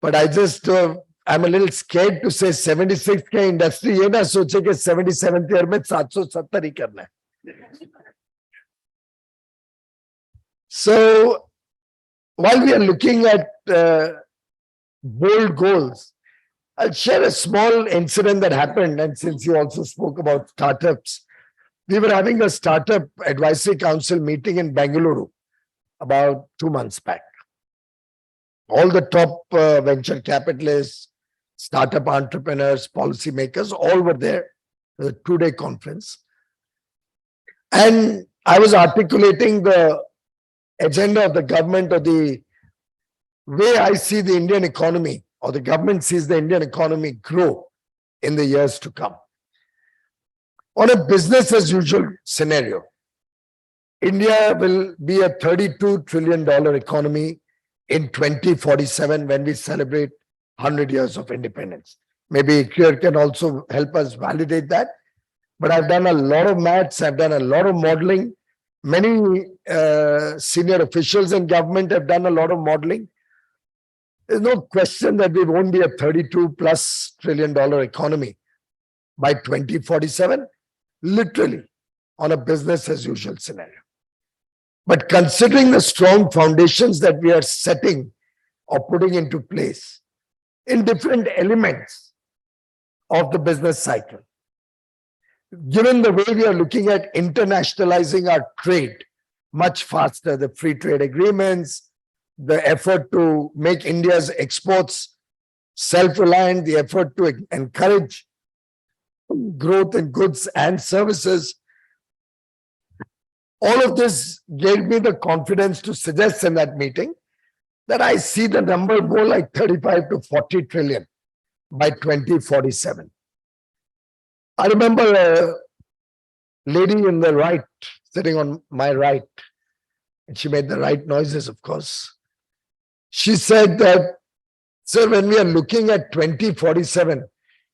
But I just, I'm a little scared to say 76th ka industry ye na soche ke 77th year mein 770 hi karna hai. So while we are looking at bold goals, I'll share a small incident that happened. And since you also spoke about startups, we were having a startup advisory council meeting in Bengaluru about 2 months back. All the top venture capitalists, startup entrepreneurs, policymakers, all were there. It was a 2-day conference. And I was articulating the agenda of the government, or the way I see the Indian economy, or the government sees the Indian economy grow in the years to come. On a business as usual scenario, India will be a $32 trillion economy in 2047 when we celebrate 100 years of independence. Maybe ICRIER can also help us validate that. But I've done a lot of maths, I've done a lot of modeling. Many senior officials in government have done a lot of modeling. There's no question that we won't be a $32+ trillion economy by 2047, literally on a business as usual scenario. But considering the strong foundations that we are setting or putting into place in different elements of the business cycle, given the way we are looking at internationalizing our trade much faster, the free trade agreements, the effort to make India's exports self-reliant, the effort to encourage growth in goods and services, all of this gave me the confidence to suggest in that meeting that I see the number more like 35 to 40 trillion by 2047. I remember a lady in the right, sitting on my right, and she made the right noises, of course. She said that, sir, when we are looking at 2047,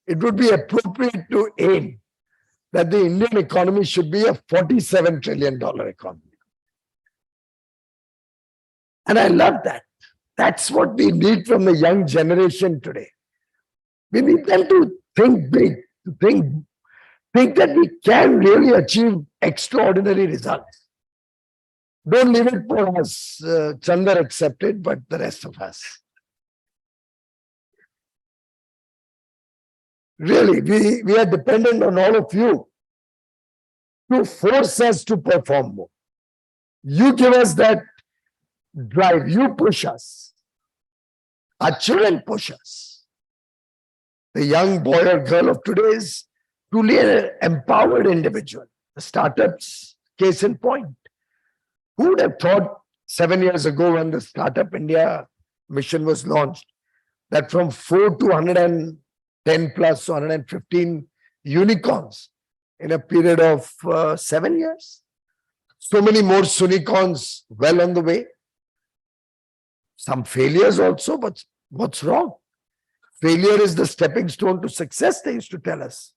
it would be appropriate to aim that the Indian economy should be a $47 trillion economy. And I love that. That's what we need from the young generation today. We need them to think big, to think that we can really achieve extraordinary results. Don't leave it for us, Chandar accepted, but the rest of us. Really, we are dependent on all of you to force us to perform more. You give us that drive, you push us. Our children push us. The young boy or girl of today is truly an empowered individual. The startups, case in point. Who would have thought 7 years ago when the Startup India mission was launched that from 4 to 110 plus 115 unicorns in a period of 7 years? So many more unicorns well on the way. Some failures also, but what's wrong? Failure is the stepping stone to success, they used to tell us.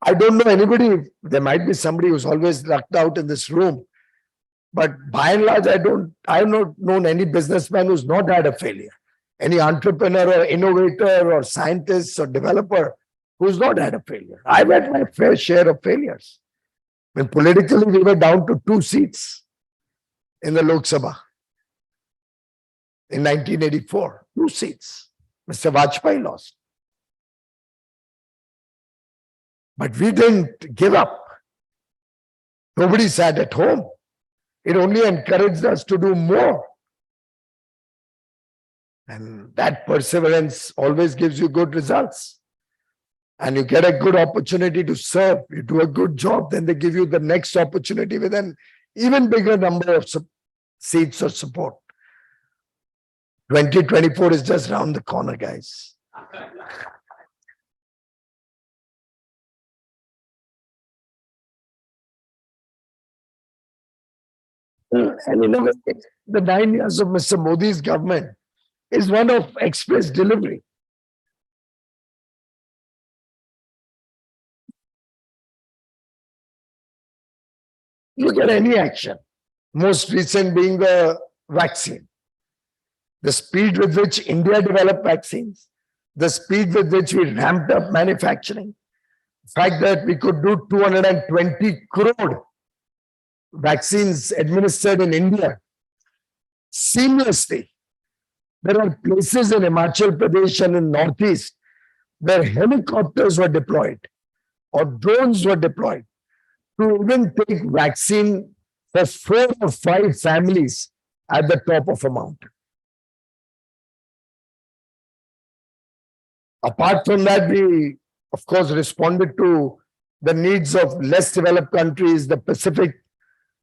I don't know anybody, there might be somebody who's always lucked out in this room, but by and large, I have not known any businessman who's not had a failure. Any entrepreneur or innovator or scientist or developer who's not had a failure. I've had my fair share of failures. When politically we were down to 2 seats in the Lok Sabha in 1984, 2 seats. Mr. Vajpayee lost. But we didn't give up. Nobody sat at home. It only encouraged us to do more. And that perseverance always gives you good results. And you get a good opportunity to serve, you do a good job, then they give you the next opportunity with an even bigger number of seats or support. 2024 is just round the corner, guys. And in a way, the 9 years of Mr. Modi's government is one of express delivery. Look at any action, most recent being the vaccine. The speed with which India developed vaccines, the speed with which we ramped up manufacturing, the fact that we could do 220 crore vaccines administered in India seamlessly. There are places in Himachal Pradesh and in Northeast where helicopters were deployed or drones were deployed to even take vaccine for 4 or 5 families at the top of a mountain. Apart from that, we, of course, responded to the needs of less developed countries, the Pacific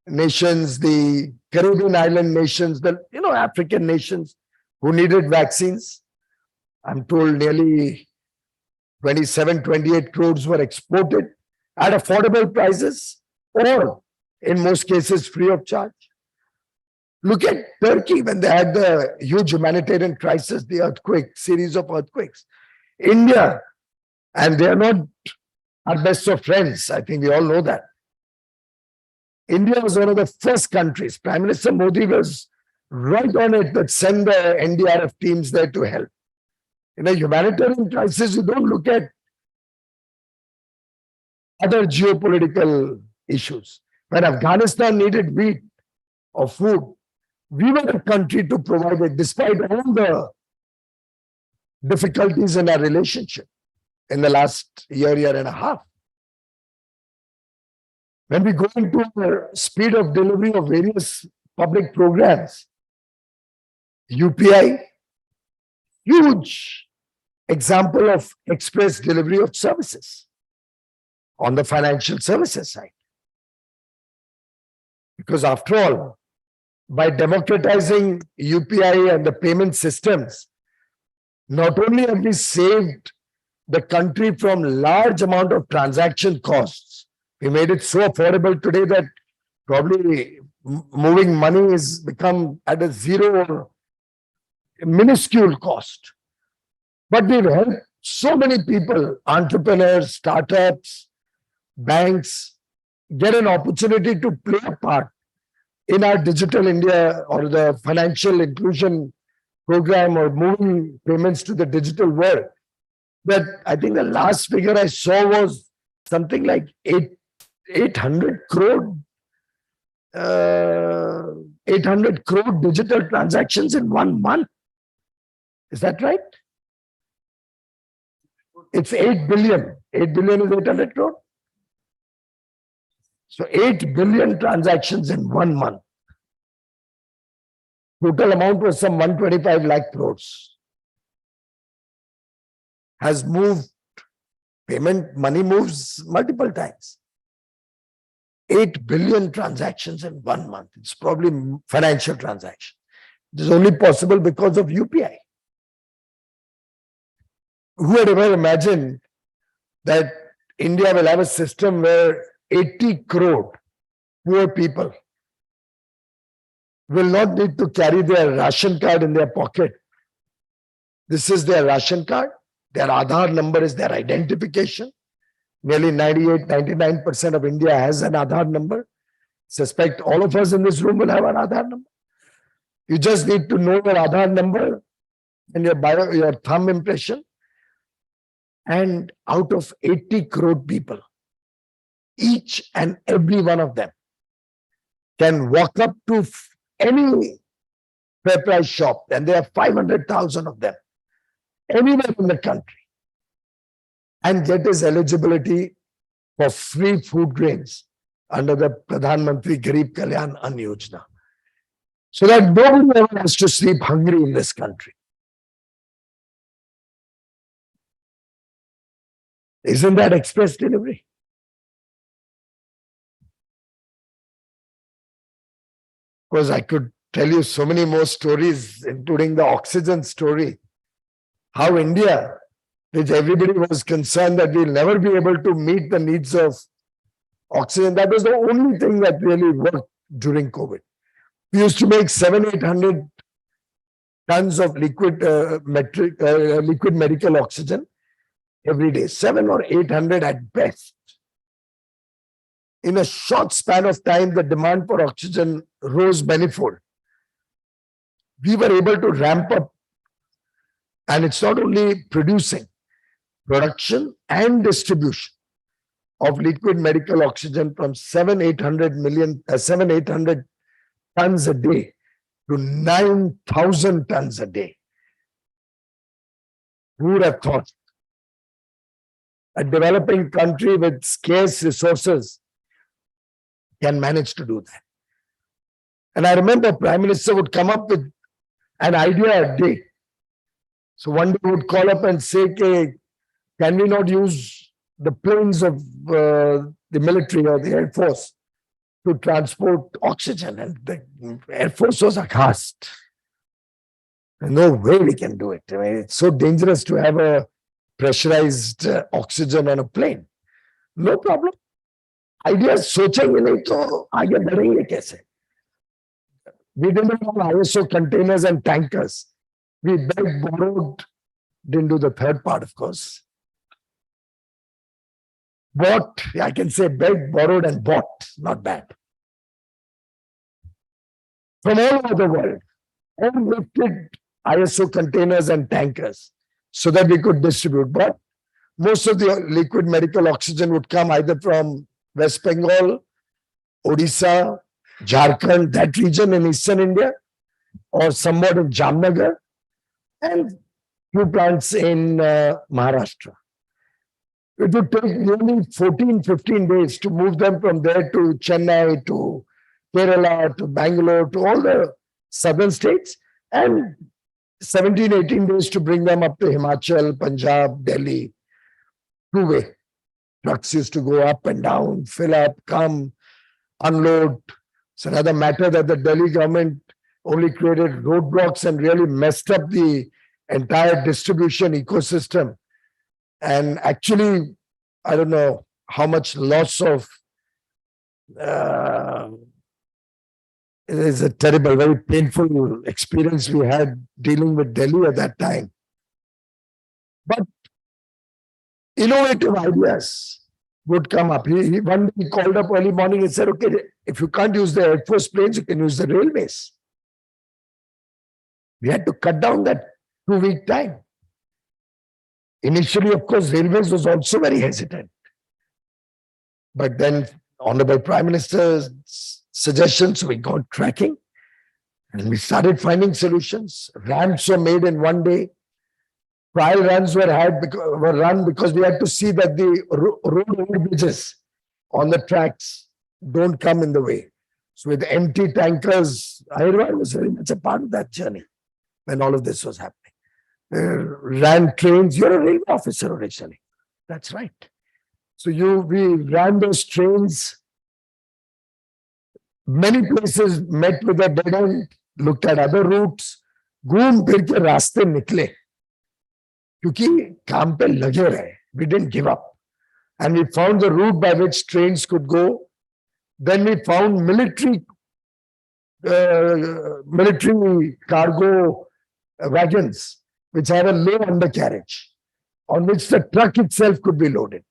nations, the Caribbean island nations, the African nations who needed vaccines. I'm told nearly 27, 28 crores were exported at affordable prices or in most cases free of charge. Look at Turkey when they had the huge humanitarian crisis, the earthquake, series of earthquakes. India, and they are not our best of friends. I think we all know that. India was one of the first countries. Prime Minister Modi was right on it that send the NDRF teams there to help. In a humanitarian crisis, you don't look at other geopolitical issues. When Afghanistan needed wheat or food, we were the country to provide it despite all the difficulties in our relationship in the last year and a half. When we go into the speed of delivery of various public programs, UPI, huge example of express delivery of services on the financial services side. Because after all, by democratizing UPI and the payment systems, not only have we saved the country from large amount of transaction costs, we made it so affordable today that probably moving money has become at a zero or minuscule cost. But we've helped so many people, entrepreneurs, startups, banks, get an opportunity to play a part in our digital India or the financial inclusion program or moving payments to the digital world. But I think the last figure I saw was something like 800 crore 800 crore digital transactions in 1 month. Is that right? It's 8 billion. 8 billion is 800 crore. So 8 billion transactions in 1 month. Total amount was some 125 lakh crores. Has moved, payment money moves multiple times. 8 billion transactions in 1 month. It's probably financial transaction. This is only possible because of UPI. Who had ever imagined that India will have a system where 80 crore poor people will not need to carry their ration card in their pocket. This is their ration card. Their Aadhaar number is their identification. Nearly 98-99% of India has an Aadhaar number. Suspect all of us in this room will have an Aadhaar number. You just need to know your Aadhaar number and your thumb impression. And out of 80 crore people, each and every one of them can walk up to any fair price shop, and there are 500,000 of them anywhere in the country, and get his eligibility for free food grains under the Pradhan Mantri Garib Kalyan Ann Yojana. So that nobody ever has to sleep hungry in this country. Isn't that express delivery? Because I could tell you so many more stories, including the oxygen story. How India, which everybody was concerned that we'll never be able to meet the needs of oxygen. That was the only thing that really worked during COVID. We used to make 700-800 tons of liquid medical oxygen every day, 700 or 800 at best. In a short span of time, the demand for oxygen rose manifold. We were able to ramp up, and it's not only producing, production and distribution of liquid medical oxygen from 700-800 tons a day to 9,000 tons a day. Who would have thought a developing country with scarce resources can manage to do that? And I remember Prime Minister would come up with an idea a day. So one day he would call up and say, okay, can we not use the planes of the military or the Air Force to transport oxygen? And the Air Force was aghast. No way we can do it. I mean, it's so dangerous to have a pressurized oxygen on a plane. No problem. Ideas सोचेंगे नहीं तो आगे बढ़ेंगे कैसे? We didn't have ISO containers and tankers. We begged, borrowed, didn't do the third part, of course. Bought, I can say begged, borrowed, and bought. Not bad. From all over the world, all lifted ISO containers and tankers so that we could distribute. But most of the liquid medical oxygen would come either from West Bengal, Odisha, Jharkhand, that region in eastern India, or somewhat of Jamnagar, and few plants in Maharashtra. It would take nearly 14-15 days to move them from there to Chennai, to Kerala, to Bangalore, to all the southern states, and 17-18 days to bring them up to Himachal, Punjab, Delhi. Two-way. Trucks used to go up and down, fill up, come, unload. It's another matter that the Delhi government only created roadblocks and really messed up the entire distribution ecosystem. And actually, I don't know how much loss of, it is a terrible, very painful experience we had dealing with Delhi at that time. But innovative ideas would come up. One day he called up early morning and said, okay, if you can't use the Air Force planes, you can use the railways. We had to cut down that 2-week time. Initially, of course, railways was also very hesitant. But then Honorable Prime Minister's suggestions, we got tracking and we started finding solutions. Ramps were made in one day. Trial runs were run because we had to see that the road overbridges on the tracks don't come in the way. So with empty tankers, I was very much a part of that journey when all of this was happening. Ran trains. You're a railway officer originally. That's right. So we ran those trains. Many places met with a dead end, looked at other routes, घूम फिर के रास्ते निकले. क्योंकि काम पे लगे रहे. We didn't give up. And we found the route by which trains could go. Then we found military cargo wagons, which had a low undercarriage, on which the truck itself could be loaded.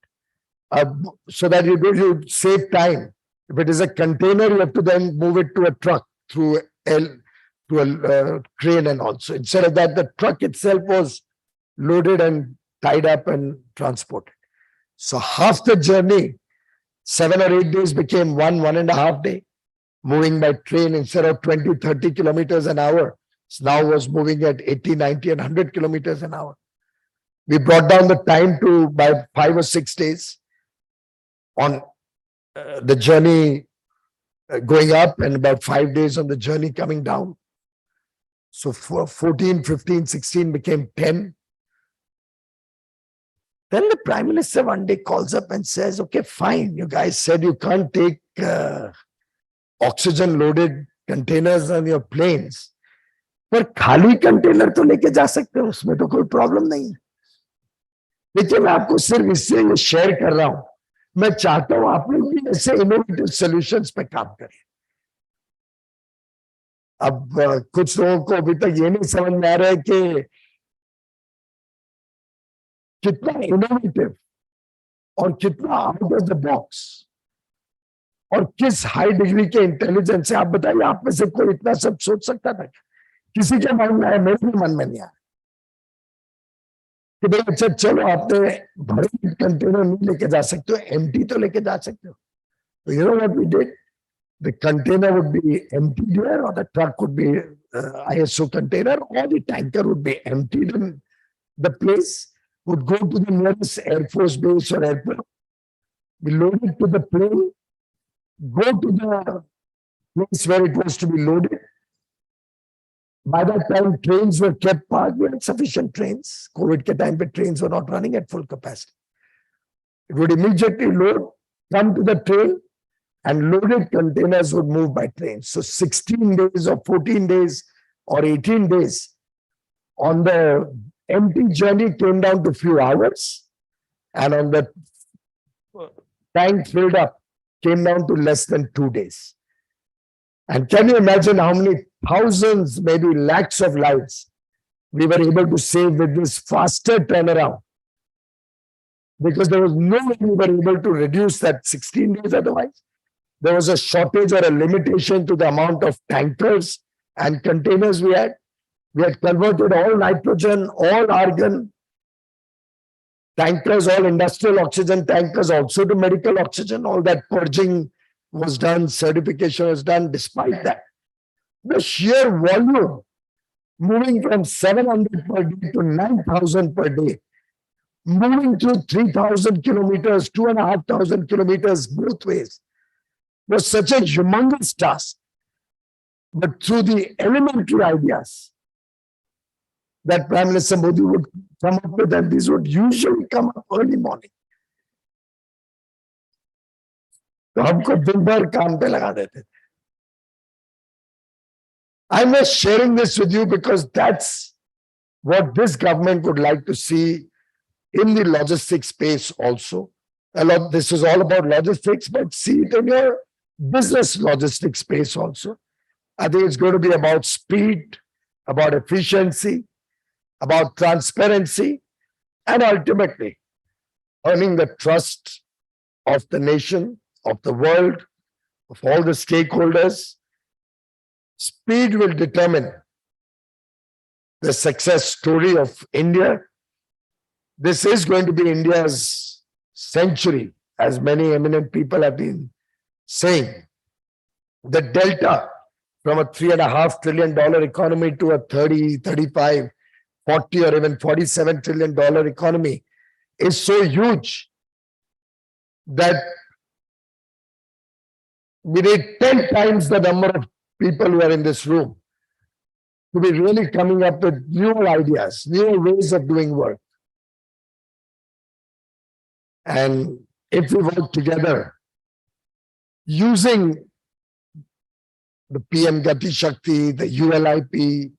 So that you save time. If it is a container, you have to then move it to a truck through a crane and also. Instead of that, the truck itself was loaded and tied up and transported. So half the journey, 7 or 8 days became 1.5 day, moving by train instead of 20-30 kilometers an hour. So now was moving at 80, 90 and 100 kilometers an hour. We brought down the time to by 5 or 6 days on the journey going up and about 5 days on the journey coming down. So 14, 15, 16 became 10. Then the Prime Minister one day calls up and says, okay, fine, you guys said you can't take oxygen-loaded containers on your planes. पर खाली container तो लेके जा सकते हो, उसमें तो कोई प्रॉब्लम नहीं है। देखिए, मैं आपको सिर्फ इससे ये शेयर कर रहा हूं, मैं चाहता हूं आप लोग भी ऐसे इनोवेटिव सॉल्यूशंस पे काम करें। अब कुछ लोगों को अभी तक ये नहीं समझ में आ रहा है कि कितना इनोवेटिव और कितना आउट ऑफ द बॉक्स और किस हाई डिग्री के इंटेलिजेंस से, आप बताइए, आप में से कोई इतना सब सोच सकता था? किसी के मन में आया, मेरे भी मन में नहीं आया कि भाई अच्छा चलो, आपने भरे कंटेनर नहीं लेके जा सकते हो, एम्प्टी तो लेके जा सकते हो। तो you know what we did, the container would be empty there, और the truck would be ISO container, or the tanker would be emptied in the place, would go to the nearest Air Force base or airport, be loaded to the plane, go to the place where it was to be loaded. By that time, trains were kept parked. We had sufficient trains. COVID ke time pe trains were not running at full capacity. It would immediately load, come to the train, and loaded containers would move by train. So 16 days or 14 days or 18 days on the empty journey came down to few hours, and on the tank filled up came down to less than 2 days. And can you imagine how many thousands, maybe lakhs of lives we were able to save with this faster turnaround? Because there was no way we were able to reduce that 16 days otherwise. There was a shortage or a limitation to the amount of tankers and containers we had. We had converted all nitrogen, all argon tankers, all industrial oxygen tankers also to medical oxygen. All that purging was done, certification was done. Despite that, the sheer volume moving from 700 per day to 9,000 per day, moving through 3,000 kilometers, 2,500 kilometers both ways, was such a humongous task. But through the elementary ideas that Prime Minister Modi would come up with, and these would usually come up early morning. तो हमको दिन भर काम पे लगा देते थे. I'm just sharing this with you because that's what this government would like to see in the logistics space also. This is all about logistics, but see it in your business logistics space also. I think it's going to be about speed, about efficiency, about transparency, and ultimately earning the trust of the nation, of the world, of all the stakeholders. Speed will determine the success story of India. This is going to be India's century, as many eminent people have been saying. The delta from a $3.5 trillion economy to a 30, 35, 40 or even $47 trillion economy is so huge that we need 10 times the number of people who are in this room to be really coming up with newer ideas, newer ways of doing work. And if we work together, using the PM Gati Shakti, the ULIP,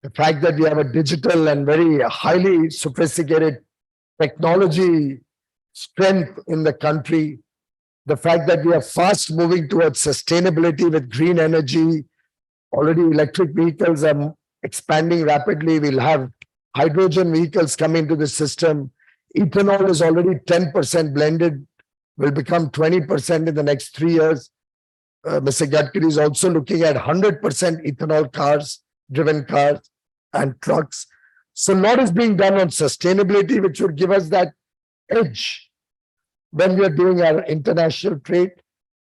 the fact that we have a digital and very highly sophisticated technology strength in the country, the fact that we are fast moving towards sustainability with green energy, already electric vehicles are expanding rapidly. We'll have hydrogen vehicles come into the system. Ethanol is already 10% blended, will become 20% in the next 3 years. Mr. Gadkari is also looking at 100% ethanol cars, driven cars and trucks. So a lot is being done on sustainability, which would give us that edge when we are doing our international trade.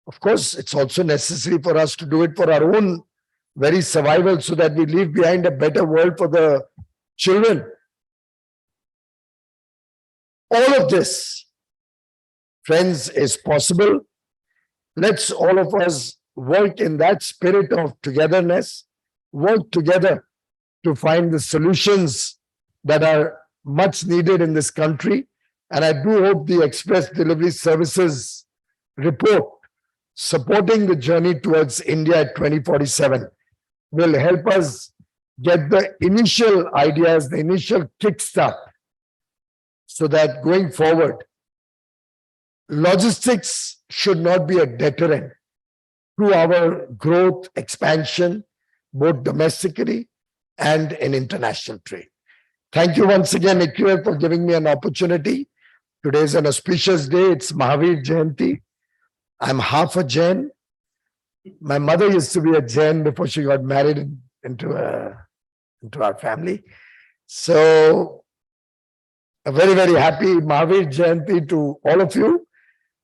Of course, it's also necessary for us to do it for our own very survival so that we leave behind a better world for the children. All of this, friends, is possible. Let's all of us work in that spirit of togetherness, work together to find the solutions that are much needed in this country. And I do hope the express delivery services report supporting the journey towards India at 2047 will help us get the initial ideas, the initial kickstart, so that going forward, logistics should not be a deterrent to our growth, expansion, both domestically and in international trade. Thank you once again, ICRIER, for giving me an opportunity. Today is an auspicious day. It's Mahavir Jayanti. I'm half a Jain. My mother used to be a Jain before she got married into our family. So, a very, very happy Mahavir Jayanti to all of you.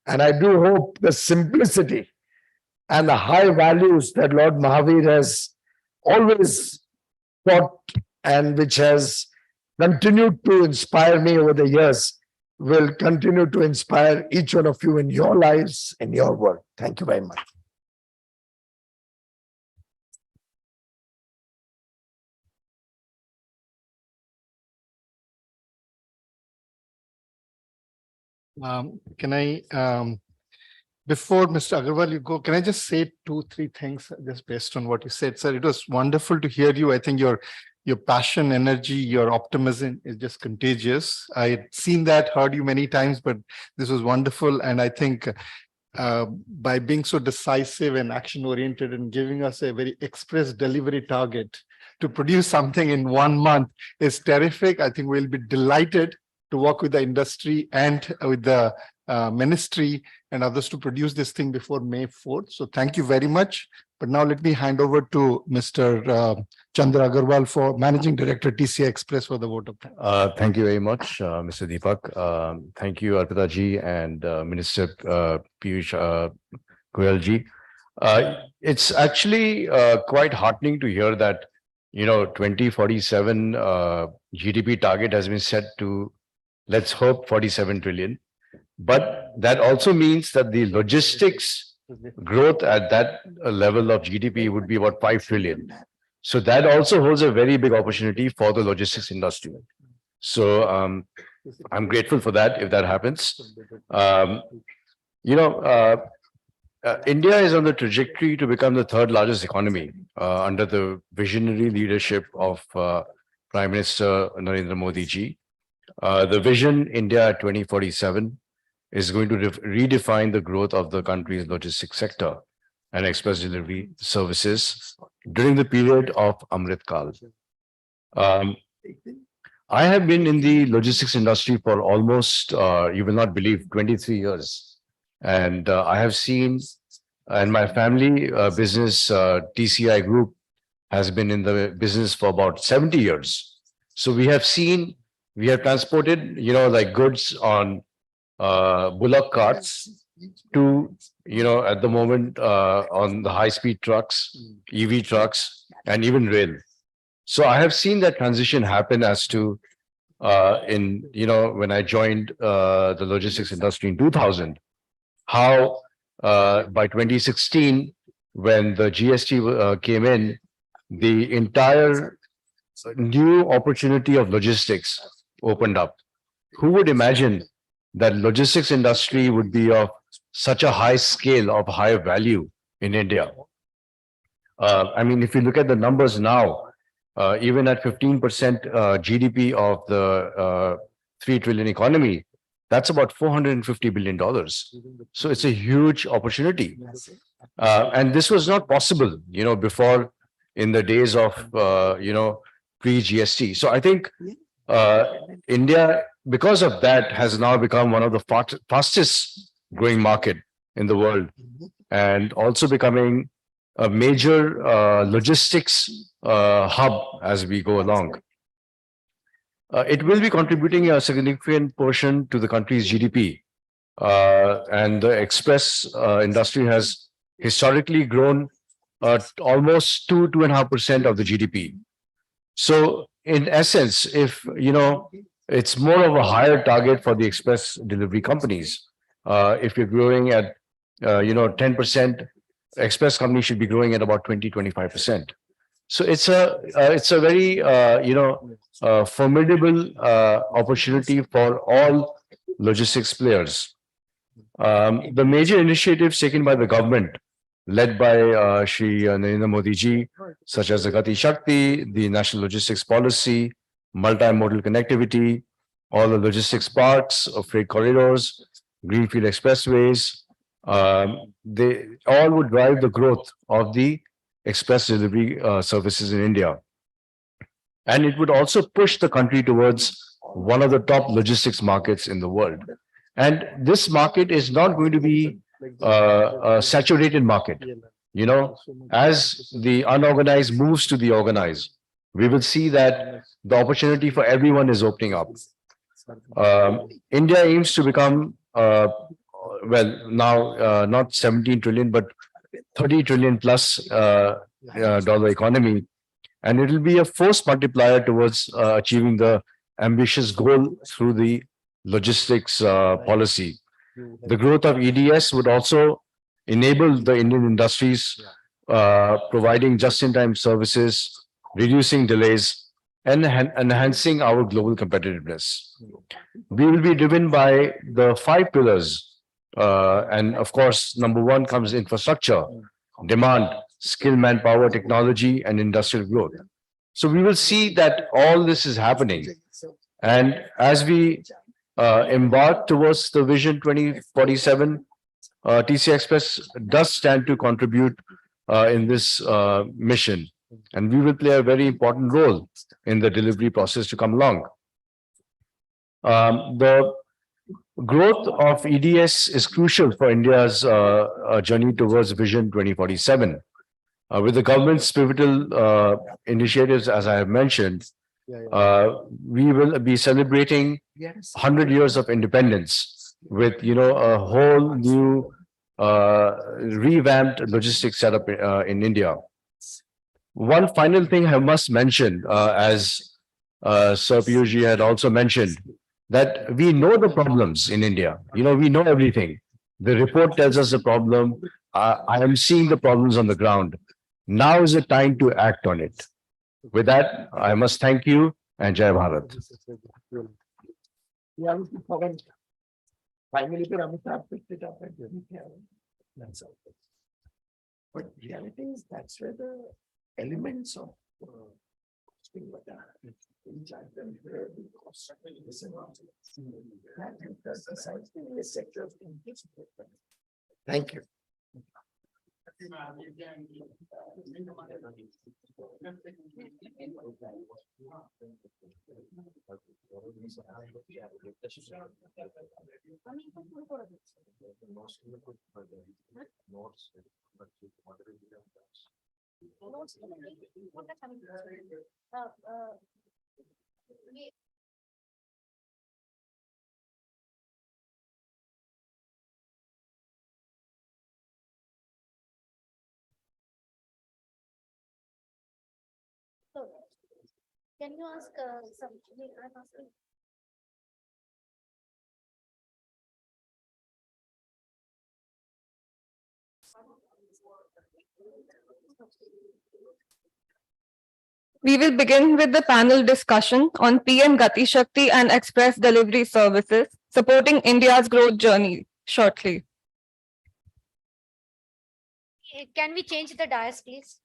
And I do hope the simplicity and the high values that Lord Mahavir has always taught and which has continued to inspire me over the years will continue to inspire each one of you in your lives, in your work. Thank you very much. Can I, before Mr. Agarwal, you go, can I just say 2-3 things just based on what you said, sir? It was wonderful to hear you. I think your passion, energy, your optimism is just contagious. I had seen that, heard you many times, but this was wonderful. And I think by being so decisive and action oriented and giving us a very express delivery target to produce something in 1 month is terrific. I think we'll be delighted to work with the industry and with the ministry and others to produce this thing before May 4th. So thank you very much. But now let me hand over to Mr. Chandra Agarwal, for Managing Director, TCI Express, for the vote of thanks. Thank you very much, Mr. Deepak. Thank you, Arpita ji and Minister Piyush Goyal ji. It's actually quite heartening to hear that, 2047 GDP target has been set to, let's hope, 47 trillion. But that also means that the logistics growth at that level of GDP would be about 5 trillion. So that also holds a very big opportunity for the logistics industry. So I'm grateful for that if that happens. India is on the trajectory to become the third largest economy under the visionary leadership of Prime Minister Narendra Modi ji. The vision India 2047 is going to redefine the growth of the country's logistics sector and express delivery services during the period of Amrit Kal. I have been in the logistics industry for almost, you will not believe, 23 years. And I have seen, and my family business, TCI Group, has been in the business for about 70 years. So we have seen, we have transported, like goods on bullock carts to, at the moment on the high-speed trucks, EV trucks, and even rail. So I have seen that transition happen as to, when I joined the logistics industry in 2000, how by 2016, when the GST came in, the entire new opportunity of logistics opened up. Who would imagine that logistics industry would be of such a high scale, of high value in India? I mean, if you look at the numbers now, even at 15% GDP of the 3 trillion economy, that's about $450 billion. So it's a huge opportunity. And this was not possible, before, in the days of, pre-GST. So I think India, because of that, has now become one of the fastest growing market in the world, and also becoming a major logistics hub as we go along. It will be contributing a significant portion to the country's GDP. And the express industry has historically grown almost 2.5% of the GDP. So in essence, if, it's more of a higher target for the express delivery companies. If you're growing at, 10%, express companies should be growing at about 20-25%. So it's a very, formidable opportunity for all logistics players. The major initiatives taken by the government, led by Shri Narendra Modi ji, such as the Gati Shakti, the National Logistics Policy, multimodal connectivity, all the logistics parks of freight corridors, greenfield expressways, they all would drive the growth of the express delivery services in India. And it would also push the country towards one of the top logistics markets in the world. And this market is not going to be a saturated market. You know, as the unorganized moves to the organized, we will see that the opportunity for everyone is opening up. India aims to become, well, now not 17 trillion, but 30 trillion plus dollar economy. And it will be a force multiplier towards achieving the ambitious goal through the logistics policy. The growth of EDS would also enable the Indian industries providing just-in-time services, reducing delays, and enhancing our global competitiveness. We will be driven by the 5 pillars. And of course, number 1 comes infrastructure, demand, skill, manpower, technology, and industrial growth. So we will see that all this is happening. And as we embark towards the Vision 2047, TCI Express does stand to contribute in this mission. And we will play a very important role in the delivery process to come along. The growth of EDS is crucial for India's journey towards Vision 2047. With the government's pivotal initiatives, as I have mentioned, we will be celebrating 100 years of independence with, you know, a whole new revamped logistics setup in India. One final thing I must mention, as Sir Piyush had also mentioned, that we know the problems in India. You know, we know everything. The report tells us the problem. I am seeing the problems on the ground. Now is the time to act on it. With that, I must thank you and Jai Bharat. Finally, Amitabh picked it up and didn't care. That's all. But reality is that's where the elements of Thank you. Can you ask something? I'm asking. We will begin with the panel discussion on PM Gati Shakti and Express Delivery Services supporting India's growth journey shortly. Can we change the dais, please?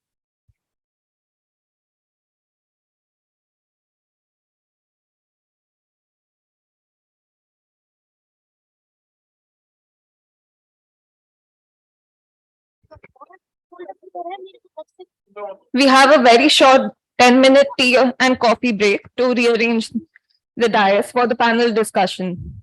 We have a very short 10-minute tea and coffee break to rearrange the dais for the panel discussion.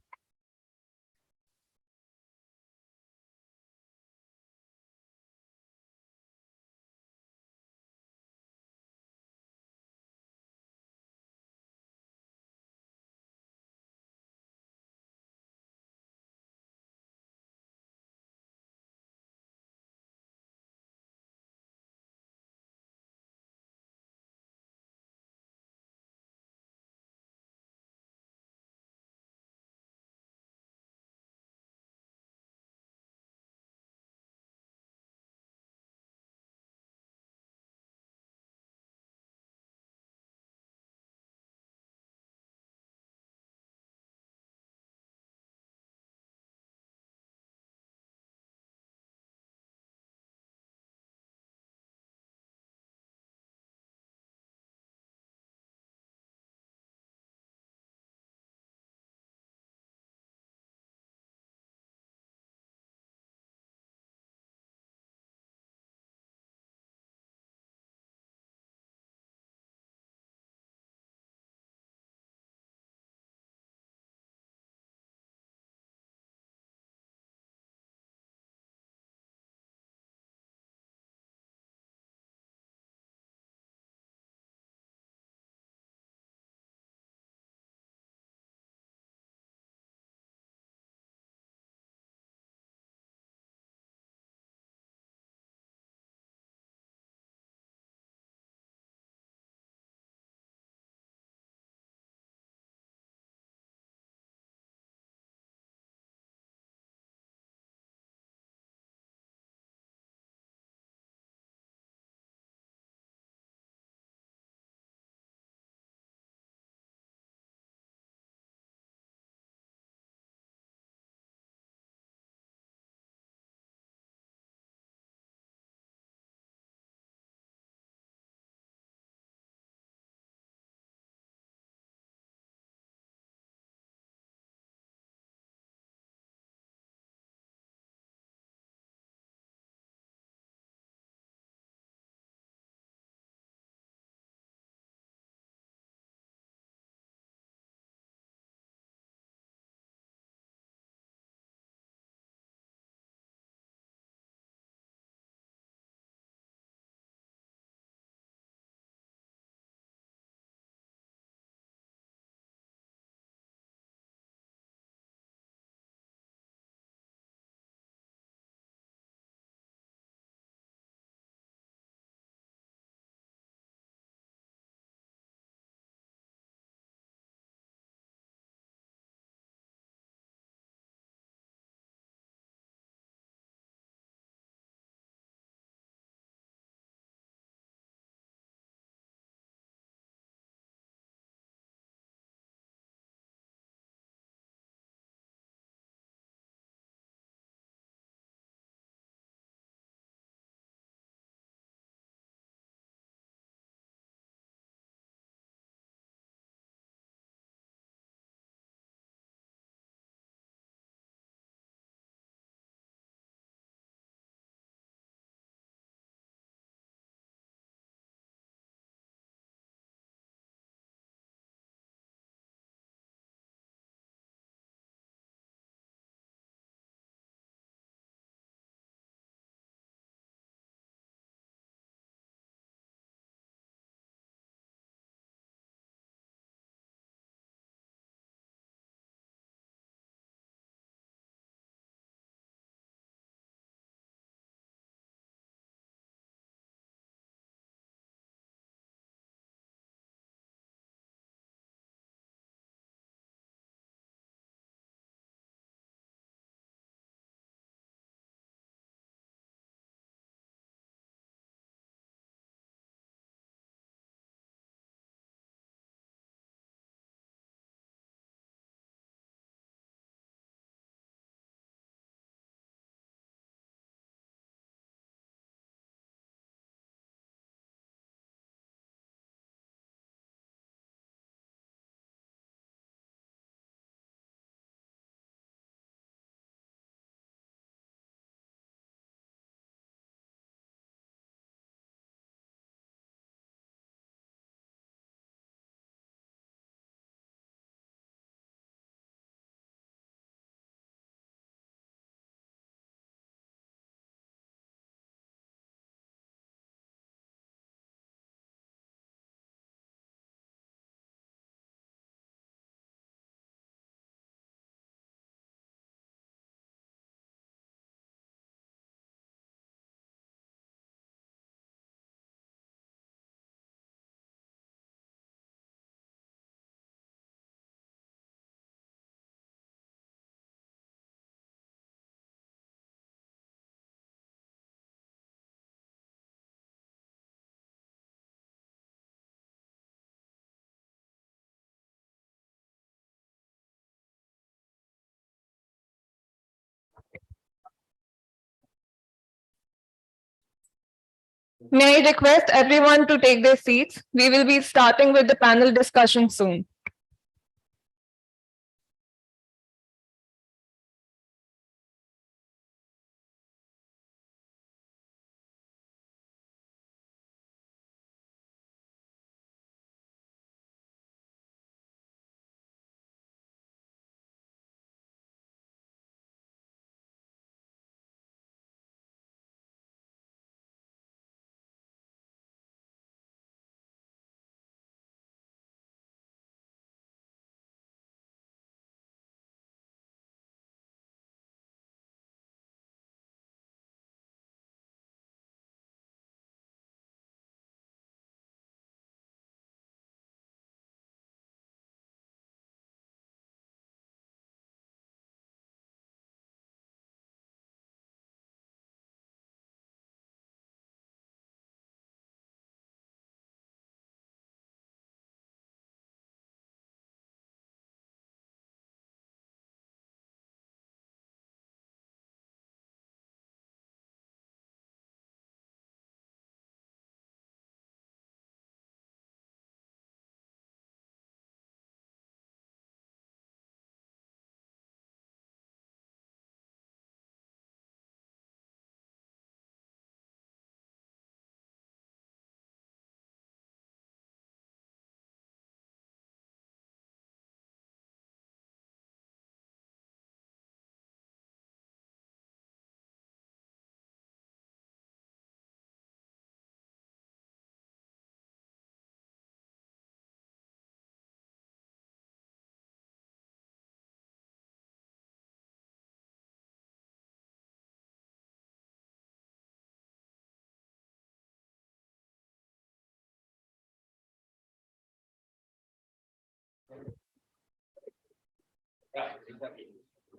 May I request everyone to take their seats? We will be starting with the panel discussion soon.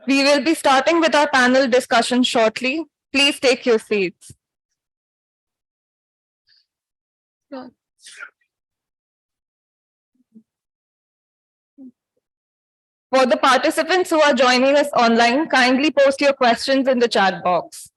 We will be starting with our panel discussion shortly. Please take your seats. For the participants who are joining us online, kindly post your questions in the chat box.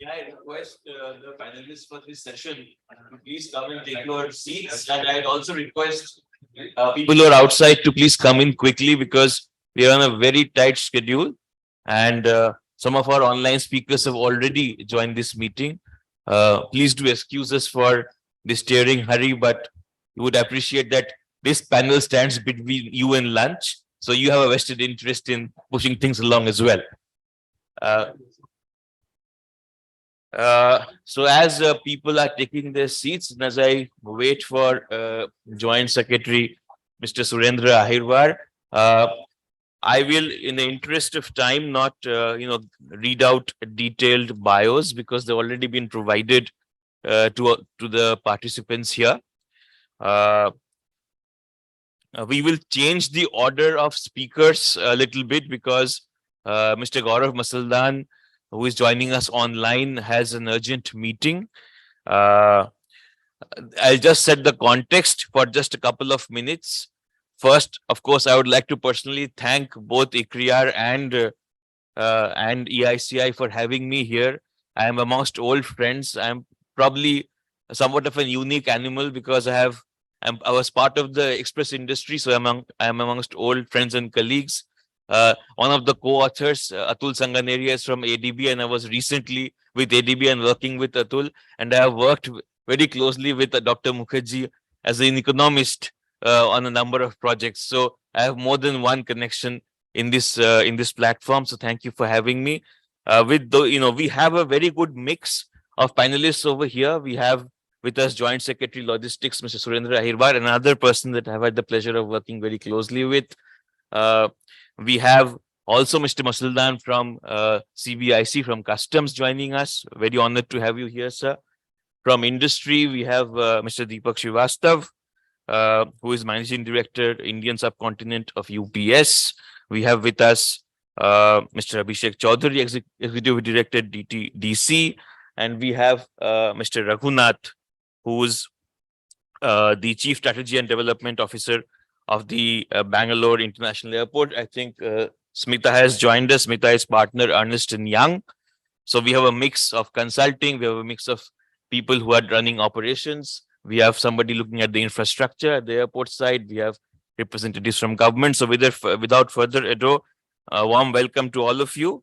Can I request the panelists for this session to please come and take your seats, and I'd also request people who are outside to please come in quickly because we are on a very tight schedule, and some of our online speakers have already joined this meeting. Please do excuse us for this tearing hurry, but we would appreciate that this panel stands between you and lunch, so you have a vested interest in pushing things along as well. So as people are taking their seats, and as I wait for Joint Secretary Mr. Surendra Ahirwar, I will, in the interest of time, not read out detailed bios because they've already been provided to the participants here. We will change the order of speakers a little bit because Mr. Gaurav Masaldan, who is joining us online, has an urgent meeting. I'll just set the context for just a couple of minutes. First, of course, I would like to personally thank both ICRIER and EICI for having me here. I am amongst old friends. I'm probably somewhat of a unique animal because I was part of the express industry, so I'm amongst old friends and colleagues. One of the co-authors, Atul Sanganeria, is from ADB, and I was recently with ADB and working with Atul, and I have worked very closely with Dr. Mukherjee as an economist on a number of projects. So I have more than one connection in this platform. So thank you for having me. We have a very good mix of panelists over here. We have with us Joint Secretary Logistics, Mr. Surendra Ahirwar, another person that I've had the pleasure of working very closely with. We have also Mr. Masaldan from CBIC, from Customs, joining us. Very honored to have you here, sir. From industry, we have Mr. Deepak Srivastav, who is Managing Director, Indian Subcontinent of UPS. We have with us Mr. Abhishek Choudhury, Executive Director, DC, and we have Mr. Raghunath, who's the Chief Strategy and Development Officer of the Bangalore International Airport. I think Smita has joined us. Smita is partner Ernst & Young. So we have a mix of consulting. We have a mix of people who are running operations. We have somebody looking at the infrastructure at the airport side. We have representatives from government. So without further ado, a warm welcome to all of you.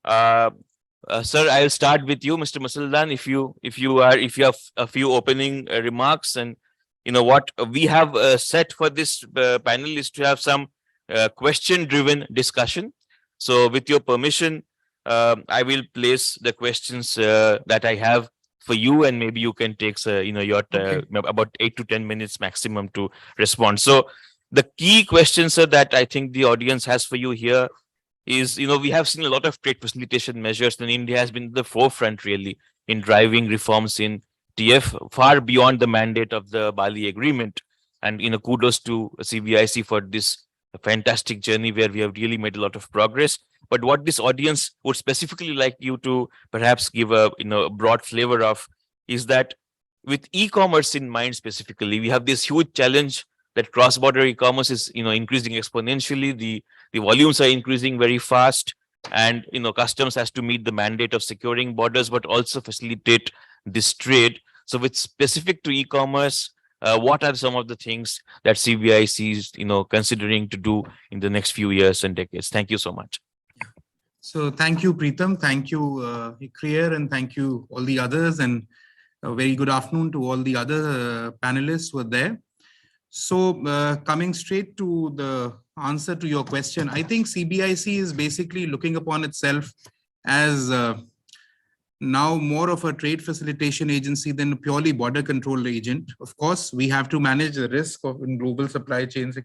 Sir, I'll start with you, Mr. Musaldan. If you have a few opening remarks, and what we have set for this panel is to have some question-driven discussion. So, with your permission, I will place the questions that I have for you, and maybe you can take your about 8 to 10 minutes maximum to respond. So, the key question, sir, that I think the audience has for you here is, we have seen a lot of trade facilitation measures, and India has been at the forefront really in driving reforms in TF far beyond the mandate of the Bali Agreement. And kudos to CBIC for this fantastic journey where we have really made a lot of progress. But what this audience would specifically like you to perhaps give a broad flavor of is that with e-commerce in mind specifically, we have this huge challenge that cross-border e-commerce is increasing exponentially. The volumes are increasing very fast, and customs has to meet the mandate of securing borders, but also facilitate this trade. So, with specific to e-commerce, what are some of the things that CBIC is considering to do in the next few years and decades? Thank you so much. So, thank you, Preetham. Thank you, ICRIER, and thank you all the others, and a very good afternoon to all the other panelists who are there. So, coming straight to the answer to your question, I think CBIC is basically looking upon itself as now more of a trade facilitation agency than a purely border control agent. Of course, we have to manage the risk of in global supply chains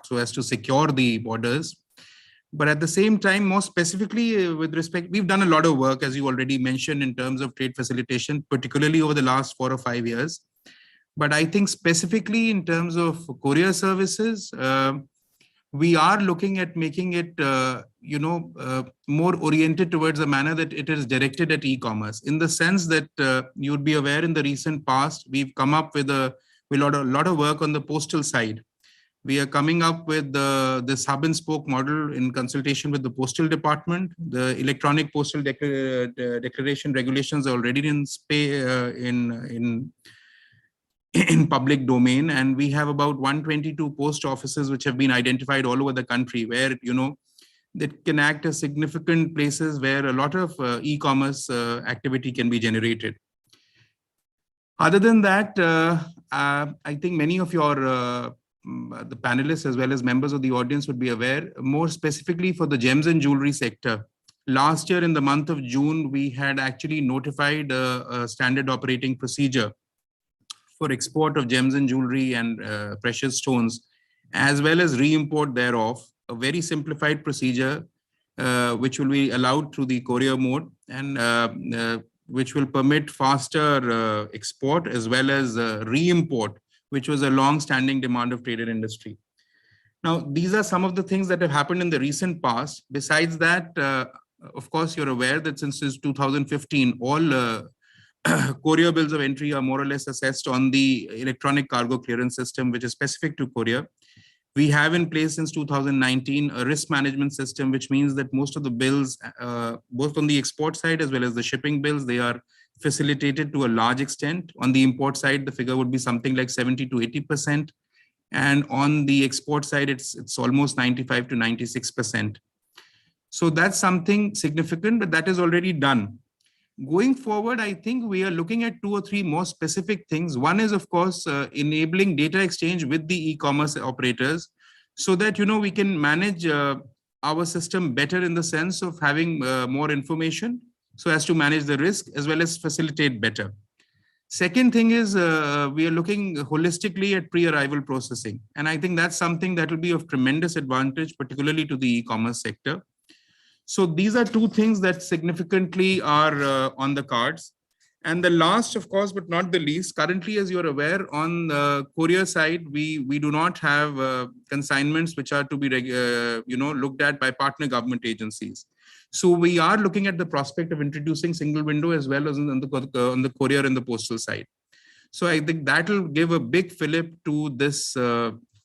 so as to secure the borders. But at the same time, more specifically with respect, we've done a lot of work, as you already mentioned, in terms of trade facilitation, particularly over the last 4 or 5 years. But I think specifically in terms of courier services, we are looking at making it, more oriented towards a manner that it is directed at e-commerce. In the sense that you would be aware in the recent past, we've come up with a lot of work on the postal side. We are coming up with this hub and spoke model in consultation with the postal department. The electronic postal declaration regulations are already in public domain, and we have about 122 post offices which have been identified all over the country where that can act as significant places where a lot of e-commerce activity can be generated. Other than that, I think many of your the panelists as well as members of the audience would be aware, more specifically for the gems and jewelry sector. Last year in the month of June, we had actually notified a standard operating procedure for export of gems and jewelry and precious stones, as well as re-import thereof, a very simplified procedure which will be allowed through the courier mode, and which will permit faster export as well as re-import, which was a long-standing demand of trader industry. Now, these are some of the things that have happened in the recent past. Besides that, of course, you're aware that since 2015, all courier bills of entry are more or less assessed on the electronic cargo clearance system, which is specific to courier. We have in place since 2019 a risk management system, which means that most of the bills, both on the export side as well as the shipping bills, they are facilitated to a large extent. On the import side, the figure would be something like 70 to 80%. And on the export side, it's almost 95 to 96%. So that's something significant, but that is already done. Going forward, I think we are looking at 2 or 3 more specific things. One is, of course, enabling data exchange with the e-commerce operators so that, we can manage our system better in the sense of having more information so as to manage the risk as well as facilitate better. Second thing is we are looking holistically at pre-arrival processing. And I think that's something that will be of tremendous advantage, particularly to the e-commerce sector. So these are 2 things that significantly are on the cards. And the last, of course, but not the least, currently, as you're aware, on the courier side, we do not have consignments which are to be looked at by partner government agencies. So we are looking at the prospect of introducing single window as well as on the courier and the postal side. So I think that will give a big fillip to this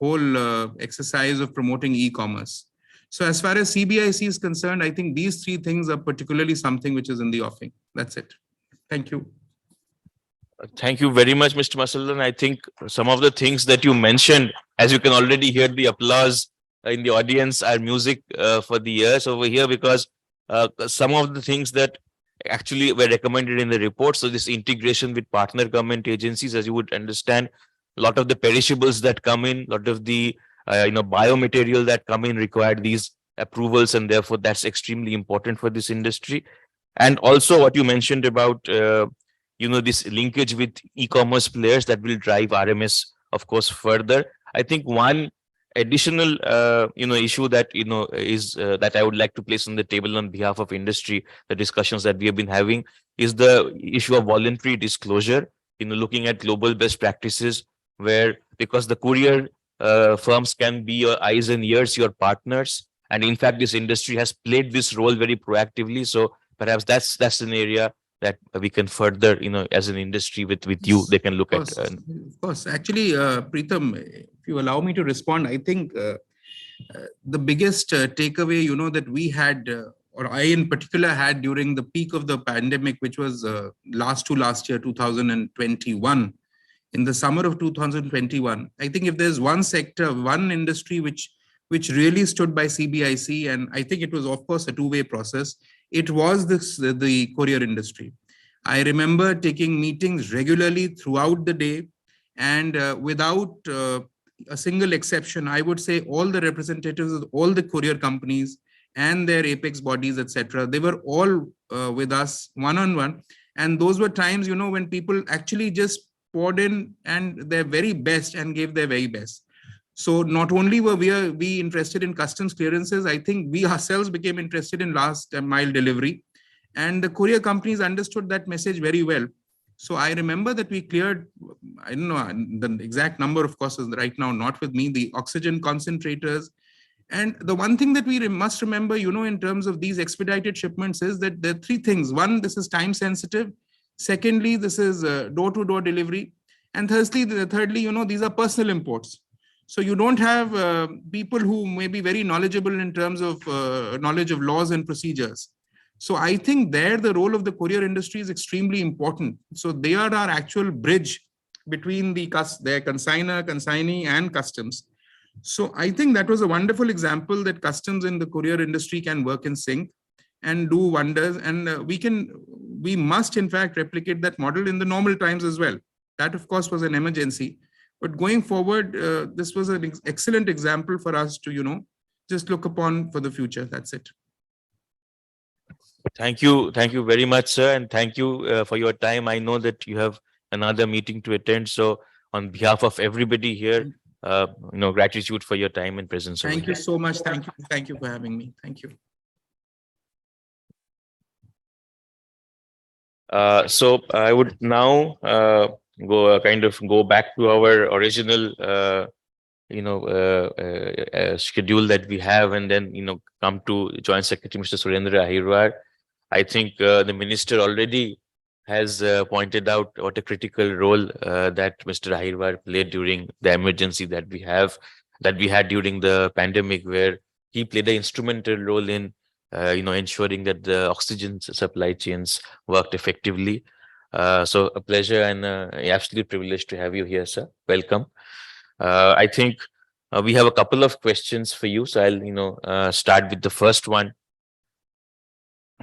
whole exercise of promoting e-commerce. So as far as CBIC is concerned, I think these three things are particularly something which is in the offing. That's it. Thank you. Thank you very much, Mr. Masallan. I think some of the things that you mentioned, as you can already hear the applause in the audience, are music for the ears over here, because some of the things that actually were recommended in the report. So this integration with partner government agencies, as you would understand, a lot of the perishables that come in, a lot of the biomaterial that come in require these approvals, and therefore that's extremely important for this industry. And also what you mentioned about this linkage with e-commerce players that will drive RMS, of course, further. I think one additional issue that is that I would like to place on the table on behalf of industry, the discussions that we have been having, is the issue of voluntary disclosure. Looking at global best practices, where because the courier firms can be your eyes and ears, your partners, and in fact this industry has played this role very proactively. So perhaps that's an area that we can further, as an industry with you, they can look at. Of course. Actually, Preetham, if you allow me to respond, I think the biggest takeaway, that we had, or I in particular had during the peak of the pandemic, which was last year, 2021, in the summer of 2021, I think if there's one sector, one industry which really stood by CBIC, and I think it was, of course, a two-way process, it was the courier industry. I remember taking meetings regularly throughout the day, and without a single exception, I would say all the representatives of all the courier companies and their apex bodies, etc., they were all with us one-on-one. And those were times, when people actually just poured in and their very best and gave their very best. So not only were we interested in customs clearances, I think we ourselves became interested in last mile delivery. And the courier companies understood that message very well. So I remember that we cleared, I don't know, the exact number, of course, is right now not with me, the oxygen concentrators. And the one thing that we must remember, in terms of these expedited shipments is that there are three things. One, this is time sensitive. Secondly, this is door-to-door delivery. And thirdly, these are personal imports. So you don't have people who may be very knowledgeable in terms of knowledge of laws and procedures. So I think there the role of the courier industry is extremely important. So they are our actual bridge between their consignor, consignee, and customs. So I think that was a wonderful example that customs and the courier industry can work in sync and do wonders. And we must in fact replicate that model in the normal times as well. That, of course, was an emergency. But going forward, this was an excellent example for us to, just look upon for the future. That's it. Thank you very much, sir, and thank you for your time. I know that you have another meeting to attend. So on behalf of everybody here, gratitude for your time and presence. Thank you so much. Thank you for having me. Thank you. So I would now go back to our original schedule that we have, and then come to Joint Secretary Mr. Surendra. I think the minister already has pointed out what a critical role that Mr. Ahirwar played during the emergency that we had during the pandemic, where he played an instrumental role in ensuring that the oxygen supply chains worked effectively. So a pleasure and absolute privilege to have you here, sir. Welcome. I think we have a couple of questions for you. So I'll start with the first one.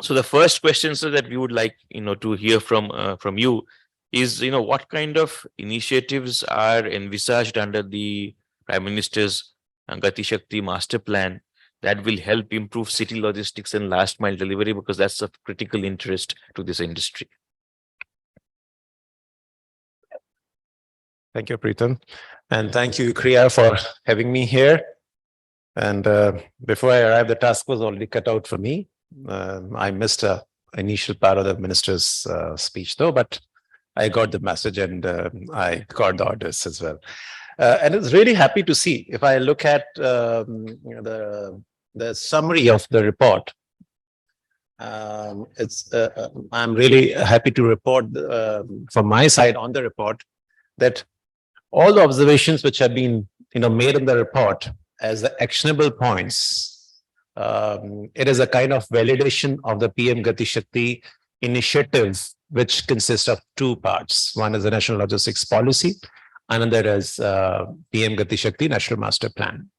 So the first question, sir, that we would like to hear from you is what kind of initiatives are envisaged under the Prime Minister's Gati Shakti Master Plan that will help improve city logistics and last mile delivery, because that's of critical interest to this industry. Thank you, Preetham. And thank you, ICRIER, for having me here. And before I arrived, the task was already cut out for me. I missed a initial part of the minister's speech though, but I got the message and I got the orders as well. And it's really happy to see, if I look at the summary of the report, I'm really happy to report from my side on the report that all the observations which have been made in the report as the actionable points, it is a kind of validation of the PM Gati Shakti initiative, which consists of two parts. One is the National Logistics Policy, another is PM Gati Shakti National Master Plan.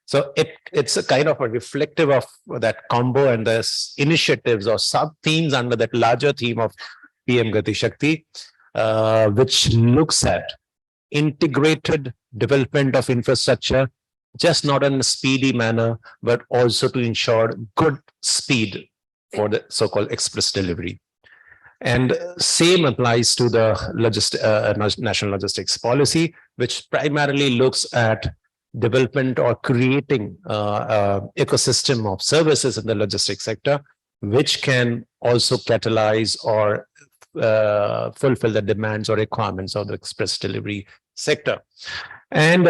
So it's a kind of a reflective of that combo and the initiatives or sub-themes under that larger theme of PM Gati Shakti, which looks at integrated development of infrastructure, just not in a speedy manner, but also to ensure good speed for the so-called express delivery. And same applies to the National Logistics Policy, which primarily looks at development or creating ecosystem of services in the logistics sector, which can also catalyze or fulfill the demands or requirements of the express delivery sector. And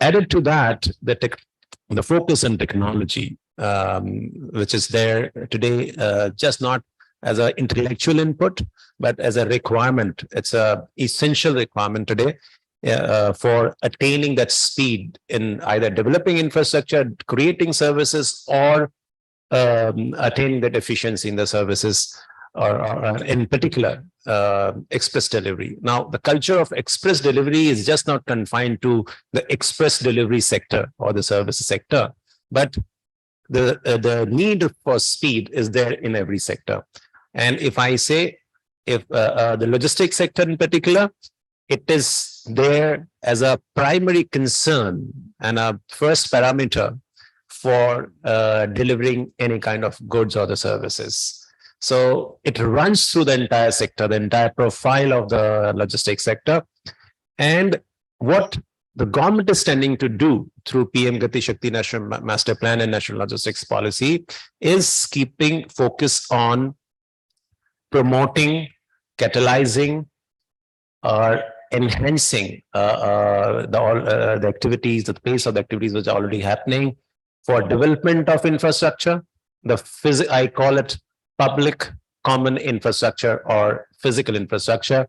added to that, the focus on technology, which is there today, just not as an intellectual input, but as a requirement. It's an essential requirement today for attaining that speed in either developing infrastructure, creating services, or attaining that efficiency in the services, or in particular, express delivery. Now, the culture of express delivery is just not confined to the express delivery sector or the services sector, but the need for speed is there in every sector. And if I say, if the logistics sector in particular, it is there as a primary concern and a first parameter for delivering any kind of goods or the services. So it runs through the entire sector, the entire profile of the logistics sector. And what the government is tending to do through PM Gati Shakti National Master Plan and National Logistics Policy is keeping focus on promoting, catalyzing, or enhancing the activities, the pace of the activities which are already happening for development of infrastructure. I call it public common infrastructure or physical infrastructure,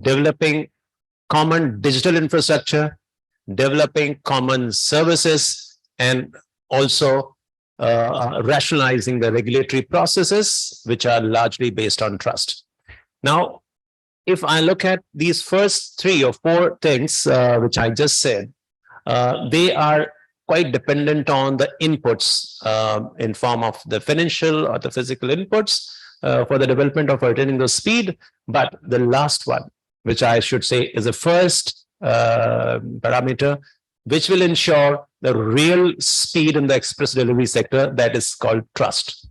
developing common digital infrastructure, developing common services, and also rationalizing the regulatory processes, which are largely based on trust. Now, if I look at these first 3 or 4 things, which I just said, they are quite dependent on the inputs in form of the financial or the physical inputs for the development of attaining the speed. But the last one, which I should say is the first parameter, which will ensure the real speed in the express delivery sector, that is called trust.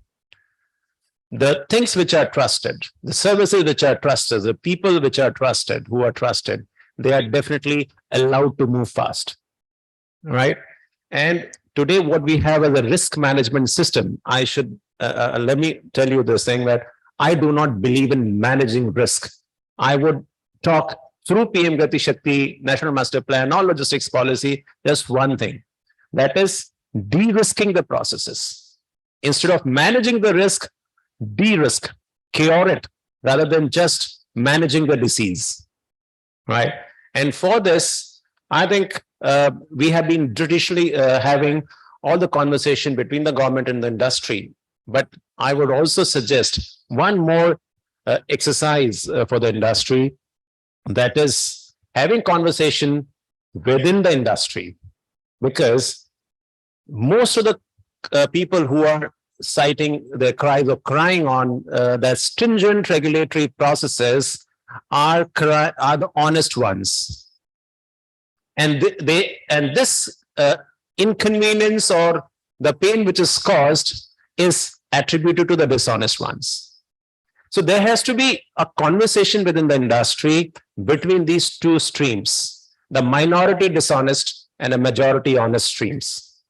The things which are trusted, the services which are trusted, the people which are trusted, who are trusted, they are definitely allowed to move fast, right? And today what we have as a risk management system, I should, let me tell you this thing, that I do not believe in managing risk. I would talk through PM Gati Shakti, National Master Plan, or logistics policy, just one thing, that is de-risking the processes. Instead of managing the risk, de-risk, cure it, rather than just managing the disease, right? And for this, I think we have been traditionally having all the conversation between the government and the industry. But I would also suggest one more exercise for the industry, that is having conversation within the industry, because most of the people who are citing their cries or crying on that stringent regulatory processes are the honest ones, and this inconvenience or the pain which is caused is attributed to the dishonest ones. So there has to be a conversation within the industry between these two streams, the minority dishonest and a majority honest streams,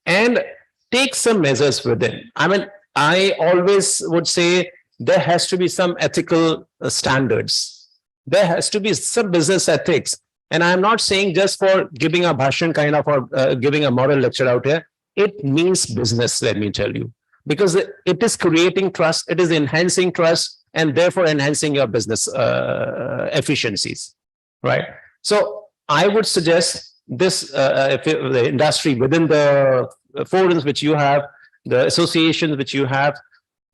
and take some measures within. I mean, I always would say there has to be some ethical standards. There has to be some business ethics. And I'm not saying just for giving a bhashan kind of or giving a moral lecture out here. It means business, let me tell you, because it is creating trust, it is enhancing trust, and therefore enhancing your business efficiencies, right? So I would suggest this, if the industry within the forums which you have, the associations which you have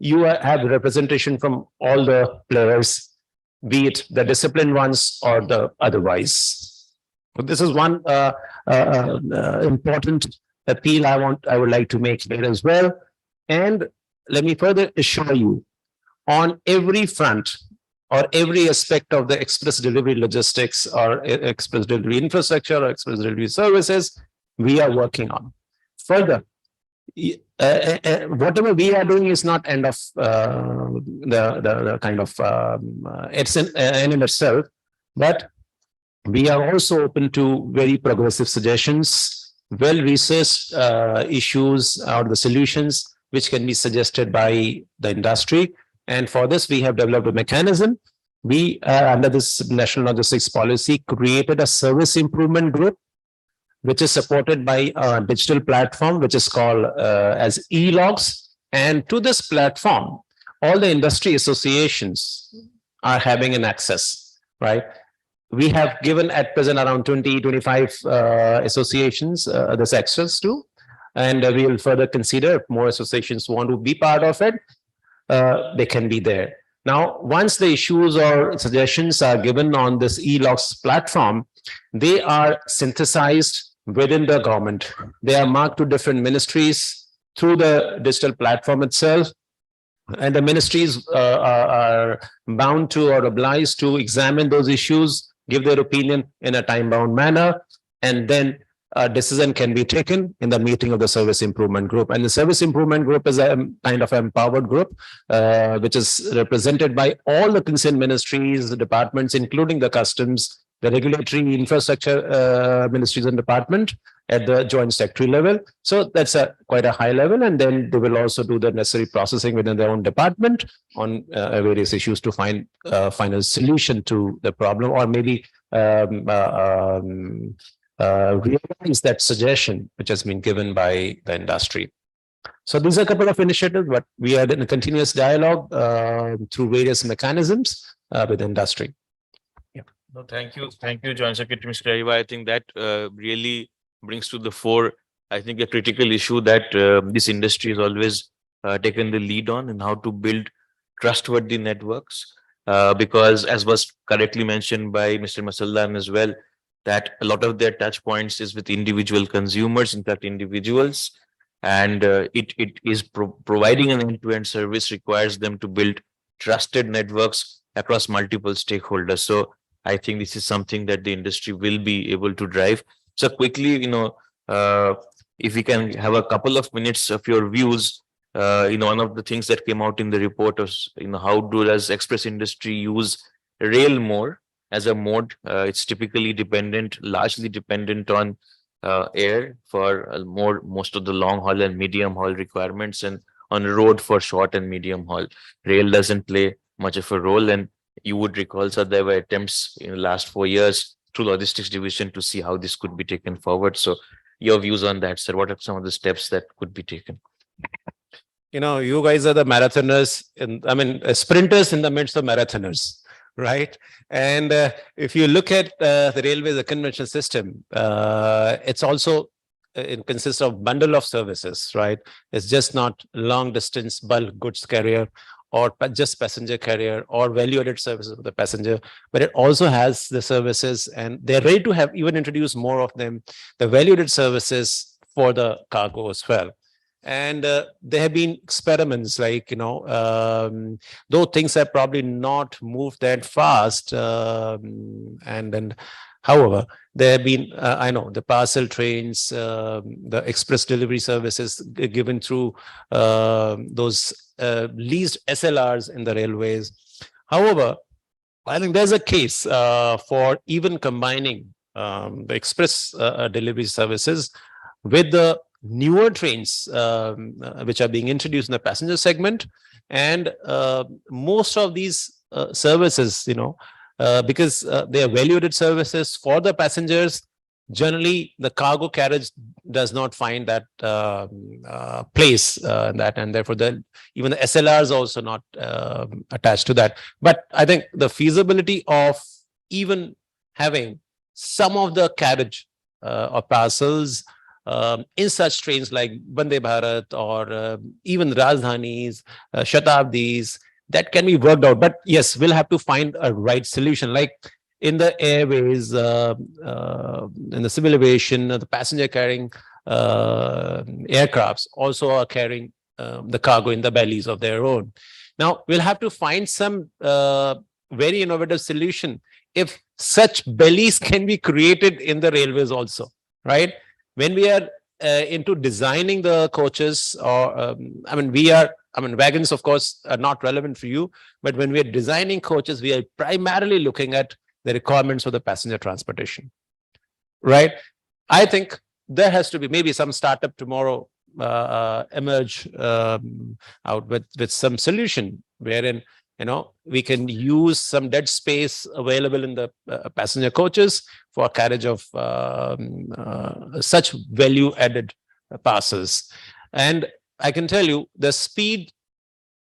representation from all the players, be it the disciplined ones or the otherwise. This is one important appeal I would like to make here as well. And let me further assure you, on every front or every aspect of the express delivery logistics or express delivery infrastructure or express delivery services, we are working on. Further, whatever we are doing is not end of the kind of it's in itself, but we are also open to very progressive suggestions, well-researched issues or the solutions which can be suggested by the industry. And for this, we have developed a mechanism. We, under this National Logistics Policy, created a service improvement group, which is supported by a digital platform, which is called as e-logs. And to this platform, all the industry associations are having an access, right? We have given at present around 20-25 associations this access to, and we will further consider if more associations want to be part of it, they can be there. Now, once the issues or suggestions are given on this e-logs platform, they are synthesized within the government. They are marked to different ministries through the digital platform itself. And the ministries are bound to or obliged to examine those issues, give their opinion in a time-bound manner, and then a decision can be taken in the meeting of the service improvement group. And the service improvement group is a kind of empowered group, which is represented by all the concerned ministries, the departments, including the customs, the regulatory infrastructure ministries and department at the joint secretary level. So that's quite a high level. And then they will also do the necessary processing within their own department on various issues to find a solution to the problem, or maybe realize that suggestion which has been given by the industry. So these are a couple of initiatives, but we are in a continuous dialogue through various mechanisms with industry. No, thank you, Joint Secretary Mr. Ariwa. I think that really brings to the fore, I think, a critical issue that this industry has always taken the lead on, and how to build trustworthy networks. Because, as was correctly mentioned by Mr. Masallan as well, that a lot of their touch points is with individual consumers, in fact, individuals, and it is providing an end-to-end service requires them to build trusted networks across multiple stakeholders. So I think this is something that the industry will be able to drive. So quickly, if we can have a couple of minutes of your views, one of the things that came out in the report was, how does express industry use rail more as a mode? It's typically largely dependent on air for most of the long haul and medium haul requirements, and on road for short and medium haul. Rail doesn't play much of a role, and you would recall, sir, there were attempts in the last 4 years through logistics division to see how this could be taken forward. So your views on that, sir. What are some of the steps that could be taken? You guys are the marathoners, sprinters in the midst of marathoners, right? And if you look at the railway, the conventional system, it's also it consists of bundle of services, right? It's just not long distance bulk goods carrier or just passenger carrier or value-added services for the passenger, but it also has the services, and they're ready to have even introduce more of them, the value-added services for the cargo as well. And there have been experiments like, though things have probably not moved that fast, and then, however, there have been, the parcel trains, the express delivery services given through those leased SLRs in the railways. However, I think there's a case for even combining the express delivery services with the newer trains which are being introduced in the passenger segment, and most of these services, because they are value-added services for the passengers, generally the cargo carriage does not find that place and therefore even the SLR is also not attached to that. But I think the feasibility of even having some of the carriage of parcels in such trains like Vande Bharat or even Rajdhanis, Shatabdis, that can be worked out. But yes, we'll have to find a right solution. Like in the airways, in the civil aviation, the passenger carrying aircrafts also are carrying the cargo in the bellies of their own. Now, we'll have to find some very innovative solution if such bellies can be created in the railways also, right? When we are into designing the coaches, or wagons, of course, are not relevant for you, but when we are designing coaches, we are primarily looking at the requirements for the passenger transportation, right? I think there has to be maybe some startup tomorrow emerge out with some solution wherein we can use some dead space available in the passenger coaches for carriage of such value-added parcels. And I can tell you the speed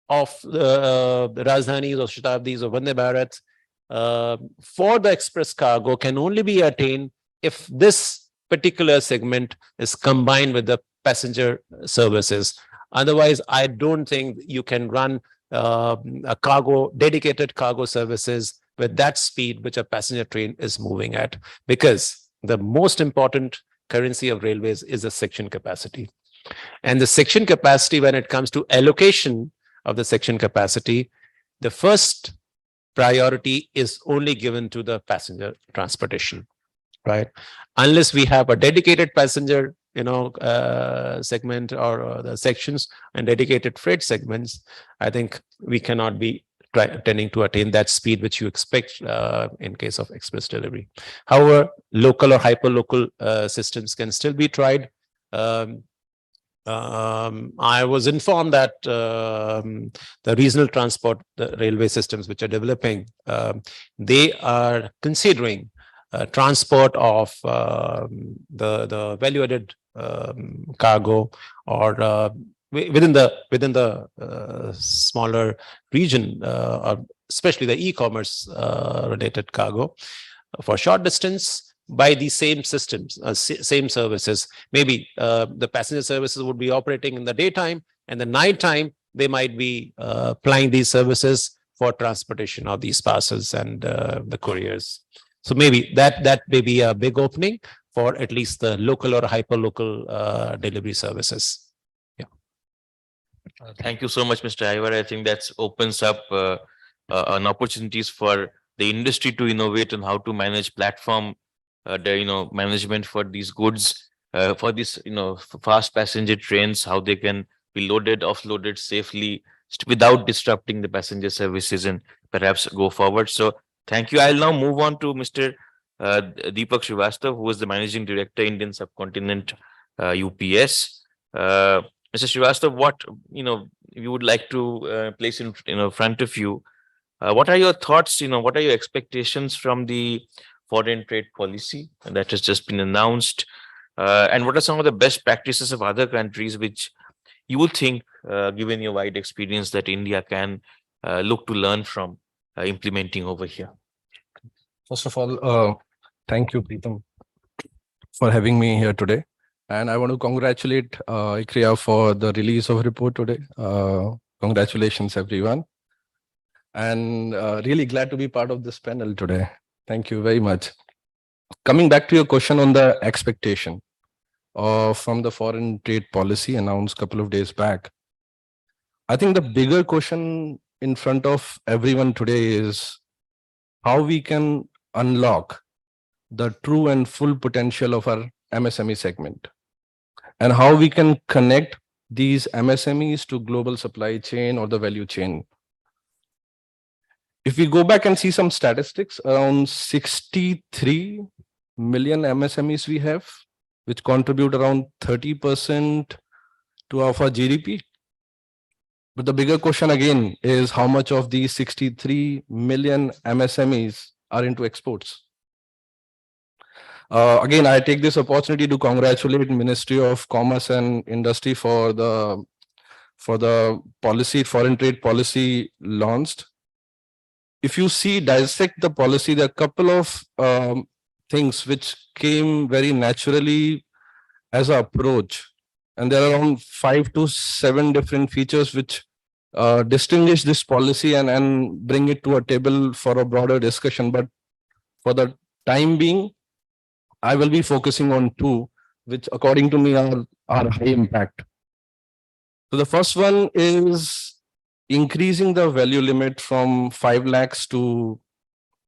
of the Rajdhanis or Shatabdis or Vande Bharat for the express cargo can only be attained if this particular segment is combined with the passenger services. Otherwise, I don't think you can run dedicated cargo services with that speed which a passenger train is moving at, because the most important currency of railways is the section capacity. And the section capacity, when it comes to allocation of the section capacity, the first priority is only given to the passenger transportation, right? Unless we have a dedicated passenger segment or the sections and dedicated freight segments, I think we cannot be tending to attain that speed which you expect in case of express delivery. However, local or hyperlocal systems can still be tried. I was informed that the regional transport, the railway systems which are developing, they are considering transport of the value-added cargo or within the smaller region, especially the e-commerce related cargo for short distance by the same systems, same services. Maybe the passenger services would be operating in the daytime, and the nighttime they might be applying these services for transportation of these parcels and the couriers. So maybe that may be a big opening for at least the local or hyperlocal delivery services. Yeah. Thank you so much, Mr. Iyer. I think that opens up an opportunities for the industry to innovate on how to manage platform, management for these goods, for these, fast passenger trains, how they can be loaded, offloaded safely without disrupting the passenger services and perhaps go forward. So thank you. I'll now move on to Mr. Deepak Srivastava, who is the Managing Director, Indian Subcontinent UPS. Mr. Srivastava, what you would like to place in front of you? What are your thoughts? What are your expectations from the foreign trade policy that has just been announced? And what are some of the best practices of other countries which you would think, given your wide experience, that India can look to learn from implementing over here? First of all, thank you, Preetham, for having me here today. And I want to congratulate ICRIER for the release of report today. Congratulations, everyone. And really glad to be part of this panel today. Thank you very much. Coming back to your question on the expectation from the foreign trade policy announced a couple of days back, I think the bigger question in front of everyone today is how we can unlock the true and full potential of our MSME segment, and how we can connect these MSMEs to global supply chain or the value chain. If we go back and see some statistics, around 63 million MSMEs we have, which contribute around 30% to our GDP. But the bigger question again is how much of these 63 million MSMEs are into exports? Again, I take this opportunity to congratulate Ministry of Commerce and Industry for the policy, foreign trade policy launched. If you dissect the policy, there are a couple of things which came very naturally as an approach. And there are around 5 to 7 different features which distinguish this policy and bring it to a table for a broader discussion. But for the time being, I will be focusing on 2, which according to me are high impact. So the first one is increasing the value limit from 5 lakhs to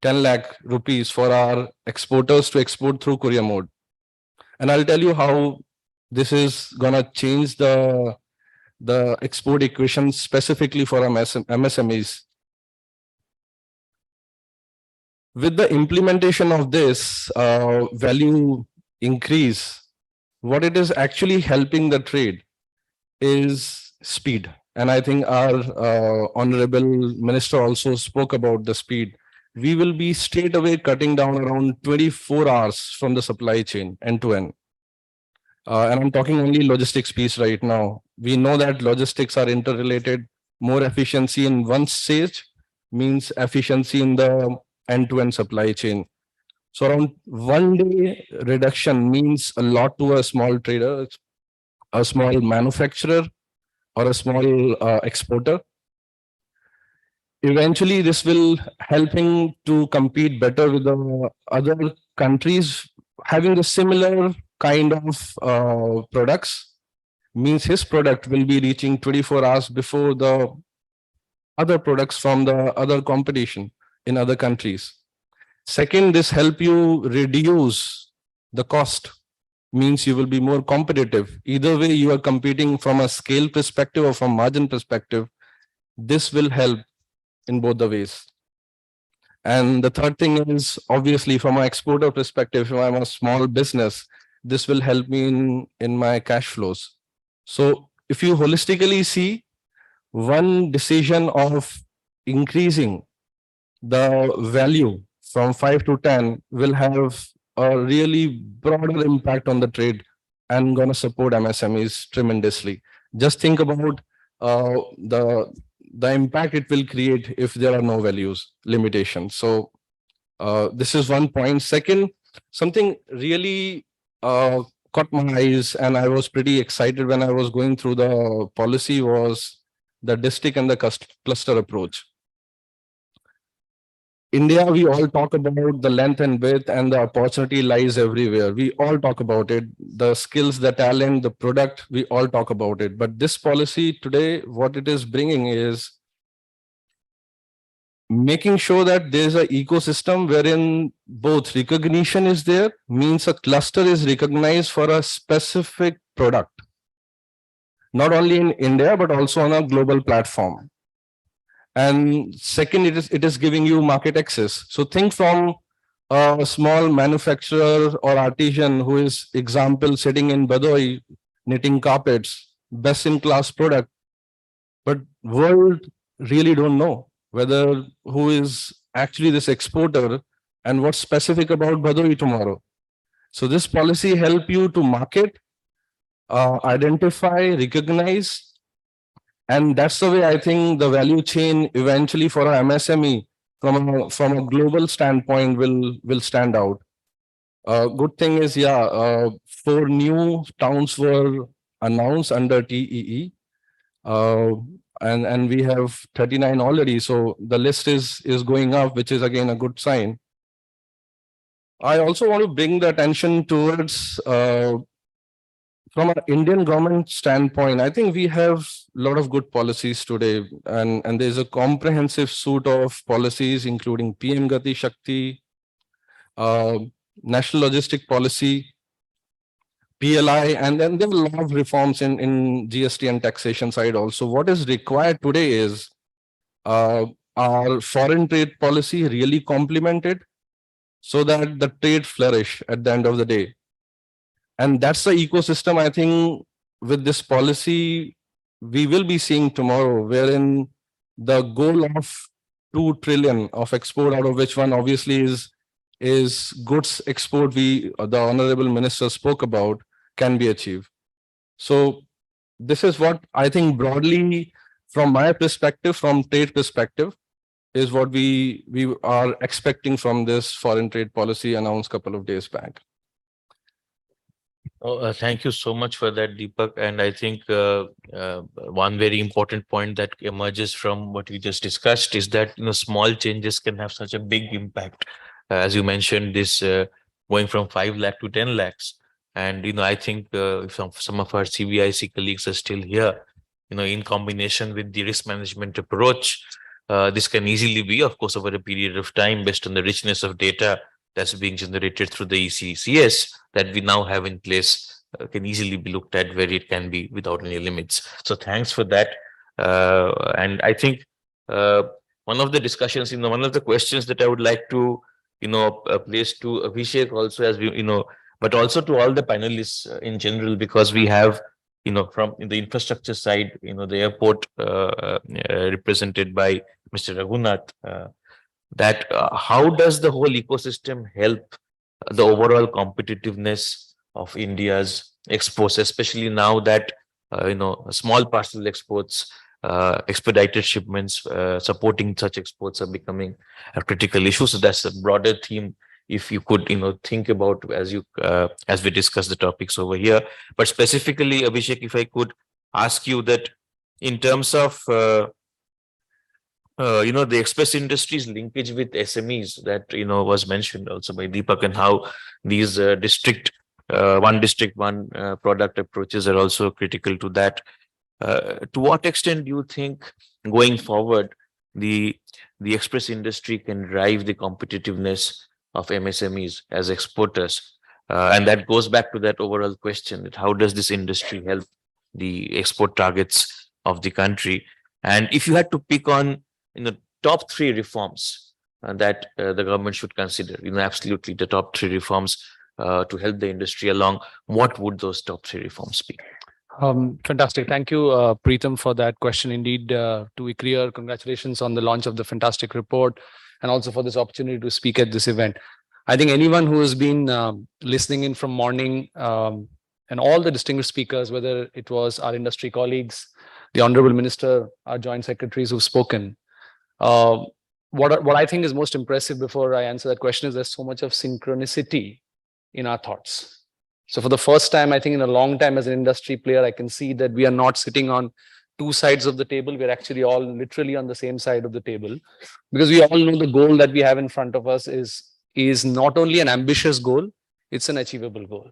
10 lakh rupees for our exporters to export through courier mode. And I'll tell you how this is gonna change the export equation specifically for MSMEs. With the implementation of this value increase, what it is actually helping the trade is speed. And I think our Honorable Minister also spoke about the speed. We will be straight away cutting down around 24 hours from the supply chain end to end. And I'm talking only logistics piece right now. We know that logistics are interrelated. More efficiency in one stage means efficiency in the end-to-end supply chain. So around 1 day reduction means a lot to a small trader, a small manufacturer, or a small exporter. Eventually, this will help him to compete better with the other countries having the similar kind of products. Means his product will be reaching 24 hours before the other products from the other competition in other countries. Second, this help you reduce the cost. Means you will be more competitive. Either way, you are competing from a scale perspective or from margin perspective. This will help in both the ways. And the third thing is obviously from an exporter perspective, if I'm a small business, this will help me in my cash flows. So if you holistically see, one decision of increasing the value from 5 to 10 will have a really broader impact on the trade and going to support MSMEs tremendously. Just think about the impact it will create if there are no values limitations. So this is one point. Second, something really caught my eyes and I was pretty excited when I was going through the policy was the district and the cluster approach. India, we all talk about the length and width and the opportunity lies everywhere. We all talk about it. The skills, the talent, the product, we all talk about it. But this policy today, what it is bringing is making sure that there's an ecosystem wherein both recognition is there, means a cluster is recognized for a specific product. Not only in India, but also on a global platform. And second, it is giving you market access. So think from a small manufacturer or artisan who is, example, sitting in Badoi, knitting carpets, best in class product. But world really don't know whether who is actually this exporter and what's specific about Badoi tomorrow. So this policy help you to market, identify, recognize. And that's the way I think the value chain eventually for a MSME from a global standpoint will stand out. Good thing is, 4 new towns were announced under TEE. And we have 39 already. So the list is going up, which is again a good sign. I also want to bring the attention towards from an Indian government standpoint, I think we have a lot of good policies today, and there's a comprehensive suite of policies, including PM Gati Shakti, National Logistic Policy, PLI, and then there are a lot of reforms in GST and taxation side also. What is required today is our foreign trade policy really complemented so that the trade flourish at the end of the day. And that's the ecosystem, I think, with this policy, we will be seeing tomorrow, wherein the goal of 2 trillion of export, out of which one obviously is goods export, the Honorable Minister spoke about, can be achieved. So this is what I think broadly, from my perspective, from trade perspective, is what we are expecting from this foreign trade policy announced a couple of days back. Thank you so much for that, Deepak. And I think one very important point that emerges from what we just discussed is that small changes can have such a big impact. As you mentioned, this going from 5 lakh to 10 lakhs. And I think if some of our CBIC colleagues are still here, in combination with the risk management approach, this can easily be, of course, over a period of time based on the richness of data that's being generated through the ECCS that we now have in place, can easily be looked at where it can be without any limits. So thanks for that. And I think one of the discussions, one of the questions that I would like to, place to Abhishek also, as we, but also to all the panelists in general, because we have, from the infrastructure side, the airport represented by Mr. Raghunath, that how does the whole ecosystem help the overall competitiveness of India's exports, especially now that small parcel exports, expedited shipments, supporting such exports are becoming a critical issue. So that's a broader theme. If you could, think about as we discuss the topics over here, but specifically, Abhishek, if I could ask you that in terms of the express industry's linkage with SMEs that, was mentioned also by Deepak, and how these one district, one product approaches are also critical to that. To what extent do you think going forward, the express industry can drive the competitiveness of MSMEs as exporters? And that goes back to that overall question, that how does this industry help the export targets of the country? And if you had to pick on top 3 reforms that the government should consider, absolutely the top 3 reforms to help the industry along, what would those top 3 reforms be? Fantastic. Thank you, Preetam, for that question. Indeed, to ICRIER, congratulations on the launch of the fantastic report, and also for this opportunity to speak at this event. I think anyone who has been listening in from morning, and all the distinguished speakers, whether it was our industry colleagues, the Honorable Minister, our joint secretaries who've spoken, what I think is most impressive before I answer that question is there's so much of synchronicity in our thoughts. So for the first time, I think in a long time as an industry player, I can see that we are not sitting on 2 sides of the table. We're actually all literally on the same side of the table, because we all know the goal that we have in front of us is not only an ambitious goal, it's an achievable goal.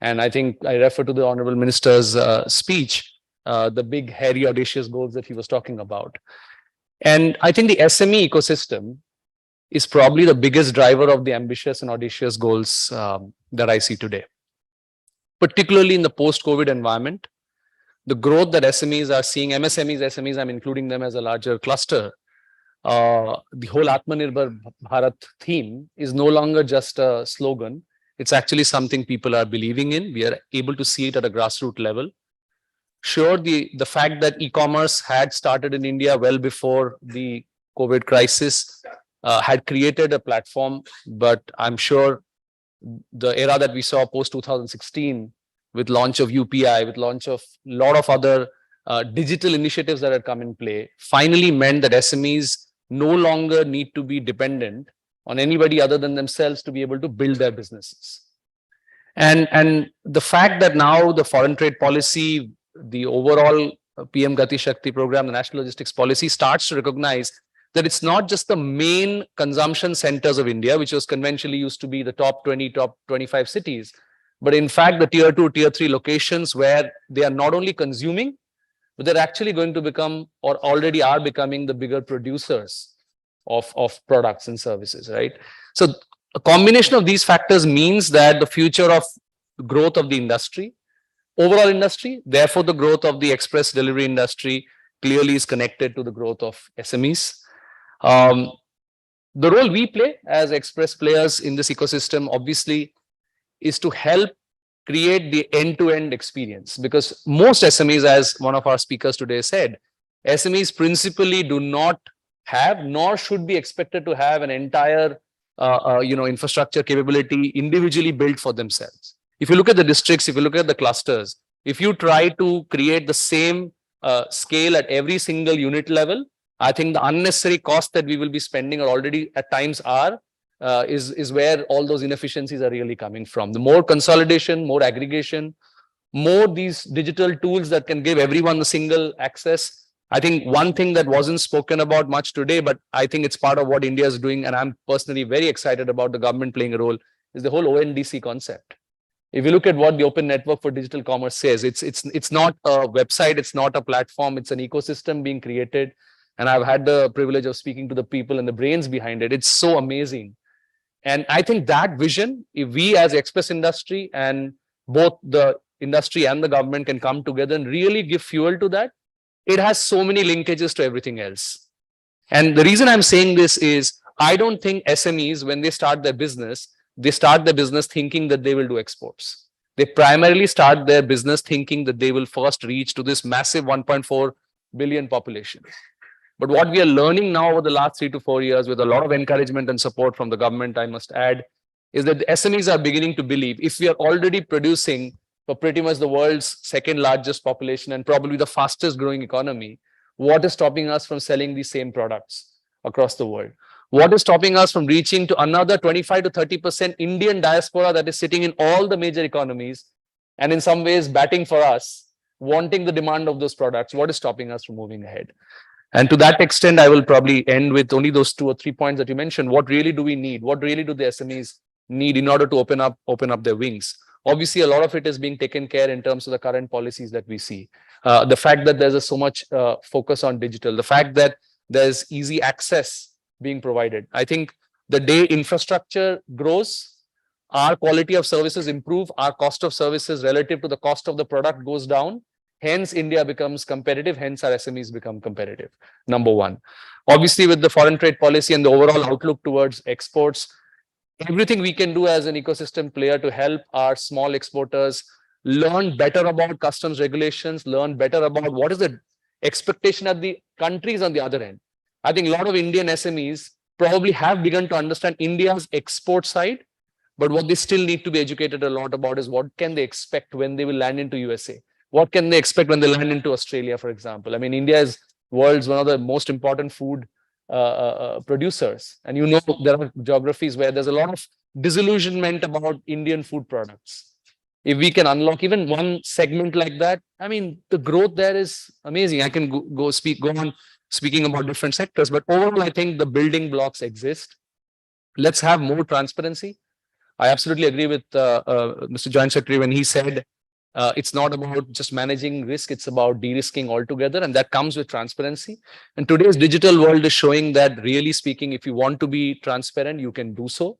And I think I refer to the Honorable Minister's speech, the big, hairy, audacious goals that he was talking about. And I think the SME ecosystem is probably the biggest driver of the ambitious and audacious goals that I see today. Particularly in the post-COVID environment, the growth that SMEs are seeing, SMEs, I'm including them as a larger cluster. The whole Atmanirbhar Bharat theme is no longer just a slogan. It's actually something people are believing in. We are able to see it at a grassroots level. Sure, the fact that e-commerce had started in India well before the COVID crisis had created a platform, but I'm sure the era that we saw post 2016 with launch of UPI, with launch of a lot of other digital initiatives that had come in play, finally meant that SMEs no longer need to be dependent on anybody other than themselves to be able to build their businesses. And the fact that now the foreign trade policy, the overall PM Gati Shakti program, the national logistics policy starts to recognize that it's not just the main consumption centers of India, which was conventionally used to be the top 20, top 25 cities, but in fact, the tier 2, tier 3 locations where they are not only consuming, but they're actually going to become, or already are becoming, the bigger producers of products and services, right? So a combination of these factors means that the future of growth of the industry, overall industry, therefore the growth of the express delivery industry clearly is connected to the growth of SMEs. The role we play as express players in this ecosystem, obviously, is to help create the end-to-end experience, because most SMEs, as one of our speakers today said, SMEs principally do not have nor should be expected to have an entire infrastructure capability individually built for themselves. If you look at the districts, if you look at the clusters, if you try to create the same scale at every single unit level, I think the unnecessary cost that we will be spending or already at times are is where all those inefficiencies are really coming from. The more consolidation, more aggregation, more these digital tools that can give everyone the single access. I think one thing that wasn't spoken about much today, but I think it's part of what India is doing, and I'm personally very excited about the government playing a role, is the whole ONDC concept. If you look at what the Open Network for Digital Commerce says, it's not a website, it's not a platform, it's an ecosystem being created. And I've had the privilege of speaking to the people and the brains behind it. It's so amazing. And I think that vision, if we as express industry and both the industry and the government can come together and really give fuel to that, it has so many linkages to everything else. And the reason I'm saying this is, I don't think SMEs, when they start their business thinking that they will do exports. They primarily start their business thinking that they will first reach to this massive 1.4 billion population. But what we are learning now over the last 3 to 4 years, with a lot of encouragement and support from the government, I must add, is that the SMEs are beginning to believe, if we are already producing for pretty much the world's second largest population and probably the fastest growing economy, what is stopping us from selling these same products across the world? What is stopping us from reaching to another 25 to 30% Indian diaspora that is sitting in all the major economies and in some ways batting for us, wanting the demand of those products? What is stopping us from moving ahead? And to that extent, I will probably end with only those 2 or 3 points that you mentioned. What really do we need? What really do the SMEs need in order to open up their wings? Obviously, a lot of it is being taken care in terms of the current policies that we see. The fact that there's so much focus on digital, the fact that there's easy access being provided. I think the day infrastructure grows, our quality of services improve, our cost of services relative to the cost of the product goes down. Hence, India becomes competitive. Hence, our SMEs become competitive. Number one. Obviously, with the foreign trade policy and the overall outlook towards exports, everything we can do as an ecosystem player to help our small exporters learn better about customs regulations, learn better about what is the expectation at the countries on the other end. I think a lot of Indian SMEs probably have begun to understand India's export side, but what they still need to be educated a lot about is what can they expect when they will land into USA? What can they expect when they land into Australia, for example? I mean, India is world's one of the most important food producers. And you know, there are geographies where there's a lot of disillusionment about Indian food products. If we can unlock even one segment like that, I mean, the growth there is amazing. I can go on speaking about different sectors, but overall, I think the building blocks exist. Let's have more transparency. I absolutely agree with Mr. Joint Secretary when he said it's not about just managing risk, it's about de-risking altogether, and that comes with transparency. And today's digital world is showing that, really speaking, if you want to be transparent, you can do so.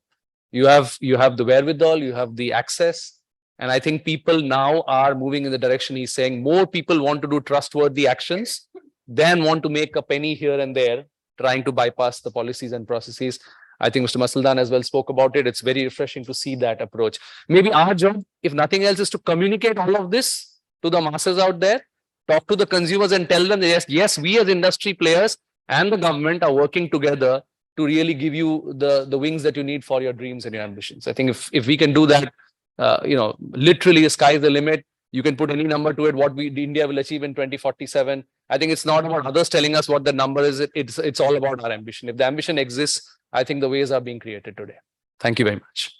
You have the wherewithal, you have the access. And I think people now are moving in the direction he's saying. More people want to do trustworthy actions than want to make a penny here and there, trying to bypass the policies and processes. I think Mr. Masaldan as well spoke about it. It's very refreshing to see that approach. Maybe our job, if nothing else, is to communicate all of this to the masses out there, talk to the consumers and tell them that yes, we as industry players and the government are working together to really give you the wings that you need for your dreams and your ambitions. I think if we can do that, literally the sky is the limit. You can put any number to it, what India will achieve in 2047. I think it's not about others telling us what the number is. It's all about our ambition. If the ambition exists, I think the ways are being created today. Thank you very much.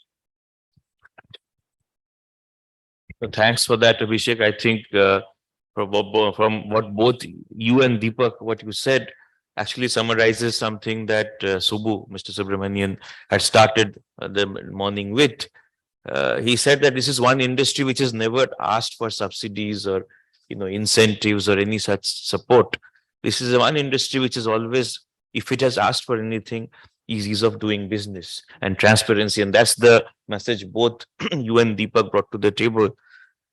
So thanks for that, Abhishek. I think from what both you and Deepak, what you said, actually summarizes something that Mr. Subramanian had started the morning with. He said that this is one industry which has never asked for subsidies or incentives or any such support. This is one industry which is always, if it has asked for anything, ease of doing business and transparency. And that's the message both you and Deepak brought to the table.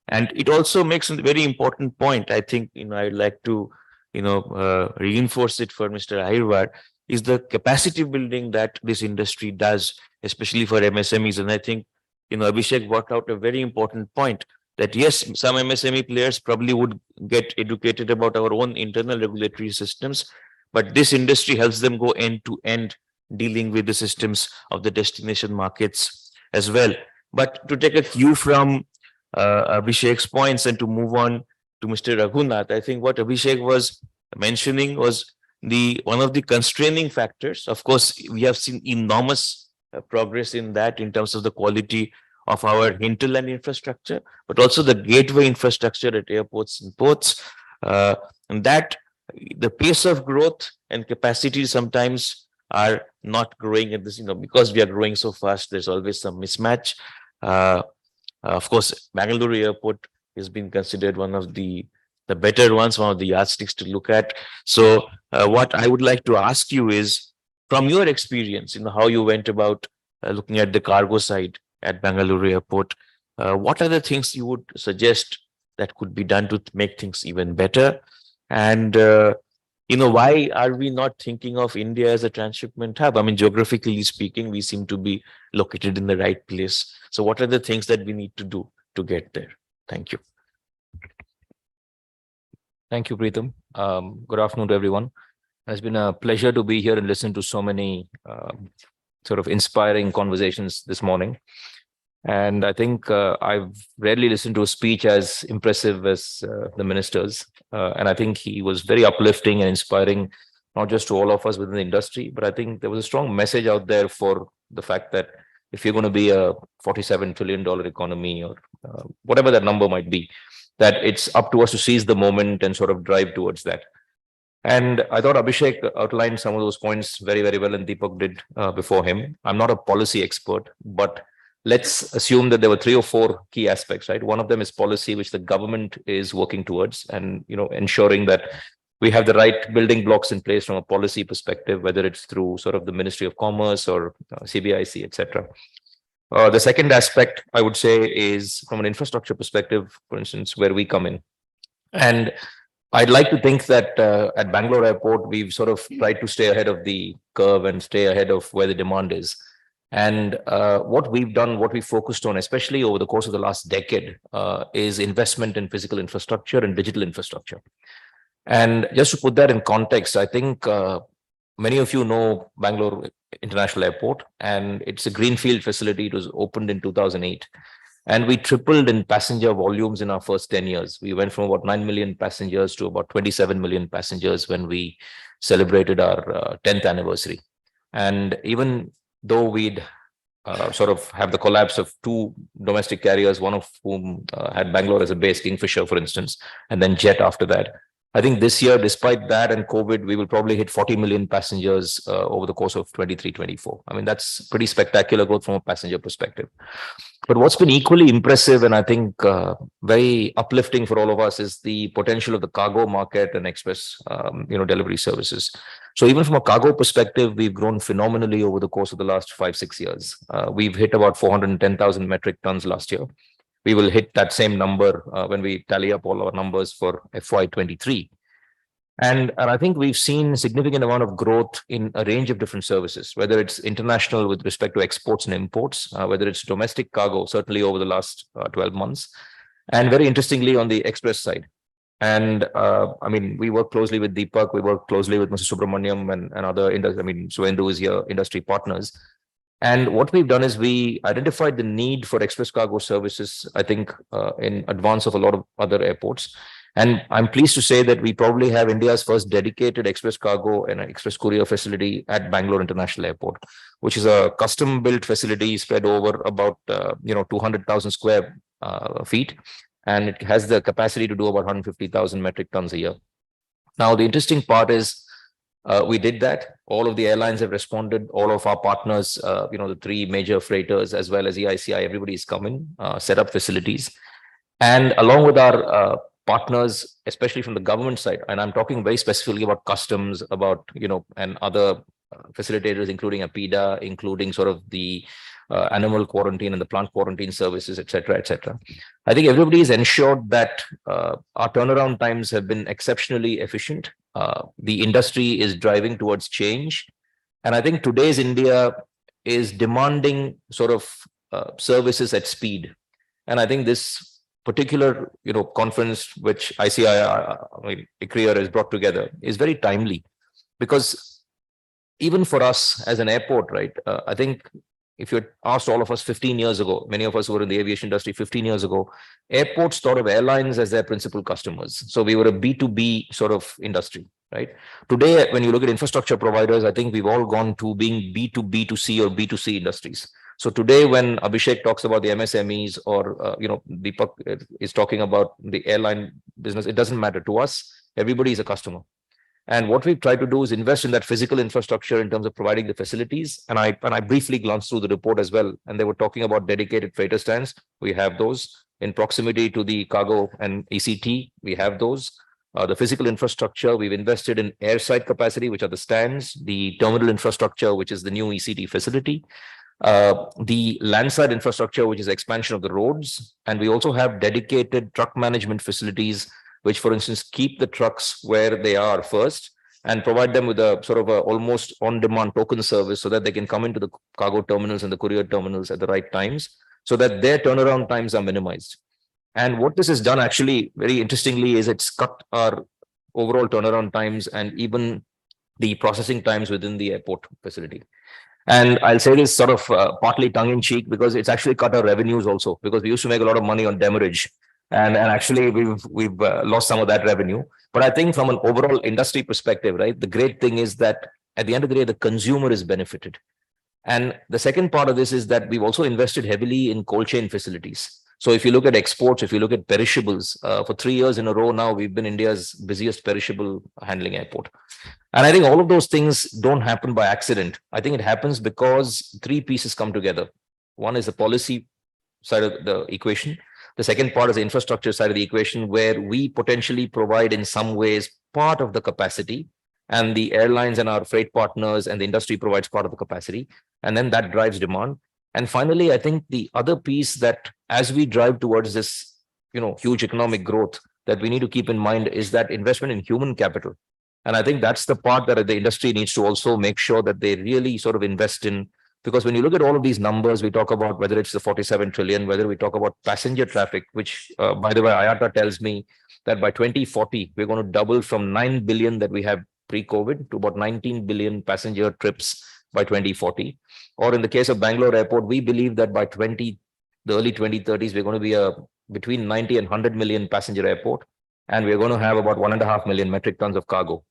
And it also makes a very important point. I think I'd like to reinforce it for Mr. ICRIER, is the capacity building that this industry does, especially for MSMEs. And I think Abhishek brought out a very important point that yes, some MSME players probably would get educated about our own internal regulatory systems, but this industry helps them go end to end dealing with the systems of the destination markets as well. But to take a cue from Abhishek's points and to move on to Mr. Raghunath, I think what Abhishek was mentioning was one of the constraining factors. Of course, we have seen enormous progress in that in terms of the quality of our hinterland infrastructure, but also the gateway infrastructure at airports and ports. And that the pace of growth and capacity sometimes are not growing at this, because we are growing so fast, there's always some mismatch. Of course, Bangalore airport has been considered one of the better ones, one of the yardsticks to look at. So what I would like to ask you is, from your experience, how you went about looking at the cargo side at Bangalore airport, what are the things you would suggest that could be done to make things even better? And, why are we not thinking of India as a transshipment hub? I mean, geographically speaking, we seem to be located in the right place. So what are the things that we need to do to get there? Thank you. Thank you, Preetham. Good afternoon to everyone. It's been a pleasure to be here and listen to so many sort of inspiring conversations this morning. And I think I've rarely listened to a speech as impressive as the minister's. And I think he was very uplifting and inspiring, not just to all of us within the industry, but I think there was a strong message out there for the fact that if you're going to be a $47 trillion economy or whatever that number might be, that it's up to us to seize the moment and sort of drive towards that. And I thought Abhishek outlined some of those points very, very well, and Deepak did before him. I'm not a policy expert, but let's assume that there were 3 or 4 key aspects, right? One of them is policy, which the government is working towards, and ensuring that we have the right building blocks in place from a policy perspective, whether it's through sort of the Ministry of Commerce or CBIC, etc. The second aspect, I would say, is from an infrastructure perspective, for instance, where we come in. And I'd like to think that at Bangalore Airport, we've sort of tried to stay ahead of the curve and stay ahead of where the demand is. And what we've done, what we focused on, especially over the course of the last decade, is investment in physical infrastructure and digital infrastructure. And just to put that in context, I think many of you know Bangalore International Airport, and it's a greenfield facility. It was opened in 2008. And we tripled in passenger volumes in our first 10 years. We went from about 9 million passengers to about 27 million passengers when we celebrated our 10th anniversary. And even though we'd sort of have the collapse of 2 domestic carriers, one of whom had Bangalore as a base, Kingfisher, for instance, and then Jet after that, I think this year, despite that and COVID, we will probably hit 40 million passengers over the course of 23-24. I mean, that's pretty spectacular growth from a passenger perspective. But what's been equally impressive and I think very uplifting for all of us is the potential of the cargo market and express delivery services. So even from a cargo perspective, we've grown phenomenally over the course of the last 5-6 years. We've hit about 410,000 metric tons last year. We will hit that same number when we tally up all our numbers for FY23. And I think we've seen a significant amount of growth in a range of different services, whether it's international with respect to exports and imports, whether it's domestic cargo, certainly over the last 12 months, and very interestingly on the express side. And I mean, we work closely with Deepak, we work closely with Mr. Subramanian and other, Suvendu is here, industry partners. And what we've done is we identified the need for express cargo services, I think, in advance of a lot of other airports. And I'm pleased to say that we probably have India's first dedicated express cargo and express courier facility at Bangalore International Airport, which is a custom-built facility spread over about 200,000 square feet, and it has the capacity to do about 150,000 metric tons a year. Now, the interesting part is we did that. All of the airlines have responded. All of our partners, the 3 major freighters as well as EICI, everybody's come in, set up facilities, and along with our partners, especially from the government side, and I'm talking very specifically about customs, about, and other facilitators, including Arpita, including sort of the animal quarantine and the plant quarantine services, et cetera, et cetera. I think everybody has ensured that our turnaround times have been exceptionally efficient. The industry is driving towards change. And I think today's India is demanding sort of services at speed. And I think this particular, conference which ICRIER has brought together is very timely, because even for us as an airport, right? I think if you had asked all of us 15 years ago, many of us who were in the aviation industry 15 years ago, airports thought of airlines as their principal customers. So we were a B2B sort of industry, right? Today, when you look at infrastructure providers, I think we've all gone to being B2B2C or B2C industries. So today, when Abhishek talks about the MSMEs or, Deepak is talking about the airline business, it doesn't matter to us. Everybody is a customer. And what we've tried to do is invest in that physical infrastructure in terms of providing the facilities. And I briefly glanced through the report as well. And they were talking about dedicated freighter stands. We have those in proximity to the cargo and ECT. We have those. The physical infrastructure, we've invested in airside capacity, which are the stands, the terminal infrastructure, which is the new ECT facility, the landside infrastructure, which is expansion of the roads. And we also have dedicated truck management facilities, which, for instance, keep the trucks where they are first and provide them with a sort of a almost on-demand token service so that they can come into the cargo terminals and the courier terminals at the right times so that their turnaround times are minimized. And what this has done actually, very interestingly, is it's cut our overall turnaround times and even the processing times within the airport facility. And I'll say this sort of partly tongue-in-cheek, because it's actually cut our revenues also, because we used to make a lot of money on demurrage. And actually, we've lost some of that revenue. But I think from an overall industry perspective, right, the great thing is that at the end of the day, the consumer is benefited. And the second part of this is that we've also invested heavily in cold chain facilities. So if you look at exports, if you look at perishables, for 3 years in a row now, we've been India's busiest perishable handling airport. And I think all of those things don't happen by accident. I think it happens because three pieces come together. One is the policy side of the equation. The second part is the infrastructure side of the equation, where we potentially provide in some ways part of the capacity, and the airlines and our freight partners and the industry provides part of the capacity. And then that drives demand. And finally, I think the other piece that as we drive towards this, huge economic growth, that we need to keep in mind is that investment in human capital. And I think that's the part that the industry needs to also make sure that they really sort of invest in. Because when you look at all of these numbers, we talk about whether it's the 47 trillion, whether we talk about passenger traffic, which, by the way, IATA tells me that by 2040, we're going to double from 9 billion that we have pre-COVID to about 19 billion passenger trips by 2040. Or in the case of Bangalore Airport, we believe that by the early 2030s, we're going to be a between 90 and 100 million passenger airport. And we're going to have about 1.5 million metric tons of cargo.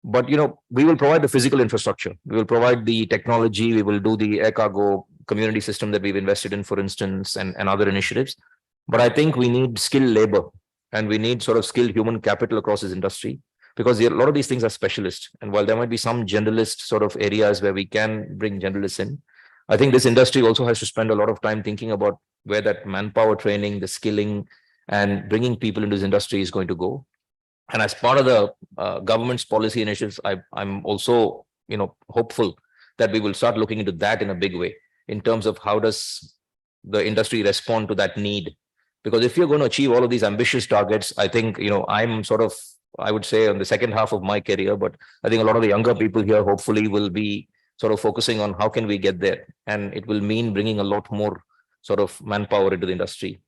But, we will provide the physical infrastructure. We will provide the technology. We will do the air cargo community system that we've invested in, for instance, and other initiatives. But I think we need skilled labor, and we need sort of skilled human capital across this industry, because a lot of these things are specialists. And while there might be some generalist sort of areas where we can bring generalists in, I think this industry also has to spend a lot of time thinking about where that manpower training, the skilling, and bringing people into this industry is going to go. And as part of the government's policy initiatives, I'm also, hopeful that we will start looking into that in a big way in terms of how does the industry respond to that need. Because if you're going to achieve all of these ambitious targets, I think, I'm sort of, I would say, on the second half of my career, but I think a lot of the younger people here hopefully will be sort of focusing on how can we get there. And it will mean bringing a lot more sort of manpower into the industry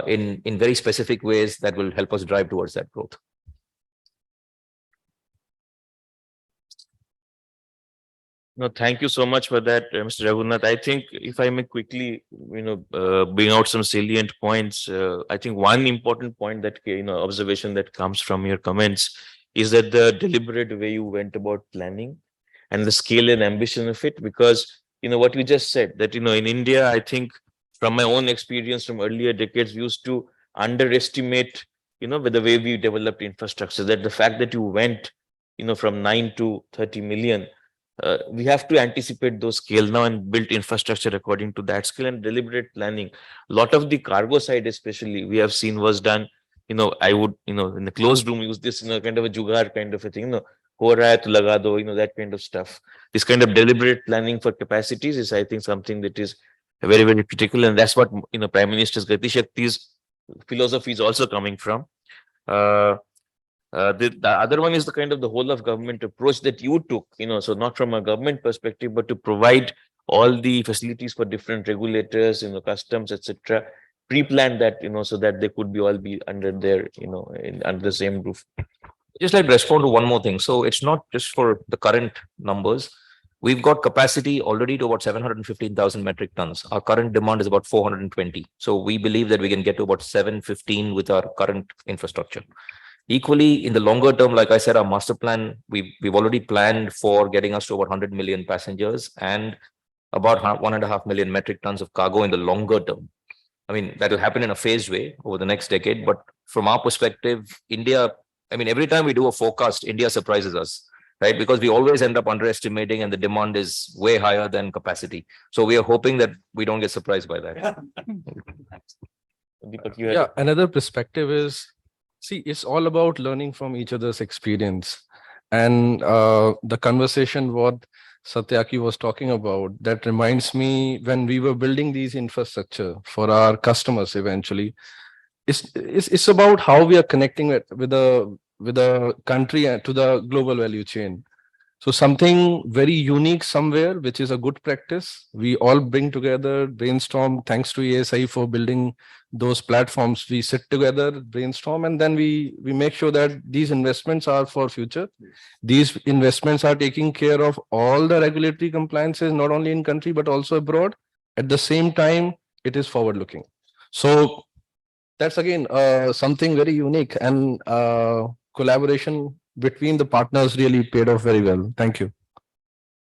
in very specific ways that will help us drive towards that growth. No, thank you so much for that, Mr. Raghunath. I think if I may quickly, bring out some salient points. I think one important point that, observation that comes from your comments is that the deliberate way you went about planning and the scale and ambition of it, because, what you just said, that, in India, I think from my own experience from earlier decades, we used to underestimate, with the way we developed infrastructure, that the fact that you went, from 9 to 30 million, we have to anticipate those scale now and build infrastructure according to that scale and deliberate planning. A lot of the cargo side, especially, we have seen was done, I would, in the closed room, use this, kind of a jugaad kind of a thing, ho raha hai to laga do, that kind of stuff. This kind of deliberate planning for capacities is, I think, something that is very, very critical. And that's what, Prime Minister's Gati Shakti's philosophy is also coming from. The other one is the kind of the whole of government approach that you took, so not from a government perspective, but to provide all the facilities for different regulators, customs, etc. Pre-planned that, so that they could all be under their, under the same roof. Just like to respond to one more thing. So it's not just for the current numbers. We've got capacity already to about 715,000 metric tons. Our current demand is about 420. So we believe that we can get to about 715 with our current infrastructure. Equally, in the longer term, like I said, our master plan, we've already planned for getting us to about 100 million passengers and about 1.5 million metric tons of cargo in the longer term. I mean, that will happen in a phased way over the next decade. But from our perspective, India, I mean, every time we do a forecast, India surprises us, right? Because we always end up underestimating and the demand is way higher than capacity. So we are hoping that we don't get surprised by that. Yeah, another perspective is, see, it's all about learning from each other's experience. And the conversation what Satyaki was talking about, that reminds me when we were building these infrastructure for our customers eventually, it's about how we are connecting with the country and to the global value chain. So something very unique somewhere, which is a good practice. We all bring together, brainstorm, thanks to EICI for building those platforms. We sit together, brainstorm, and then we make sure that these investments are for future. These investments are taking care of all the regulatory compliances, not only in country, but also abroad. At the same time, it is forward looking. So that's again something very unique, and collaboration between the partners really paid off very well. Thank you.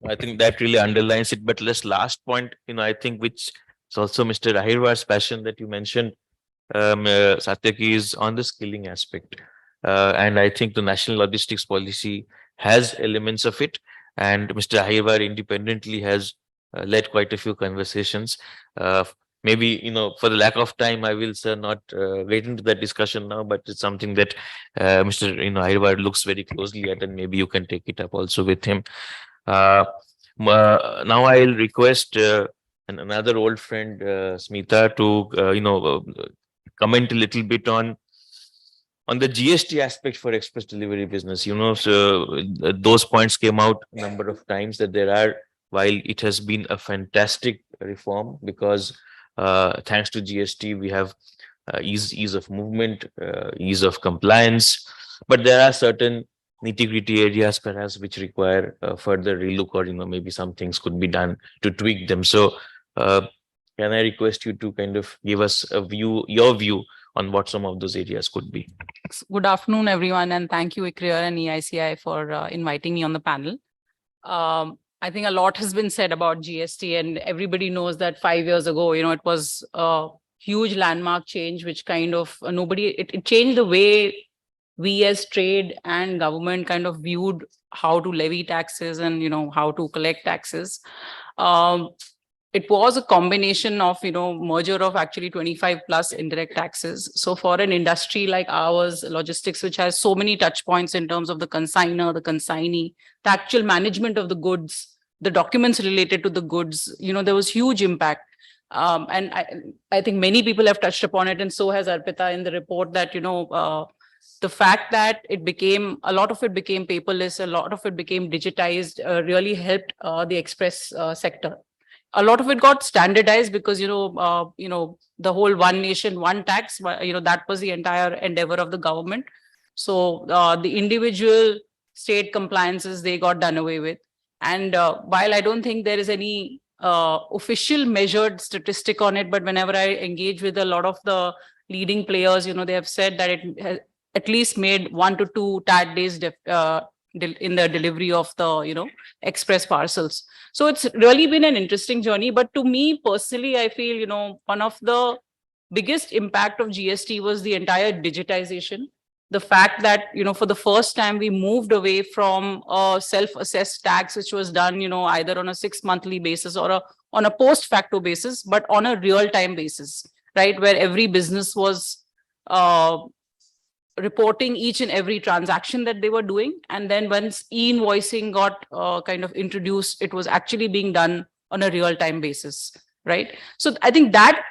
I think that really underlines it. But last point, I think which is also Mr. Ahirwar's passion that you mentioned, Satyaki, is on the skilling aspect. And I think the national logistics policy has elements of it. And Mr. Ahirwar independently has led quite a few conversations. Maybe, for the lack of time, I will not get into that discussion now, but it's something that Mr. Ahirwar looks very closely at, and maybe you can take it up also with him. Now I'll request another old friend, Smita, to comment a little bit on the GST aspect for express delivery business. So those points came out a number of times that there are, while it has been a fantastic reform because thanks to GST, we have ease of movement, ease of compliance, but there are certain nitty-gritty areas perhaps which require further relook, or maybe some things could be done to tweak them. So can I request you to kind of give us your view on what some of those areas could be? Good afternoon, everyone, and thank you, ICRIER and EICI, for inviting me on the panel. I think a lot has been said about GST, and everybody knows that 5 years ago, it was a huge landmark change, which kind of it changed the way we as trade and government kind of viewed how to levy taxes and, how to collect taxes. It was a combination of, merger of actually 25 plus indirect taxes. So for an industry like ours, logistics, which has so many touch points in terms of the consignor, the consignee, the actual management of the goods, the documents related to the goods, there was huge impact. And I think many people have touched upon it, and so has Arpita in the report, that, the fact that a lot of it became paperless, a lot of it became digitized, really helped the express sector. A lot of it got standardized because, the whole one nation, one tax, that was the entire endeavor of the government. So the individual state compliances, they got done away with. And while I don't think there is any official measured statistic on it, but whenever I engage with a lot of the leading players, they have said that it has at least made 1 to 2 TAT days in the delivery of the, express parcels. So it's really been an interesting journey. But to me personally, I feel, one of the biggest impact of GST was the entire digitization. The fact that, for the first time, we moved away from a self-assessed tax, which was done, either on a 6-monthly basis or on a post-facto basis, but on a real-time basis, right? Where every business was reporting each and every transaction that they were doing. And then once e-invoicing got kind of introduced, it was actually being done on a real-time basis, right? So I think that